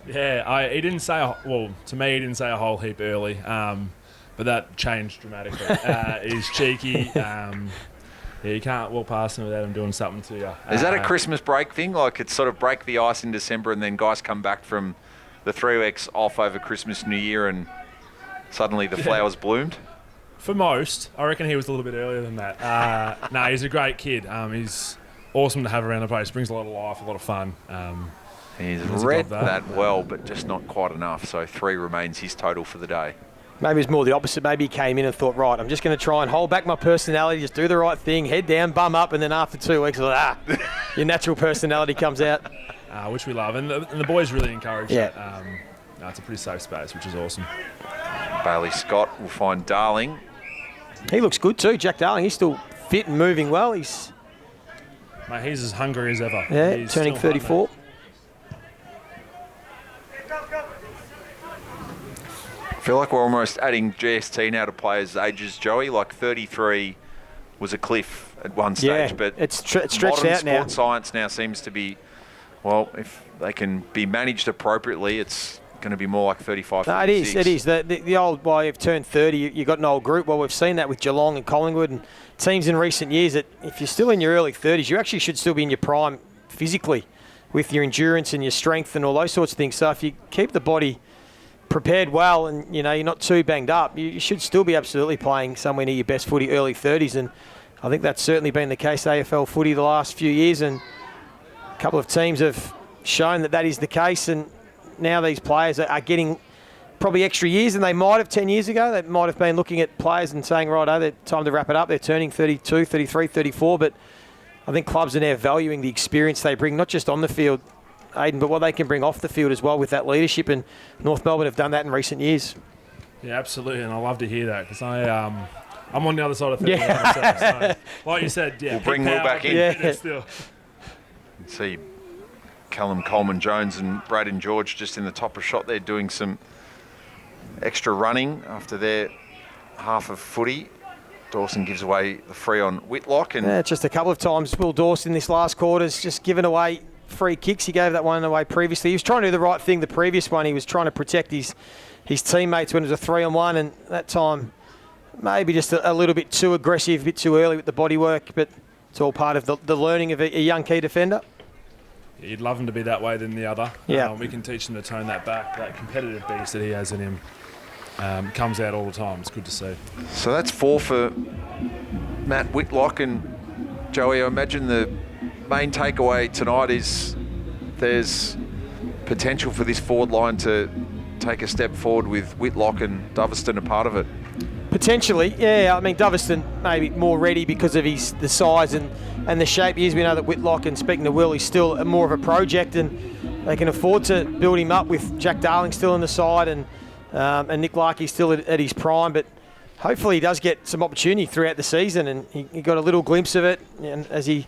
Yeah, he didn't say, to me, he didn't say a whole heap early, but that changed dramatically. He's cheeky. You can't walk past him without him doing something to you. Is that a Christmas break thing? Like, it's sort of break the ice in December and then guys come back from the 3 weeks off over Christmas, New Year, and suddenly the flowers bloomed? For most, I reckon he was a little bit earlier than that. No, he's a great kid. He's awesome to have around the place. Brings a lot of life, a lot of fun. He's read that well, but just not quite enough. So 3 remains his total for the day. Maybe it's more the opposite. Maybe he came in and thought, right, I'm just going to try and hold back my personality, just do the right thing, head down, bum up, and then after 2 weeks, your natural personality comes out. Which we love. And the boys really encourage that. It's a pretty safe space, which is awesome. Bailey Scott will find Darling. He looks good too, Jack Darling. He's still fit and moving well. He's as hungry as ever. Yeah, he's turning 34. I feel like we're almost adding GST now to players' ages, Joey. Like 33 was a cliff at one stage, but it's stretched modern out now. Sport science now seems to be, well, if they can be managed appropriately, it's going to be more like 35, No, 36? it is. The old, well, you've turned 30, you've got an old group. Well, we've seen that with Geelong and Collingwood and teams in recent years that if you're still in your early 30s, you actually should still be in your prime physically with your endurance and your strength and all those sorts of things. So if you keep the body prepared well and, you know, you're not too banged up, you should still be absolutely playing somewhere near your best footy early 30s. And I think that's certainly been the case AFL footy the last few years. And a couple of teams have shown that is the case. And now these players are getting probably extra years than they might have 10 years ago. They might have been looking at players and saying, right, oh, it's time to wrap it up. They're turning 32, 33, 34. But I think clubs are now valuing the experience they bring, not just on the field, Aiden, but what they can bring off the field as well with that leadership. And North Melbourne have done that in recent years. Yeah, absolutely. And I love to hear that because I'm on the other side of 30 Yeah. myself. So, like you said, yeah, We'll bring peak Will power, back in. but Yeah. still. See Callum Coleman-Jones and Braden George just in the top of shot there doing some extra running after their half of footy. Dawson gives away the free on Whitlock. And Yeah, just a couple of times Will Dawson this last quarter's just given away free kicks. He gave that one away previously. He was trying to do the right thing the previous one. He was trying to protect his teammates when it was a 3-on-1, and that time maybe just a little bit too aggressive, a bit too early with the body work, but it's all part of the learning of a young key defender. You'd love him to be that way than the other. Yeah. We can teach him to tone that back. That competitive beast that he has in him comes out all the time. It's good to see. so that's 4 for Matt Whitlock. And Joey, I imagine the main takeaway tonight is there's potential for this forward line to take a step forward with Whitlock and Doveston a part of it. Potentially, yeah. I mean, Doveston maybe more ready because of the size and the shape he is. We know that Whitlock, and speaking to Will, he's still more of a project, and they can afford to build him up with Jack Darling still on the side and Nick Larkey still at his prime. But hopefully he does get some opportunity throughout the season, and he got a little glimpse of it. And as he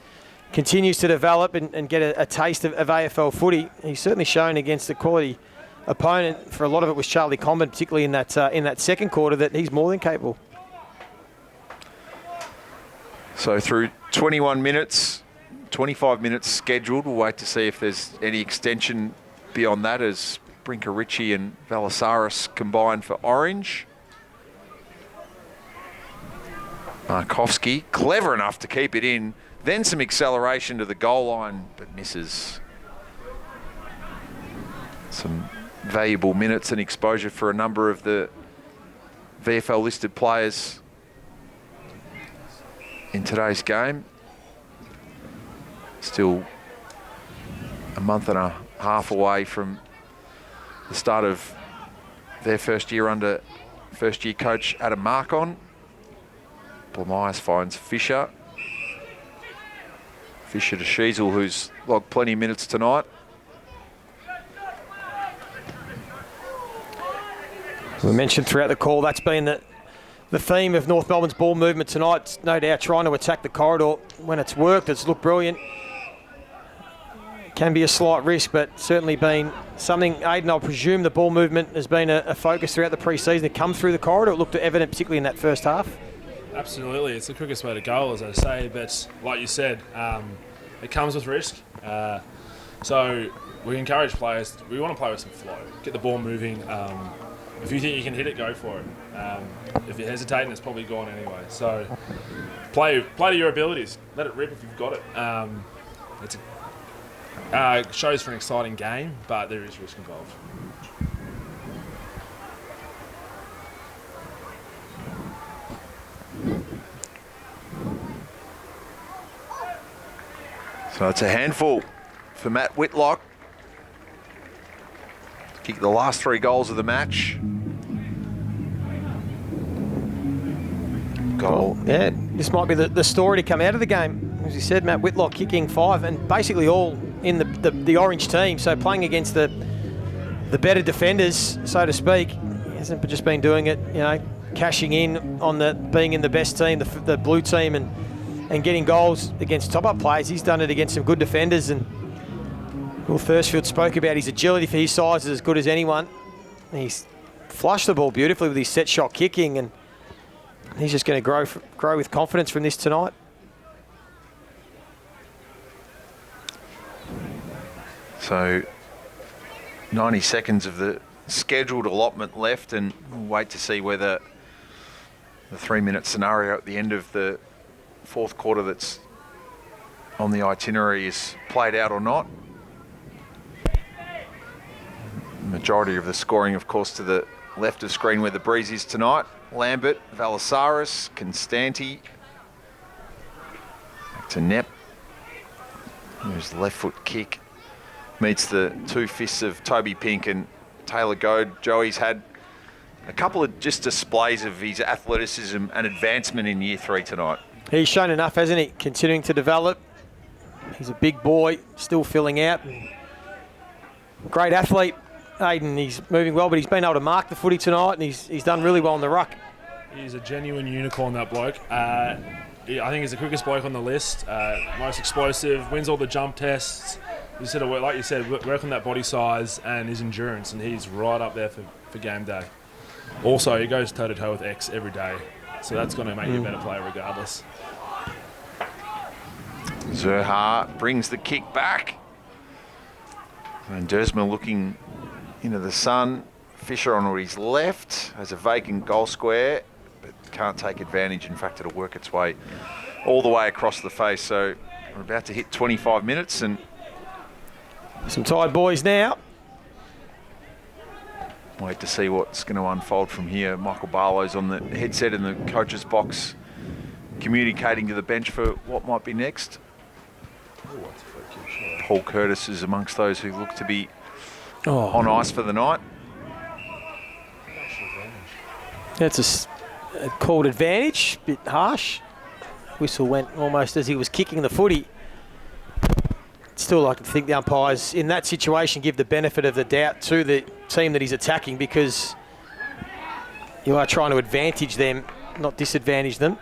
continues to develop and get a taste of AFL footy, he's certainly shown against a quality opponent. For a lot of it was Charlie Comben, particularly in that second quarter, that he's more than capable. So through 21 minutes, 25 minutes scheduled. We'll wait to see if there's any extension beyond that as Brinker Ritchie and Valasaris combine for Orange. Markovski, clever enough to keep it in. Then some acceleration to the goal line, but misses. Some valuable minutes and exposure for a number of the VFL listed players in today's game. Still a month and a half away from the start of their first year under first year coach Adam Markon. Blamires finds Fisher. Fisher to Sheasel, who's logged plenty of minutes tonight. We mentioned throughout the call that's been the theme of North Melbourne's ball movement tonight. It's no doubt trying to attack the corridor. When it's worked, it's looked brilliant. Can be a slight risk, but certainly been something. Aiden, I presume the ball movement has been a focus throughout the pre-season to come through the corridor. It looked evident, particularly in that first half. Absolutely. It's the quickest way to goal, as I say. But like you said, it comes with risk. So we encourage players. We want to play with some flow. Get the ball moving. If you think you can hit it, go for it. If you're hesitating, it's probably gone anyway. So play to your abilities. Let it rip if you've got it. It shows for an exciting game, but there is risk involved. So it's a handful for Matt Whitlock. Kicked the last 3 goals of the match. Goal. Yeah, this might be the story to come out of the game. As you said, Matt Whitlock kicking 5, and basically all in the Orange team. So playing against the better defenders, so to speak. He hasn't just been doing it, cashing in on being in the best team, the blue team, and getting goals against top-up players. He's done it against some good defenders, and Will Thirstfield spoke about his agility for his size is as good as anyone. He's flushed the ball beautifully with his set shot kicking, and he's just going to grow with confidence from this tonight. So 90 seconds of the scheduled allotment left, and we'll wait to see whether the 3-minute scenario at the end of the fourth quarter that's on the itinerary is played out or not. Majority of the scoring, of course, to the left of screen where the breeze is tonight. Lambert, Valasaris, Constanti. Back to Nep. There's the left foot kick. Meets the two fists of Toby Pink and Taylor Goad. Joey's had a couple of just displays of his athleticism and advancement in year 3 tonight. He's shown enough, hasn't he? Continuing to develop. He's a big boy, still filling out. Great athlete, Aiden. He's moving well, but he's been able to mark the footy tonight, and he's done really well on the ruck. He's a genuine unicorn, that bloke. I think he's the quickest bloke on the list, most explosive, wins all the jump tests. Like you said, work on that body size and his endurance, and he's right up there for game day. Also, he goes toe-to-toe with X every day, so that's going to make you a better player regardless. Zerha brings the kick back. And Dersma looking into the sun. Fisher on his left has a vacant goal square, but can't take advantage. In fact, it'll work its way all the way across the face. So we're about to hit 25 minutes and some tired boys now. wait to see what's going to unfold from here. Michael Barlow's on the headset in the coach's box, communicating to the bench for what might be next. Paul Curtis is amongst those who look to be on ice for the night. That's a called advantage, bit harsh. Whistle went almost as he was kicking the footy. Still like to think the umpires in that situation give the benefit of the doubt to the team that he's attacking, because you are trying to advantage them, not disadvantage them.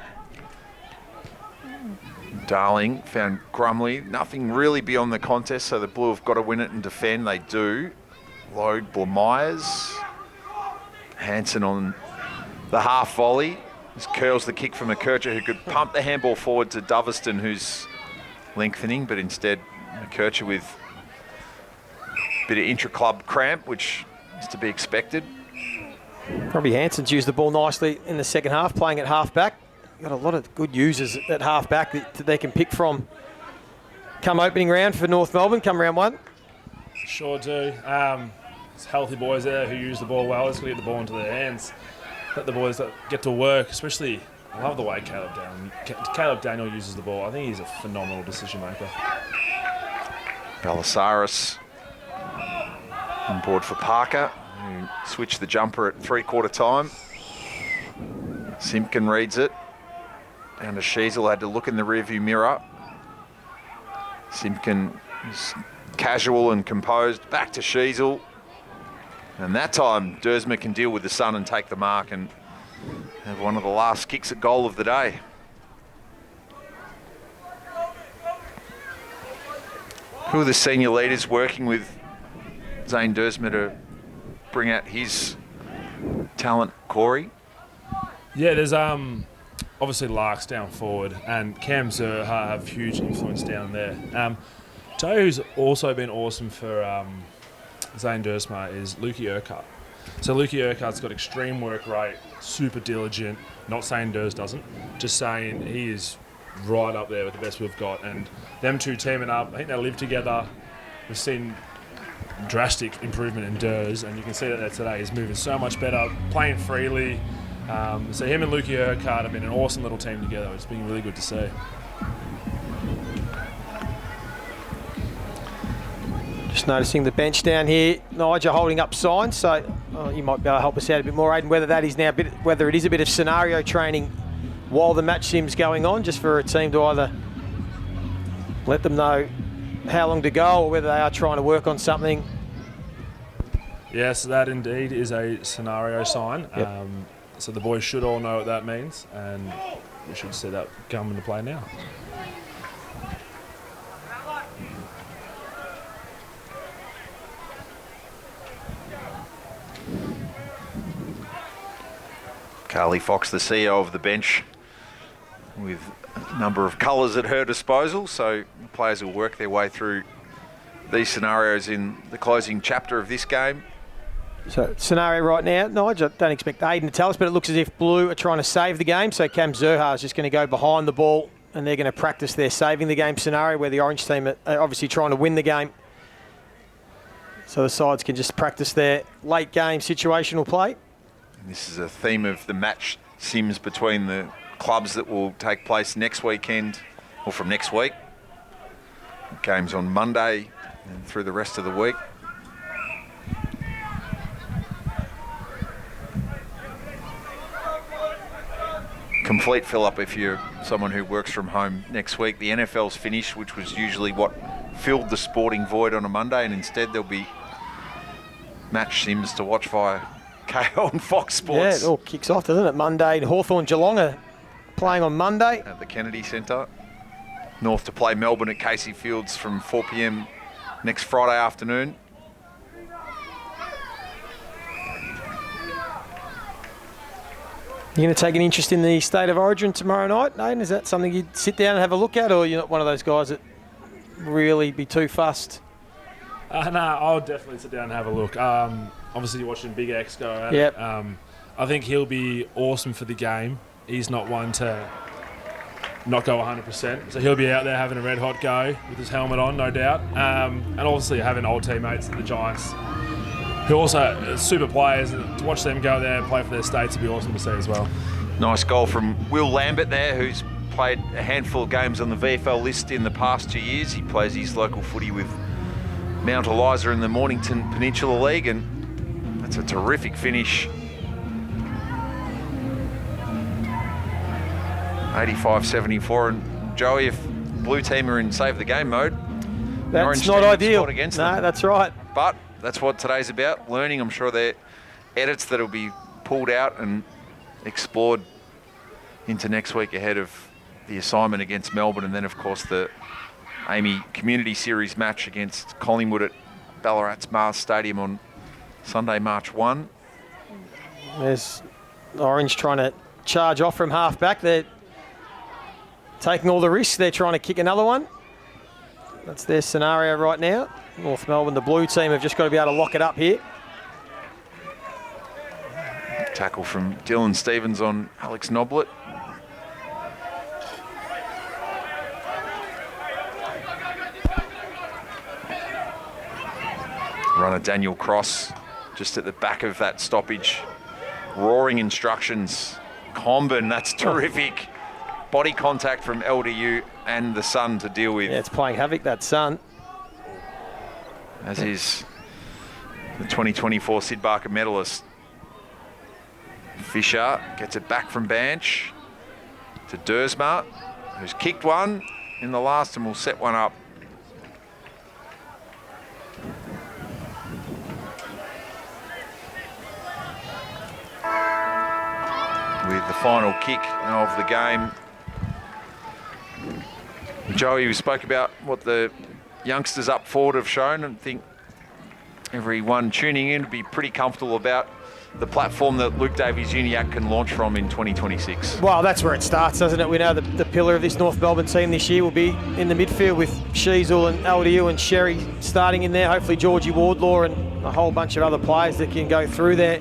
Darling found Grumley. Nothing really beyond the contest, so the Blue have got to win it and defend. They do. Load Blamires. Hansen on the half volley. Just curls the kick from McKercher, who could pump the handball forward to Doveston, who's lengthening, but instead McKercher with a bit of intra-club cramp, which is to be expected. Robbie Hansen's used the ball nicely in the second half, playing at half-back. Got a lot of good users at half-back that they can pick from come opening round for North Melbourne, come round 1. Sure do. There's healthy boys there who use the ball well. Just got to get the ball into their hands. Let the boys get to work, especially, I love the way Caleb Daniel uses the ball. I think he's a phenomenal decision maker. Balasaris on board for Parker, who switched the jumper at 3/4 time. Simpkin reads it. Down to Sheasel, had to look in the rearview mirror. Simpkin is casual and composed. Back to Sheasel. And that time, Dersma can deal with the sun and take the mark and have one of the last kicks at goal of the day. Who are the senior leaders working with Zane Dersma to bring out his talent, Corey? Yeah, there's obviously Larks down forward, and Cam Zerha have huge influence down there. Tell you who's also been awesome for Zane Dersma is Lukey Urquhart. So Lukey Urquhart's got extreme work rate, super diligent. Not saying Ders doesn't, just saying he is right up there with the best we've got. And them two teaming up, I think they live together. We've seen drastic improvement in Ders, and you can see that there today. He's moving so much better, playing freely. So him and Lukey Urquhart have been an awesome little team together. It's been really good to see. Just noticing the bench down here. Nigel holding up signs, so you might be able to help us out a bit more, Aiden, whether that is now whether it is a bit of scenario training while the match sim's going on, just for a team to either let them know how long to go or whether they are trying to work on something. Yes, that indeed is a scenario sign. Yep. So the boys should all know what that means, and we should see that come into play now. Carly Fox, the CEO of the bench, with a number of colours at her disposal, so the players will work their way through these scenarios in the closing chapter of this game. So scenario right now, Nigel, I don't expect Aiden to tell us, but it looks as if Blue are trying to save the game. So Cam Zurha is just going to go behind the ball and they're going to practice their saving the game scenario where the Orange team are obviously trying to win the game. So the sides can just practice their late game situational play. This is a theme of the match sims between the clubs that will take place next weekend, or from next week. Games on Monday and through the rest of the week. Complete fill-up if you're someone who works from home next week. The NFL's finished, which was usually what filled the sporting void on a Monday, and instead there'll be match sims to watch via KO and Fox Sports. Yeah, it all kicks off, doesn't it? Monday, Hawthorn Geelong are playing on Monday. At the Kennedy Centre. North to play Melbourne at Casey Fields from 4 p.m. next Friday afternoon. You're going to take an interest in the State of Origin tomorrow night, Aiden? Is that something you'd sit down and have a look at, or you're not one of those guys that really be too fussed? No, I'll definitely sit down and have a look. Obviously, you're watching Big X go at Yep. it. I think he'll be awesome for the game. He's not one to not go 100%. So he'll be out there having a red-hot go with his helmet on, no doubt. And obviously having old teammates at the Giants who also are super players. To watch them go there and play for their states would be awesome to see as well. Nice goal from Will Lambert there, who's played a handful of games on the VFL list in the past 2 years. He plays his local footy with Mount Eliza in the Mornington Peninsula League, and that's a terrific finish. 85-74, and Joey, if Blue team are in save the game mode, That's Orange not team have ideal. scored against No, them. that's right. But that's what today's about, learning. I'm sure there are edits that will be pulled out and explored into next week ahead of the assignment against Melbourne, and then of course the Amy Community Series match against Collingwood at Ballarat's Mars Stadium on Sunday, March 1. There's Orange trying to charge off from half back. They're taking all the risks. They're trying to kick another one. That's their scenario right now. North Melbourne, the Blue team, have just got to be able to lock it up here. Tackle from Dylan Stevens on Alex Noblet. Runner Daniel Cross just at the back of that stoppage. Roaring instructions. Combin, that's terrific. Body contact from LDU and the Sun to deal with. Yeah, it's playing havoc, that Sun. As is the 2024 Sid Barker medalist. Fisher gets it back from Banch to Dersma, who's kicked one in the last and will set one up. With the final kick of the game. Joey, we spoke about what the youngsters up forward have shown, and I think everyone tuning in would be pretty comfortable about the platform that Luke Davies-Uniacke can launch from in 2026. Well, that's where it starts, doesn't it? We know the pillar of this North Melbourne team this year will be in the midfield with Sheasel and LDU and Sherry starting in there. Hopefully Georgie Wardlaw and a whole bunch of other players that can go through there.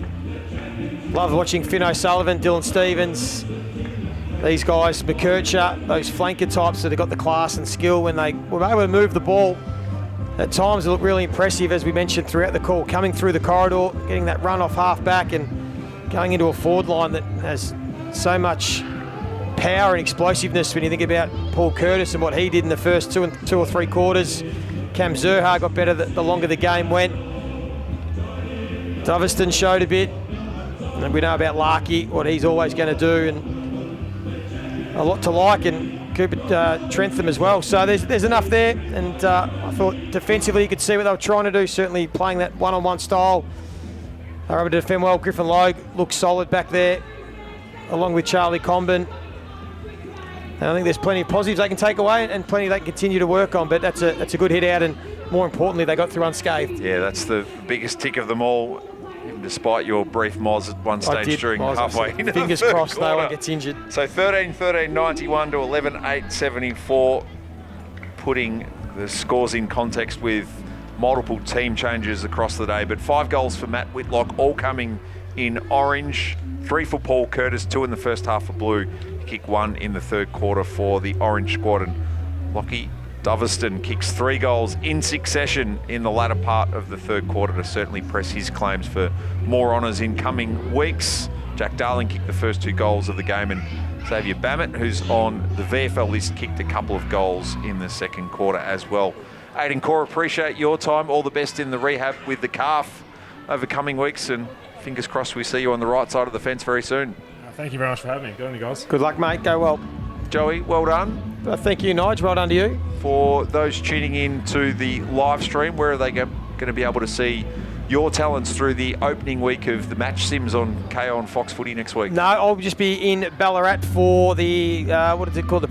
Love watching Finn O'Sullivan, Dylan Stevens, these guys, McKercher, those flanker types that have got the class and skill when they were able to move the ball. At times it looked really impressive, as we mentioned throughout the call, coming through the corridor, getting that run off half back and going into a forward line that has so much power and explosiveness when you think about Paul Curtis and what he did in the first two or three quarters. Cam Zurha got better the longer the game went. Doverston showed a bit. And we know about Larkey, what he's always going to do, and a lot to like, and Cooper Trentham as well. So there's enough there, and I thought defensively you could see what they were trying to do, certainly playing that one-on-one style. They were able to defend well. Griffin Logue looks solid back there, along with Charlie Combin. And I think there's plenty of positives they can take away and plenty they can continue to work on, but that's a good hit out, and more importantly, they got through unscathed. Yeah, that's the biggest tick of them all, despite your brief moz at one stage during halfway into fingers the third crossed quarter. no one gets injured. So 13-13-91 to 11-8-74, putting the scores in context with multiple team changes across the day, but 5 goals for Matt Whitlock, all coming in orange. 3 for Paul Curtis, 2 in the first half for Blue. He kicked 1 in the third quarter for the orange squad. And Lockie Doverston kicks 3 goals in succession in the latter part of the third quarter to certainly press his claims for more honours in coming weeks. Jack Darling kicked the first 2 goals of the game, and Xavier Bammett, who's on the VFL list, kicked a couple of goals in the second quarter as well. Aiden Corr, appreciate your time. All the best in the rehab with the calf over coming weeks, and fingers crossed we see you on the right side of the fence very soon. Thank you very much for having me. Good on you guys. Good luck, mate. Go well. Joey, well done. Thank you, Nige. Well done to you. For those tuning in to the live stream, where are they going to be able to see your talents through the opening week of the match sims on KO and Fox Footy next week? No, I'll just be in Ballarat for the, what is it called, the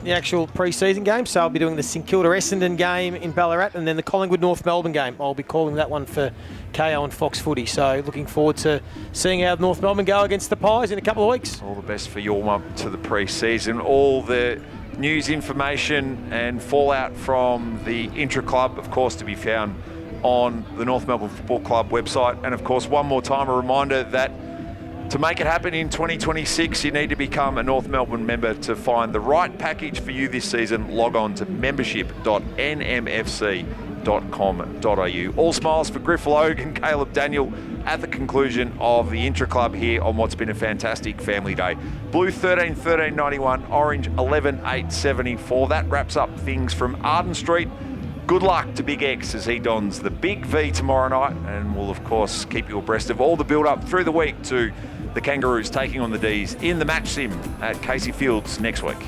actual pre-season game. So I'll be doing the St Kilda Essendon game in Ballarat, and then the Collingwood North Melbourne game. I'll be calling that one for KO and Fox Footy. So looking forward to seeing how North Melbourne go against the Pies in a couple of weeks. All the best for your warm-up to the pre-season. All the news, information and fallout from the Intraclub, of course, to be found on the North Melbourne Football Club website. And of course, one more time, a reminder that to make it happen in 2026, you need to become a North Melbourne member. To find the right package for you this season, log on to membership.nmfc.com.au. All smiles for Griff Logue and Caleb Daniel at the conclusion of the Intraclub here on what's been a fantastic family day. Blue 13-13-91, Orange 11-8-74. That wraps up things from Arden Street. Good luck to Big X as he dons the Big V tomorrow night, and we'll of course keep you abreast of all the build-up through the week to the Kangaroos taking on the D's in the match sim at Casey Fields next week.